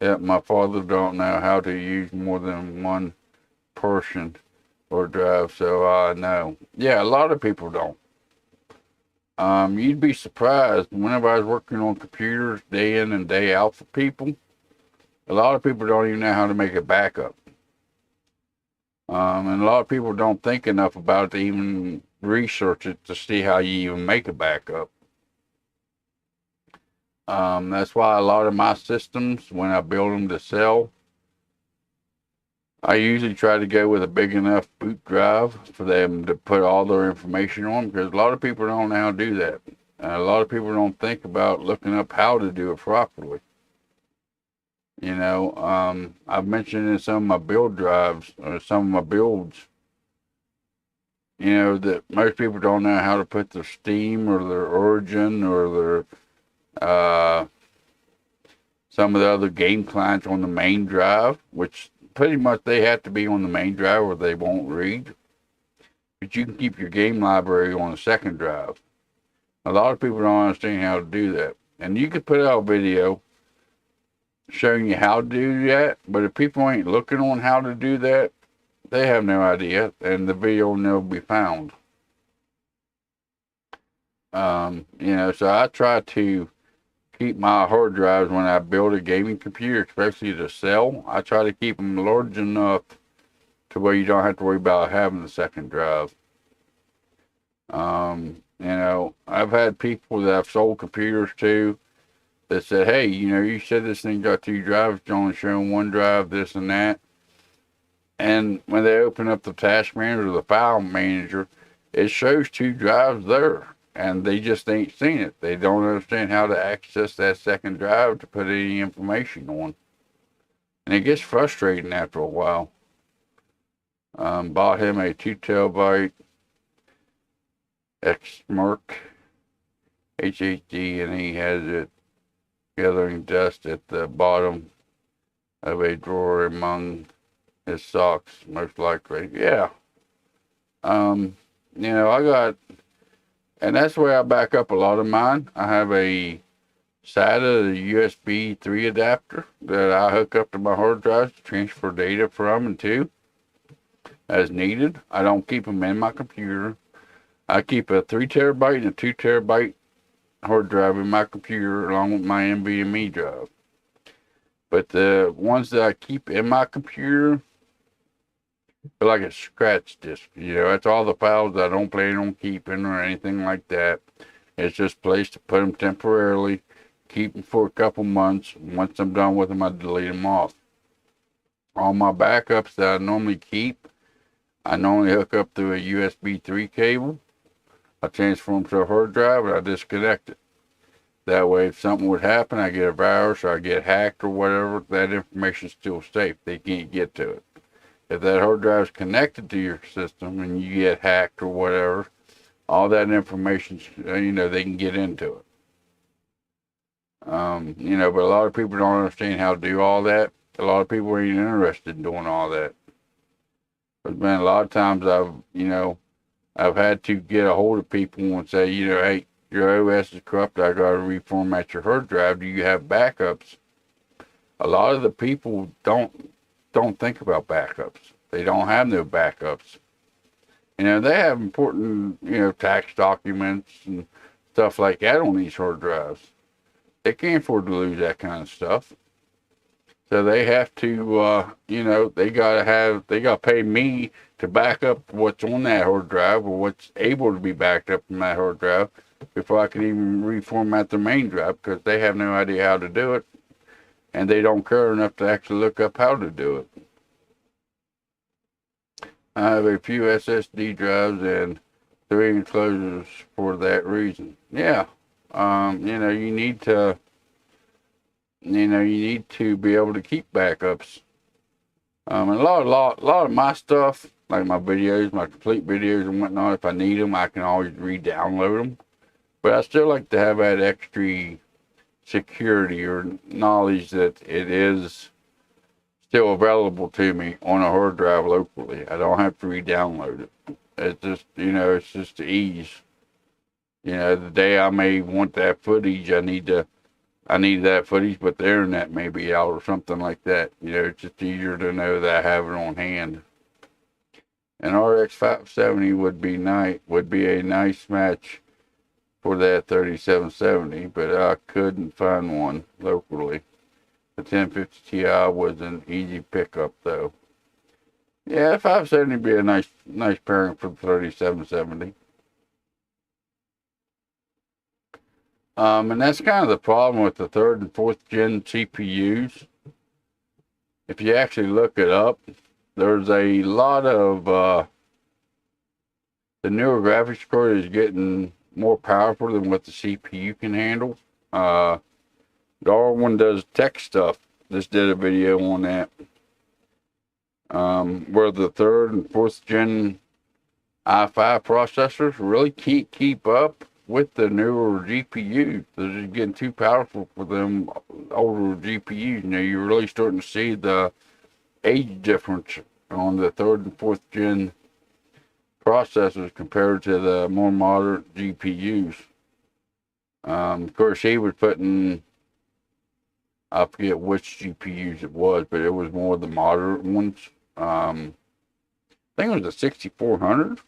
Yeah, my father don't know how to use more than one portion hard drive, so I know. Yeah, a lot of people don't. You'd be surprised. Whenever I was working on computers day in and day out for people, a lot of people don't even know how to make a backup. And a lot of people don't think enough about it to even research it to see how you even make a backup. That's why a lot of my systems, when I build them to sell, I usually try to go with a big enough boot drive for them to put all their information on, because a lot of people don't know how to do that. And a lot of people don't think about looking up how to do it properly. I've mentioned in some of my build drives, or some of my builds, that most people don't know how to put their Steam or their Origin or their some of the other game clients on the main drive, which pretty much they have to be on the main drive or they won't read. But you can keep your game library on the second drive. A lot of people don't understand how to do that. And you could put out a video showing you how to do that, but if people ain't looking on how to do that, they have no idea, and the video will never be found. So I try to keep my hard drives when I build a gaming computer, especially to sell. I try to keep them large enough to where you don't have to worry about having the second drive. I've had people that I've sold computers to that said, hey, you said this thing got 2 drives, it's only showing 1 drive, this and that. And when they open up the task manager or the file manager, it shows 2 drives there. And they just ain't seen it. They don't understand how to access that second drive to put any information on. And it gets frustrating after a while. Bought him a 2 terabyte X-Merc HHD, and he has it gathering dust at the bottom of a drawer among his socks, most likely. Yeah. I got, and that's where I back up a lot of mine. I have a SATA USB 3 adapter that I hook up to my hard drives to transfer data from and to as needed. I don't keep them in my computer. I keep a 3 terabyte and a 2 terabyte hard drive in my computer along with my NVMe drive. But the ones that I keep in my computer are like a scratch disk. That's all the files that I don't plan on keeping or anything like that. It's just a place to put them temporarily, keep them for a couple months. Once I'm done with them, I delete them off. All my backups that I normally keep, I normally hook up through a USB 3 cable. I transfer them to a hard drive and I disconnect it. That way, if something would happen, I get a virus or I get hacked or whatever, that information's still safe. They can't get to it. If that hard drive is connected to your system and you get hacked or whatever, all that information, they can get into it. But a lot of people don't understand how to do all that. A lot of people ain't interested in doing all that. But man, a lot of times I've had to get a hold of people and say, hey, your OS is corrupt. I got to reformat your hard drive. Do you have backups? A lot of the people don't think about backups. They don't have no backups. They have important, tax documents and stuff like that on these hard drives. They can't afford to lose that kind of stuff. So they have to, they gotta pay me to back up what's on that hard drive or what's able to be backed up from that hard drive before I can even reformat the main drive, because they have no idea how to do it. and they don't care enough to actually look up how to do it. I have a few SSD drives and 3 enclosures for that reason. Yeah, you need to, you need to be able to keep backups. And a lot of my stuff, like my videos, my complete videos and whatnot, if I need them, I can always re-download them. But I still like to have that extra security or knowledge that it is still available to me on a hard drive locally. I don't have to re-download it. It's just, it's just the ease. The day I may want that footage, I need that footage, but the internet may be out or something like that. It's just easier to know that I have it on hand. An RX 570 would be a nice match for that 3770, but I couldn't find one locally. The 1050 Ti was an easy pickup though. Yeah, 570 would be a nice pairing for the 3770. And that's kind of the problem with the 3rd and 4th gen CPUs. If you actually look it up, there's a lot of the newer graphics card is getting more powerful than what the CPU can handle. Darwin does tech stuff. Just did a video on that. Where the 3rd and 4th gen i5 processors really can't keep up with the newer GPUs. They're just getting too powerful for them older GPUs. You're really starting to see the age difference on the 3rd and 4th gen processors compared to the more modern GPUs. Of course, he was putting, I forget which GPUs it was, but it was more of the moderate ones. I think it was the 6400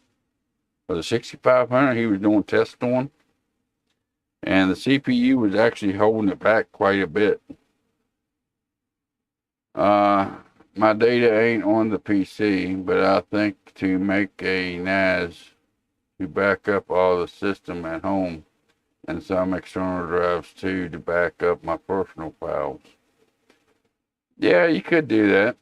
or the 6500 he was doing tests on. And the CPU was actually holding it back quite a bit. My data ain't on the PC, but I think to make a NAS to back up all the system at home and some external drives too to back up my personal files. Yeah, you could do that.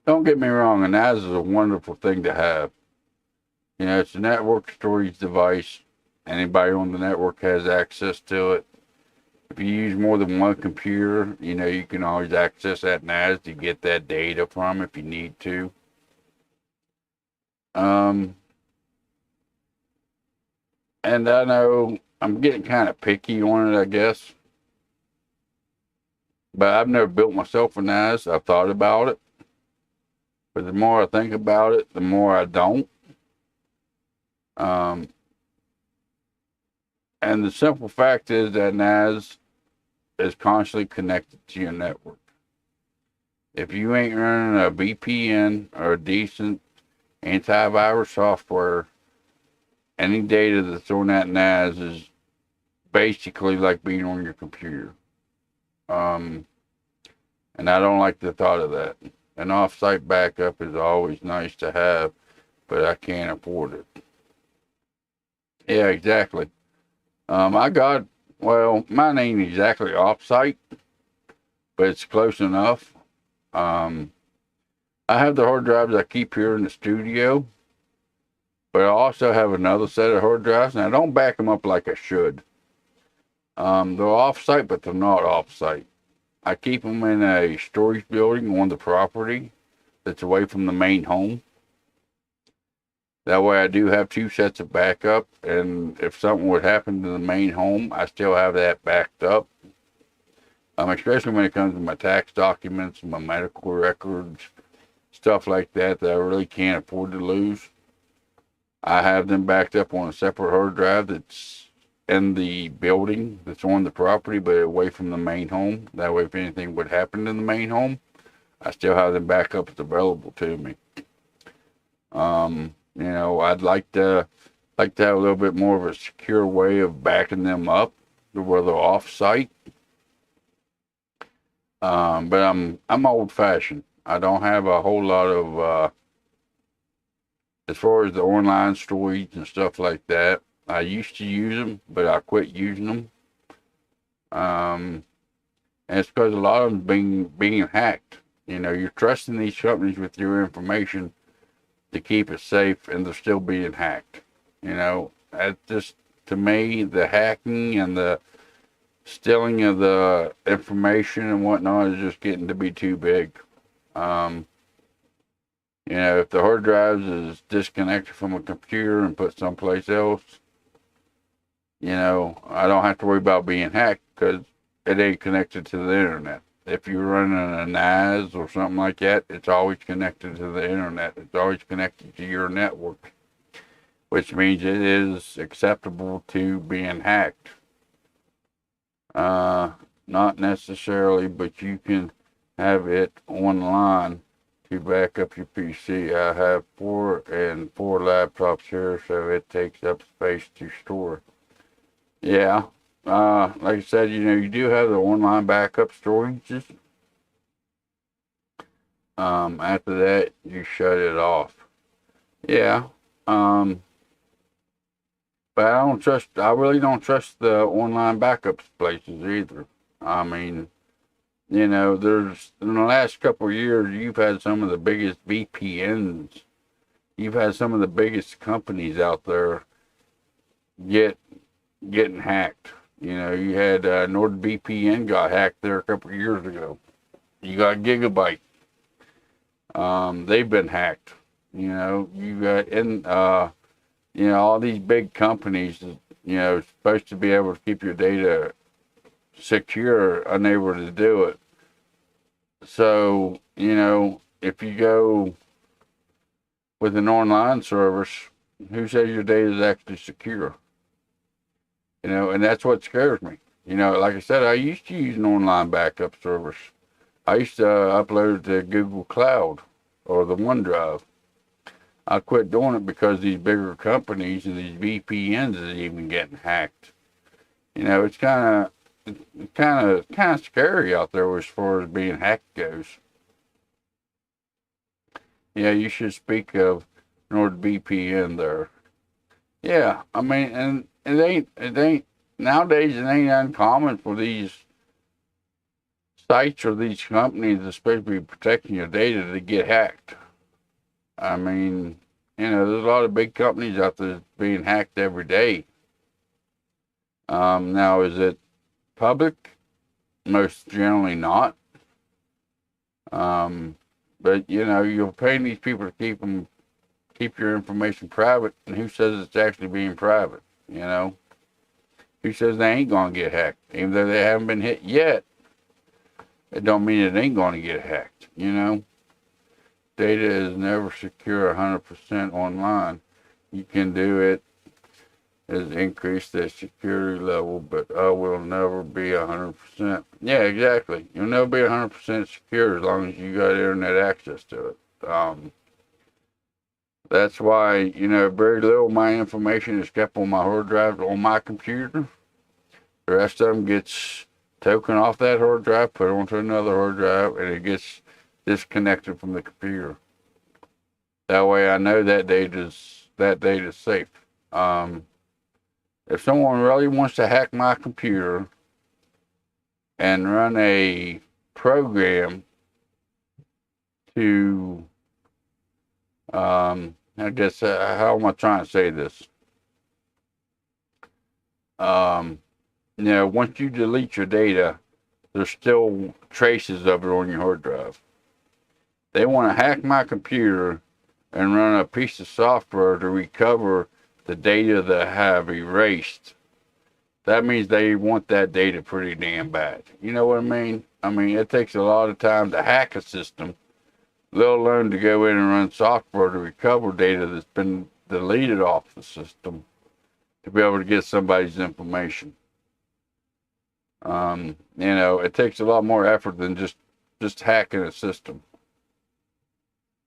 Don't get me wrong, a NAS is a wonderful thing to have. It's a network storage device. Anybody on the network has access to it. If you use more than one computer, you can always access that NAS to get that data from if you need to. And I know I'm getting kind of picky on it, I guess. But I've never built myself a NAS. I've thought about it. But the more I think about it, the more I don't. And the simple fact is that NAS is constantly connected to your network. If you ain't running a VPN or a decent antivirus software, any data that's on that NAS is basically like being on your computer. And I don't like the thought of that. An off-site backup is always nice to have, but I can't afford it. Yeah, exactly. Mine ain't exactly off-site, but it's close enough. I have the hard drives I keep here in the studio, but I also have another set of hard drives, and I don't back them up like I should. They're off-site, but they're not off-site. I keep them in a storage building on the property that's away from the main home. That way I do have 2 sets of backup, and if something would happen to the main home, I still have that backed up. Especially when it comes to my tax documents, my medical records, stuff like that I really can't afford to lose. I have them backed up on a separate hard drive that's in the building that's on the property, but away from the main home. That way, if anything would happen in the main home, I still have them backups available to me. I'd like to have a little bit more of a secure way of backing them up to where they're off-site. But I'm old-fashioned. I don't have a whole lot of as far as the online storage and stuff like that. I used to use them, but I quit using them. And it's because a lot of them being hacked. You know, you're trusting these companies with your information to keep it safe, and they're still being hacked. You know, that just, to me, the hacking and the stealing of the information and whatnot is just getting to be too big. Um, you know, if the hard drives is disconnected from a computer and put someplace else, you know, I don't have to worry about being hacked because it ain't connected to the internet. If you're running a NAS or something like that, it's always connected to the internet. It's always connected to your network, which means it is acceptable to being hacked. Not necessarily, but you can have it online to back up your PC. I have four laptops here, so it takes up space to store. Yeah, like I said, you know, you do have the online backup storages. After that, you shut it off. Yeah. But I really don't trust the online backup places either. I mean, you know, in the last couple of years, you've had some of the biggest VPNs. You've had some of the biggest companies out there getting hacked. You know, you had NordVPN got hacked there a couple of years ago. You got Gigabyte. They've been hacked. You know, you got you know, all these big companies, you know, supposed to be able to keep your data secure, unable to do it. So, you know, if you go with an online service, who says your data is actually secure? You know, and that's what scares me. You know, like I said, I used to use an online backup service. I used to upload to Google Cloud or the OneDrive. I quit doing it because these bigger companies and these VPNs is even getting hacked. You know, it's kind of scary out there as far as being hacked goes. Yeah, you should speak of NordVPN there. Yeah, I mean, and it ain't nowadays. It ain't uncommon for these sites or these companies, especially protecting your data, to get hacked. I mean, you know, there's a lot of big companies out there being hacked every day. Now, is it public? Most generally not. But you know, you're paying these people to keep your information private, and who says it's actually being private? You know, who says they ain't gonna get hacked? Even though they haven't been hit yet, it don't mean it ain't gonna get hacked. You know, data is never secure 100% online. You can do it is increase the security level, but will never be 100%. Yeah, exactly. You'll never be 100% secure as long as you got internet access to it. That's why, you know, very little of my information is kept on my hard drive on my computer. The rest of them gets taken off that hard drive, put onto another hard drive, and it gets disconnected from the computer. That way I know that data's safe. If someone really wants to hack my computer and run a program to, I guess, how am I trying to say this? You know, once you delete your data, there's still traces of it on your hard drive. They want to hack my computer and run a piece of software to recover the data that I have erased. That means they want that data pretty damn bad. You know what I mean? I mean, it takes a lot of time to hack a system, let alone to go in and run software to recover data that's been deleted off the system to be able to get somebody's information. You know, it takes a lot more effort than just hacking a system.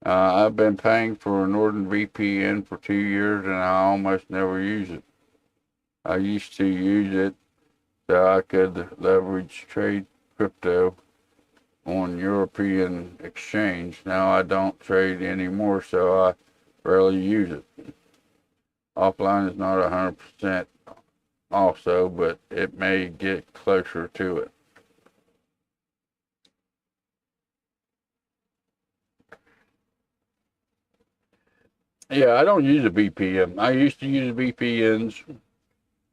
I've been paying for NordVPN for 2 years, and I almost never use it. I used to use it so I could leverage trade crypto on European exchange. Now I don't trade anymore, so I rarely use it. Offline is not 100%. also, but it may get closer to it. Yeah, I don't use a VPN. I used to use VPNs.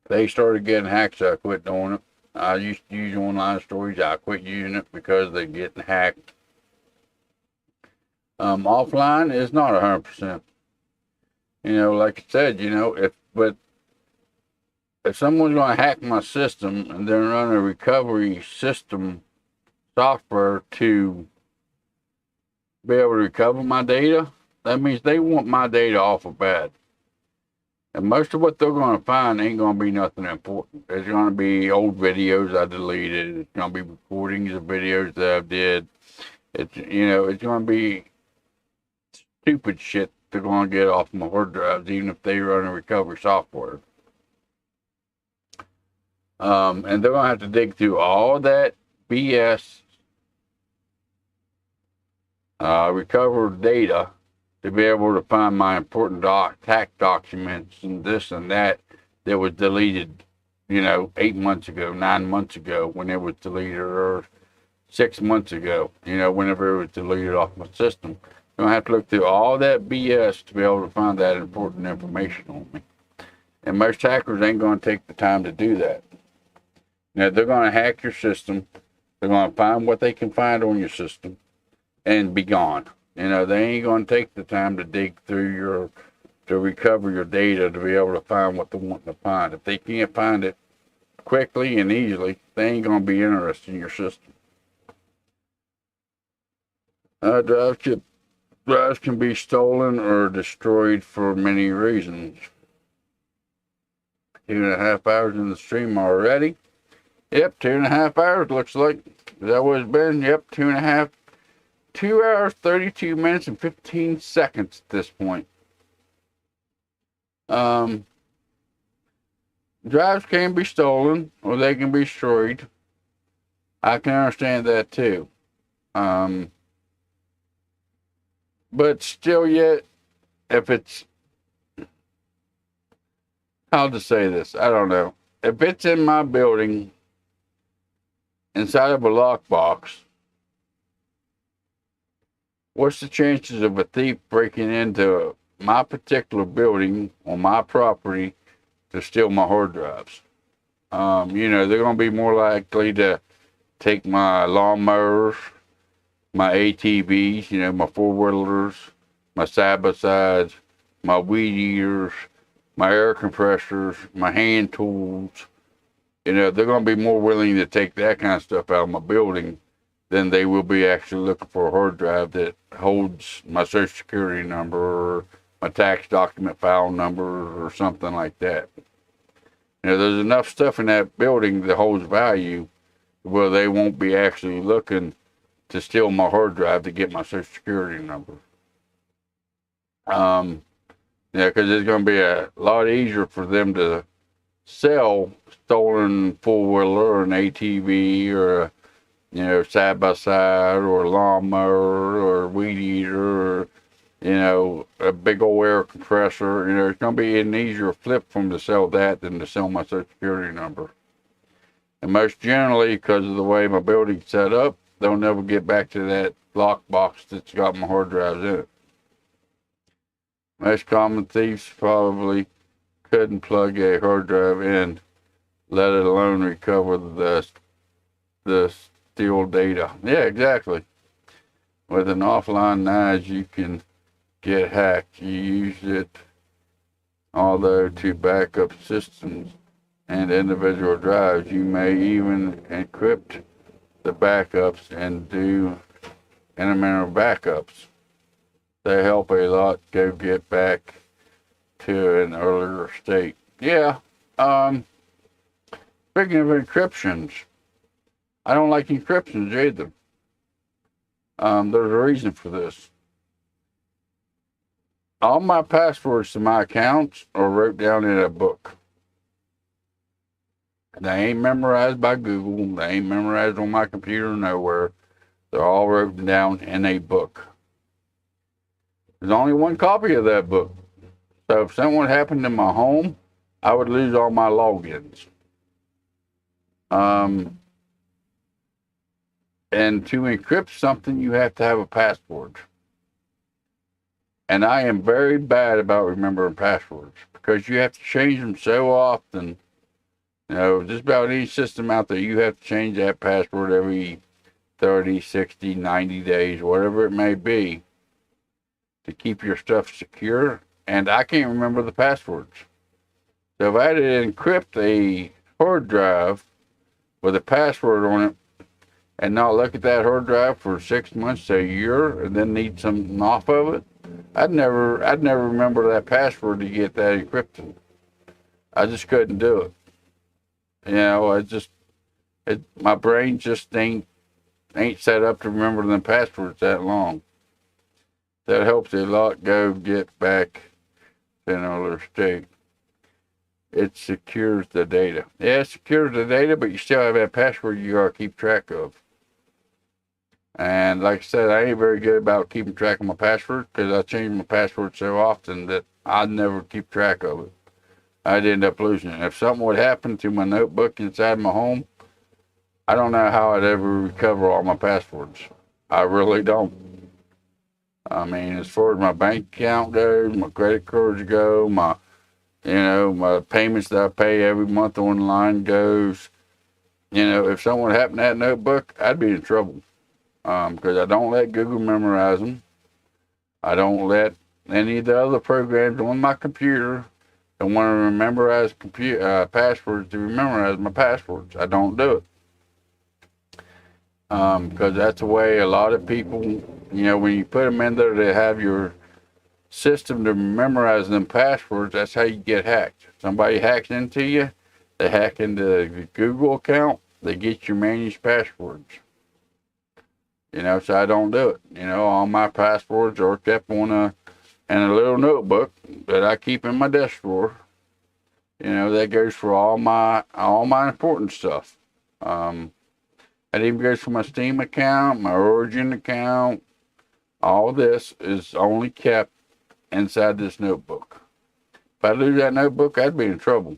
They started getting hacked, so I quit doing it. I used to use online storage. I quit using it because they're getting hacked. Offline is not 100%. Like I said, if someone's going to hack my system and then run a recovery system software to be able to recover my data, that means they want my data awful bad. And most of what they're going to find ain't going to be nothing important. It's going to be old videos I deleted. It's going to be recordings of videos that I did. It's going to be stupid shit they're going to get off my hard drives, even if they run a recovery software. And they're going to have to dig through all that BS recovered data to be able to find my important tax documents and this and that was deleted, 8 months ago, 9 months ago, when it was deleted, or 6 months ago, whenever it was deleted off my system. I'm going to have to look through all that BS to be able to find that important information on me. And most hackers ain't going to take the time to do that. Now, they're going to hack your system. They're going to find what they can find on your system and be gone. They ain't going to take the time to dig through to recover your data to be able to find what they want to find. If they can't find it quickly and easily, they ain't going to be interested in your system. Drives can be stolen or destroyed for many reasons. 2.5 hours in the stream already. Yep, 2.5 hours looks like. Is that what it's been? Yep, 2.5. 2 hours, 32 minutes, and 15 seconds at this point. Drives can be stolen or they can be destroyed. I can understand that too. But still yet, if it's, how to say this, I don't know. If it's in my building, inside of a lockbox, what's the chances of a thief breaking into my particular building on my property to steal my hard drives? They're going to be more likely to take my lawnmowers, my ATVs, my four-wheelers, my side-by-sides, my weed eaters, my air compressors, my hand tools. They're going to be more willing to take that kind of stuff out of my building than they will be actually looking for a hard drive that holds my social security number or my tax document file number or something like that. There's enough stuff in that building that holds value where they won't be actually looking to steal my hard drive to get my social security number. Because it's going to be a lot easier for them to sell stolen four-wheeler or an ATV or a side-by-side or a lawnmower or a weed eater or, a big old air compressor. It's going to be an easier flip for them to sell that than to sell my social security number. And most generally, because of the way my building's set up, they'll never get back to that lockbox that's got my hard drives in it. Most common thieves probably couldn't plug a hard drive in, let alone recover the steal data. Yeah, exactly. With an offline NAS, you can get hacked. You use it, although to back up systems and individual drives. You may even encrypt the backups and do intermittent backups. They help a lot to get back to an earlier state. Yeah. Speaking of encryptions, I don't like encryptions either. There's a reason for this. All my passwords to my accounts are wrote down in a book. They ain't memorized by Google. They ain't memorized on my computer nowhere. They're all written down in a book. There's only one copy of that book. So if something happened in my home I would lose all my logins. And to encrypt something, you have to have a password. And I am very bad about remembering passwords because you have to change them so often. You know, just about any system out there, you have to change that password every 30, 60, 90 days, whatever it may be, to keep your stuff secure. And I can't remember the passwords. So if I had to encrypt a hard drive with a password on it and not look at that hard drive for 6 months to a year and then need something off of it, I'd never remember that password to get that encrypted. I just couldn't do it. You know, my brain just ain't set up to remember them passwords that long. That helps a lot go get back to another state. It secures the data. Yeah, it secures the data, but you still have that password you gotta keep track of. And like I said, I ain't very good about keeping track of my password because I change my password so often that I never keep track of it. I'd end up losing it. If something would happen to my notebook inside my home, I don't know how I'd ever recover all my passwords. I really don't. I mean, as far as my bank account goes, my credit cards go, my payments that I pay every month online goes. You know, if someone happened to that notebook, I'd be in trouble. Because I don't let Google memorize them. I don't let any of the other programs on my computer that want to memorize passwords to memorize my passwords. I don't do it. Because that's the way a lot of people, you know, when you put them in there to have your system to memorize them passwords, that's how you get hacked. Somebody hacks into you, they hack into the Google account, they get your managed passwords. You know, so I don't do it. You know, all my passwords are kept in a little notebook that I keep in my desk drawer. You know, that goes for all my important stuff. It even goes for my Steam account, my Origin account. All this is only kept inside this notebook. If I lose that notebook, I'd be in trouble.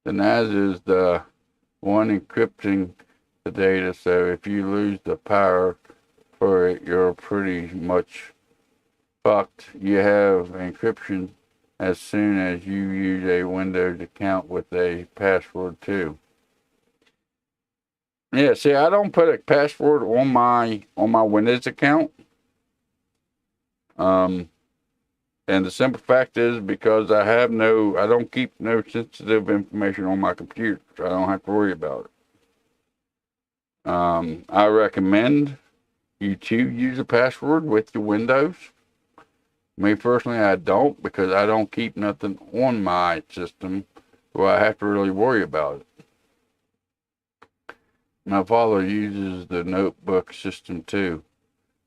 The NAS is the one encrypting the data, so if you lose the power for it, you're pretty much fucked. You have encryption as soon as you use a Windows account with a password too. Yeah, see, I don't put a password on my Windows account. And the simple fact is because I don't keep no sensitive information on my computer, so I don't have to worry about it. I recommend you to use a password with your Windows. Me personally, I don't because I don't keep nothing on my system where I have to really worry about it. My father uses the notebook system too.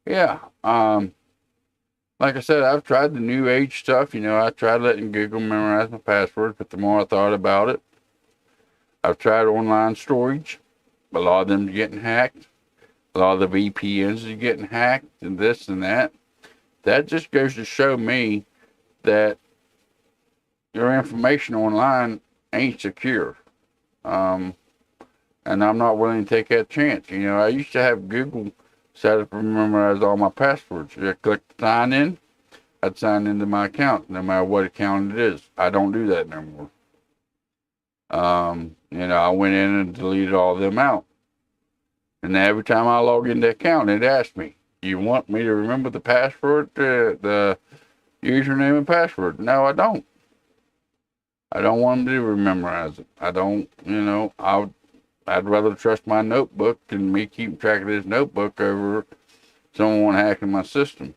Yeah, like I said, I've tried the new age stuff. You know, I tried letting Google memorize my password, but the more I thought about it, I've tried online storage. A lot of them are getting hacked. A lot of the VPNs are getting hacked and this and that. That just goes to show me that your information online ain't secure. And I'm not willing to take that chance. You know, I used to have Google set up and memorize all my passwords. I click sign in, I'd sign into my account, no matter what account it is. I don't do that no more. You know, I went in and deleted all of them out. And every time I log into the account, it asks me, you want me to remember the password, the username and password? No, I don't. I don't want them to memorize it. I don't, you know, I'd rather trust my notebook than me keeping track of this notebook over someone hacking my system.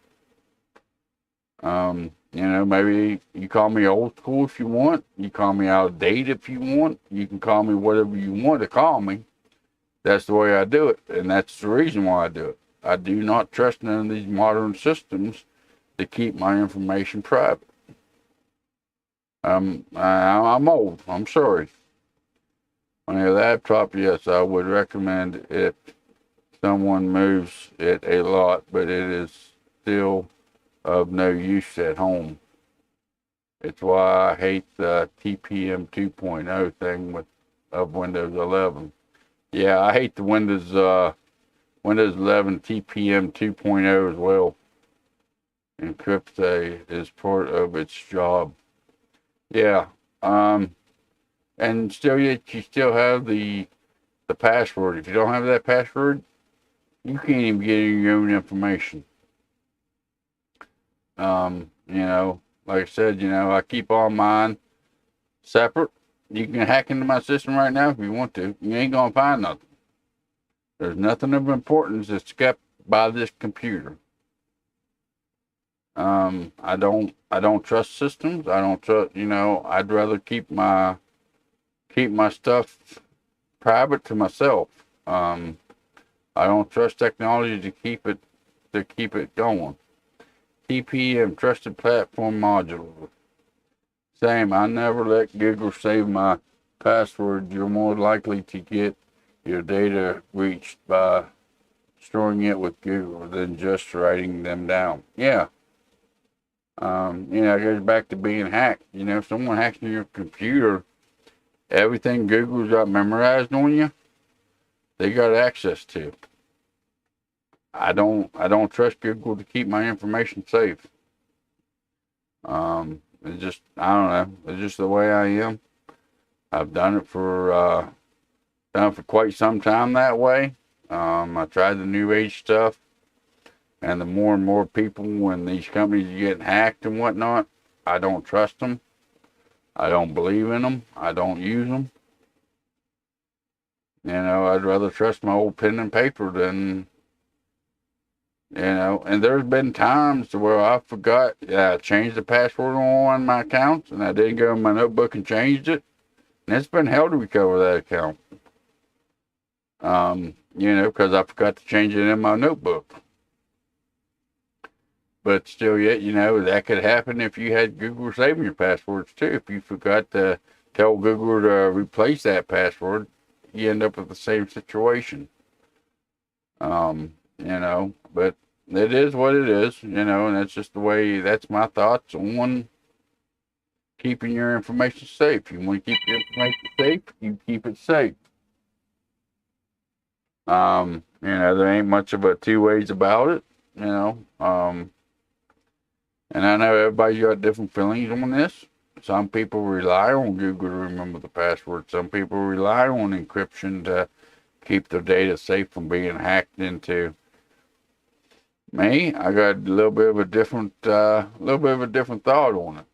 You know, maybe you call me old school if you want. You call me out of date if you want. You can call me whatever you want to call me. That's the way I do it, and that's the reason why I do it. I do not trust none of these modern systems to keep my information private. I'm old. I'm sorry. On a laptop, yes, I would recommend it. Someone moves it a lot, but it is still of no use at home. It's why I hate the TPM 2.0 thing of Windows 11. Yeah, I hate the Windows 11 TPM 2.0 as well. Encryptay is part of its job. Yeah. Um, and still yet you still have the password. If you don't have that password, you can't even get your own information. Like I said, I keep all mine separate. You can hack into my system right now if you want to. You ain't gonna find nothing. There's nothing of importance that's kept by this computer. I don't trust systems. I don't trust. I'd rather keep my stuff private to myself. Um, I don't trust technology to keep it going. TPM Trusted Platform Module. Same. I never let Google save my password. You're more likely to get your data breached by storing it with Google than just writing them down. Yeah. It goes back to being hacked. If someone hacks into your computer, everything Google's got memorized on you, they got access to. I don't trust Google to keep my information safe. It's just I don't know. It's just the way I am. I've done it for quite some time that way. I tried the new age stuff, and the more and more people when these companies are getting hacked and whatnot, I don't trust them. I don't believe in them. I don't use them. I'd rather trust my old pen and paper than and there's been times where I forgot, I changed the password on one of my accounts, and I didn't go in my notebook and changed it, and it's been hell to recover that account. Because I forgot to change it in my notebook. But still, yet, that could happen if you had Google saving your passwords too. If you forgot to tell Google to replace that password, you end up with the same situation. But it is what it is, and that's just that's my thoughts on keeping your information safe. You want to keep your information safe, you keep it safe. There ain't much of a two ways about it, and I know everybody's got different feelings on this. Some people rely on Google to remember the password. Some people rely on encryption to keep their data safe from being hacked into. Me, I got a little bit of a different thought on it.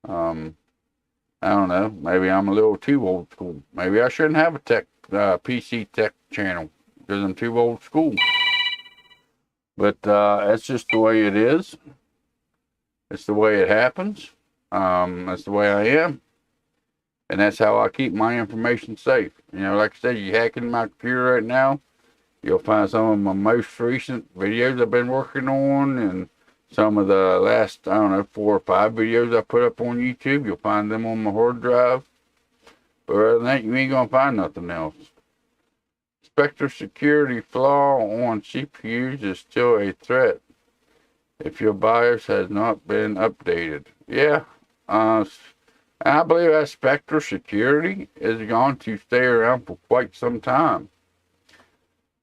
I don't know. Maybe I'm a little too old school. Maybe I shouldn't have a PC tech channel because I'm too old school. But that's just the way it is. It's the way it happens. That's the way I am, and that's how I keep my information safe. Like I said, you hack into my computer right now, you'll find some of my most recent videos I've been working on, and some of the last, I don't know, 4 or 5 videos I put up on YouTube. You'll find them on my hard drive. But other than that, you ain't gonna find nothing else. Spectre security flaw on CPUs is still a threat if your BIOS has not been updated. Yeah, I believe that Spectre security is going to stay around for quite some time.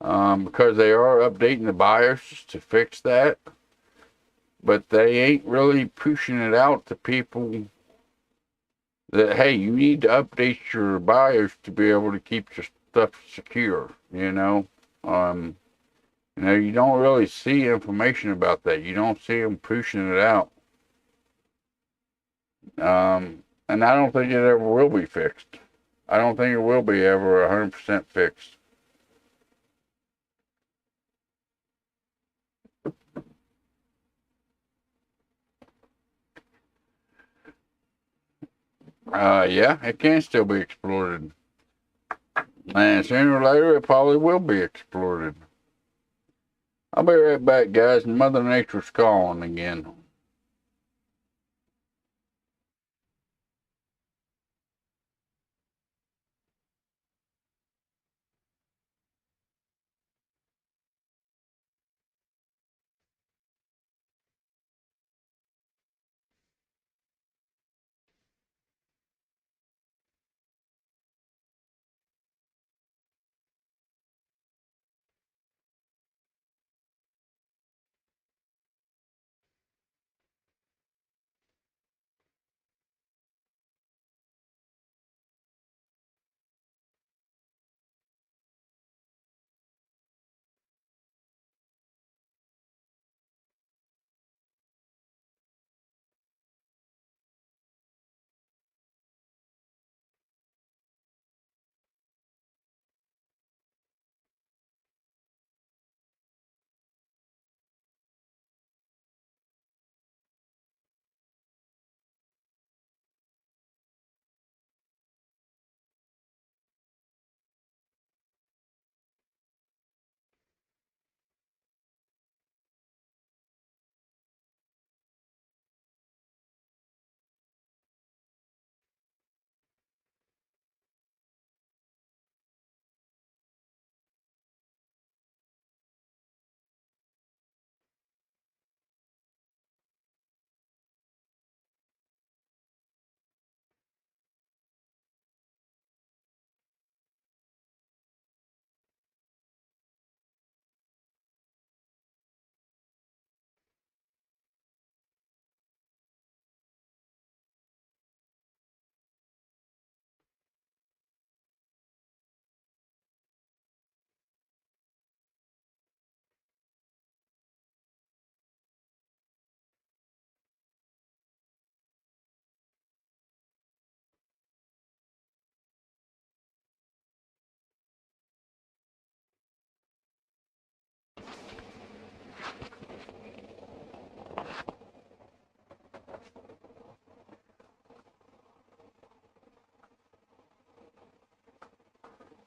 Because they are updating the BIOS to fix that, but they ain't really pushing it out to people that, hey, you need to update your BIOS to be able to keep your stuff secure. You don't really see information about that. You don't see them pushing it out. And I don't think it ever will be fixed. I don't think it will be ever 100% fixed. Yeah, it can still be exploited. And sooner or later, it probably will be exploited. I'll be right back, guys. Mother Nature's calling again.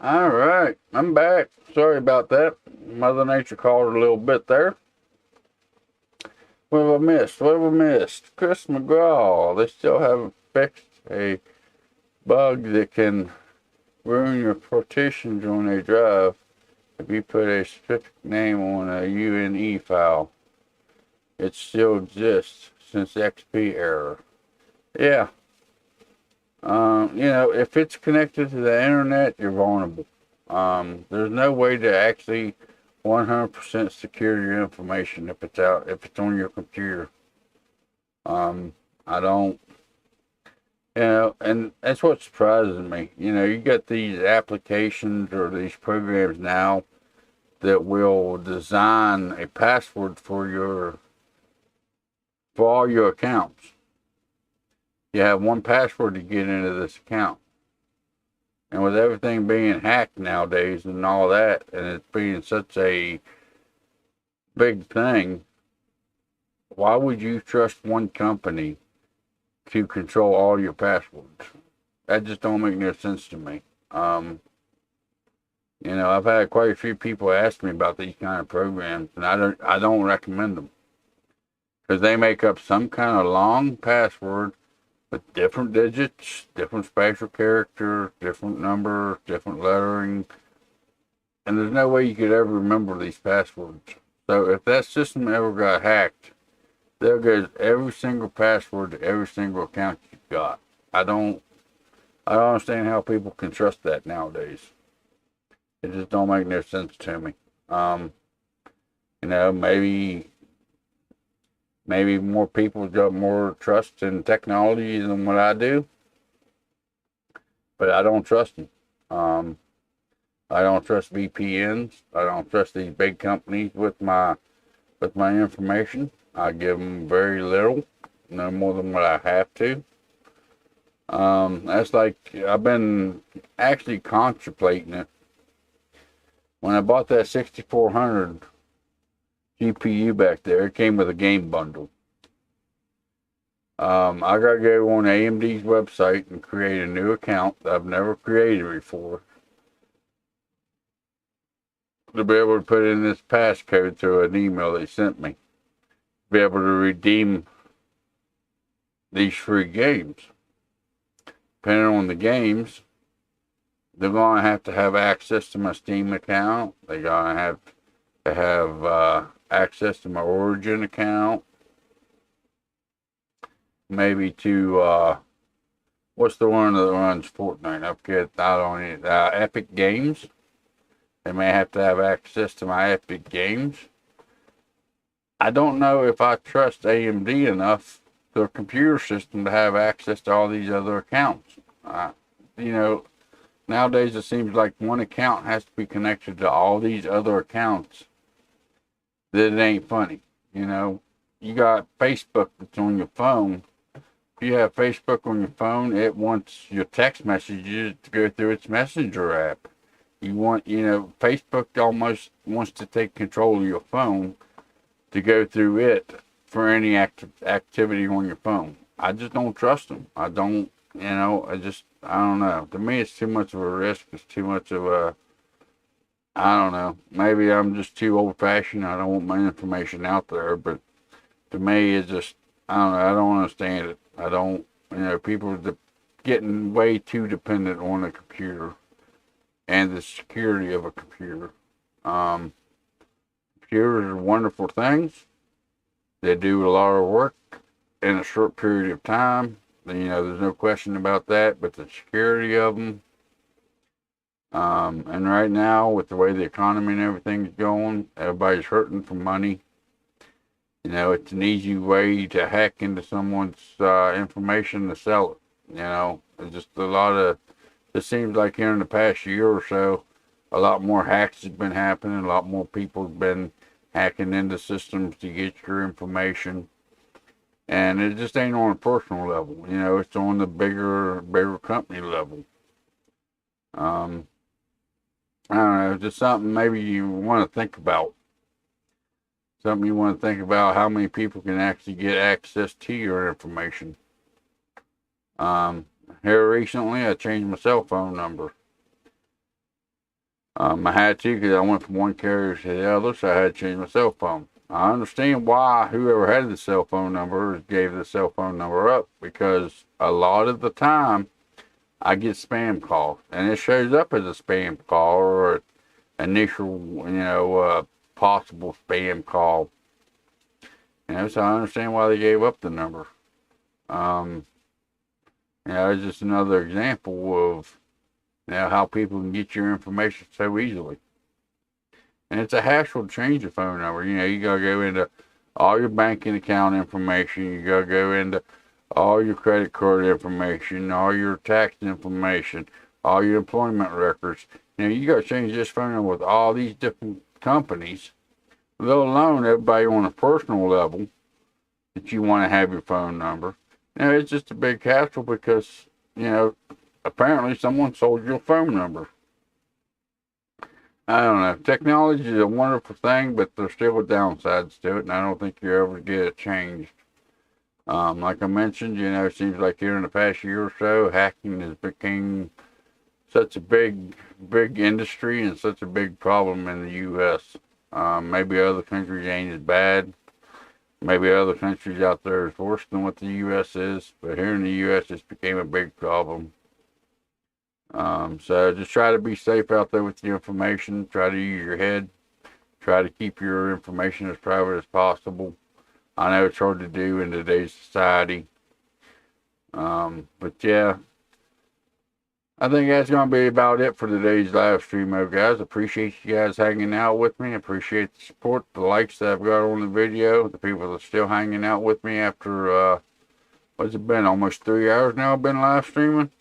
Alright, I'm back. Sorry about that. Mother Nature called a little bit there. What have I missed? What have I missed? Chris McGraw. They still haven't fixed a bug that can ruin your partitions on a drive if you put a specific name on a UNE file. It still exists since XP error. Yeah. If it's connected to the internet, you're vulnerable. There's no way to actually 100% secure your information if it's on your computer. I don't, and that's what surprises me. You got these applications or these programs now that will design a password for all your accounts. You have one password to get into this account. And with everything being hacked nowadays and all that, and it being such a big thing, why would you trust one company to control all your passwords? That just don't make no sense to me. I've had quite a few people ask me about these kind of programs, and I don't recommend them because they make up some kind of long password with different digits, different special characters, different numbers, different lettering, and there's no way you could ever remember these passwords. So if that system ever got hacked, there goes every single password to every single account you've got. I don't understand how people can trust that nowadays. It just don't make no sense to me. Maybe more people got more trust in technology than what I do, but I don't trust them. I don't trust VPNs. I don't trust these big companies with my information. I give them very little, no more than what I have to. That's like I've been actually contemplating it. When I bought that 6400 GPU back there, it came with a game bundle. I gotta go on AMD's website and create a new account that I've never created before to be able to put in this passcode to an email they sent me. Be able to redeem these free games. Depending on the games, they're going to have access to my Steam account. They're going to have to have access to my Origin account. Maybe to, what's the one that runs Fortnite? I forget, I don't need Epic Games. They may have to have access to my Epic Games. I don't know if I trust AMD enough, their computer system, to have access to all these other accounts. Nowadays it seems like one account has to be connected to all these other accounts. That it ain't funny. You got Facebook that's on your phone. If you have Facebook on your phone, it wants your text messages to go through its Messenger app. Facebook almost wants to take control of your phone to go through it for any activity on your phone. I just don't trust them. I don't know. To me, it's too much of a risk. It's too much of a, I don't know. Maybe I'm just too old-fashioned. I don't want my information out there, but to me, it's just, I don't know. I don't understand it. I don't, people are getting way too dependent on a computer and the security of a computer. Computers are wonderful things. They do a lot of work in a short period of time. There's no question about that, but the security of them, and right now, with the way the economy and everything's going, everybody's hurting for money. It's an easy way to hack into someone's information to sell it. It's just it seems like here in the past year or so, a lot more hacks have been happening. A lot more people have been hacking into systems to get your information. And it just ain't on a personal level. It's on the bigger company level. I don't know, just something maybe you want to think about. Something you want to think about, how many people can actually get access to your information. Here recently, I changed my cell phone number. I had to because I went from one carrier to the other, so I had to change my cell phone. I understand why whoever had the cell phone number gave the cell phone number up, because a lot of the time I get spam calls, and it shows up as a spam call or initial, possible spam call. So I understand why they gave up the number. It's just another example of how people can get your information so easily. And it's a hassle to change your phone number. You gotta go into all your banking account information. You gotta go into all your credit card information, all your tax information, all your employment records. You gotta change this phone number with all these different companies, let alone everybody on a personal level that you want to have your phone number. It's just a big hassle because, apparently someone sold your phone number. I don't know. Technology is a wonderful thing, but there's still downsides to it, and I don't think you ever get it changed. Like I mentioned, it seems like here in the past year or so, hacking has become such a big industry and such a big problem in the U.S. Maybe other countries ain't as bad. Maybe other countries out there is worse than what the U.S. is, but here in the U.S. it's became a big problem. So just try to be safe out there with your information. Try to use your head. Try to keep your information as private as possible. I know it's hard to do in today's society. But yeah, I think that's going to be about it for today's live stream, guys. Appreciate you guys hanging out with me. Appreciate the support, the likes that I've got on the video, the people that are still hanging out with me after, what's it been, almost 3 hours now I've been live streaming.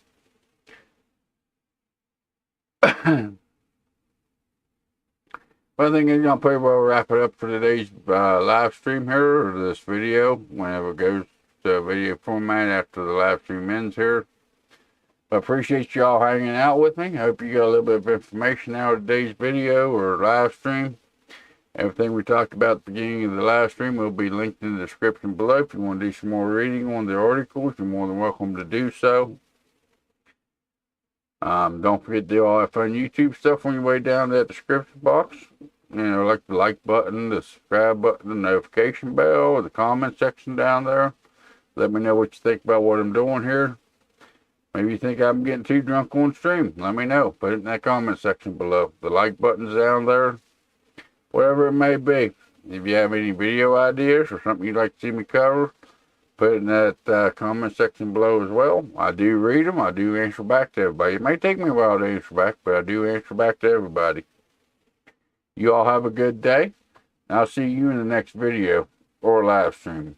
But I think I'm going to pretty well wrap it up for today's live stream here, or this video, whenever it goes to video format after the live stream ends here. I appreciate y'all hanging out with me. I hope you got a little bit of information out of today's video or live stream. Everything we talked about at the beginning of the live stream will be linked in the description below. If you want to do some more reading on the articles, you're more than welcome to do so. Don't forget to do all that fun YouTube stuff on your way down to that description box. Like the like button, the subscribe button, the notification bell, the comment section down there. Let me know what you think about what I'm doing here. Maybe you think I'm getting too drunk on stream. Let me know. Put it in that comment section below. The like button's down there. Whatever it may be. If you have any video ideas or something you'd like to see me cover, put it in that comment section below as well. I do read them. I do answer back to everybody. It may take me a while to answer back, but I do answer back to everybody. You all have a good day. I'll see you in the next video or live stream.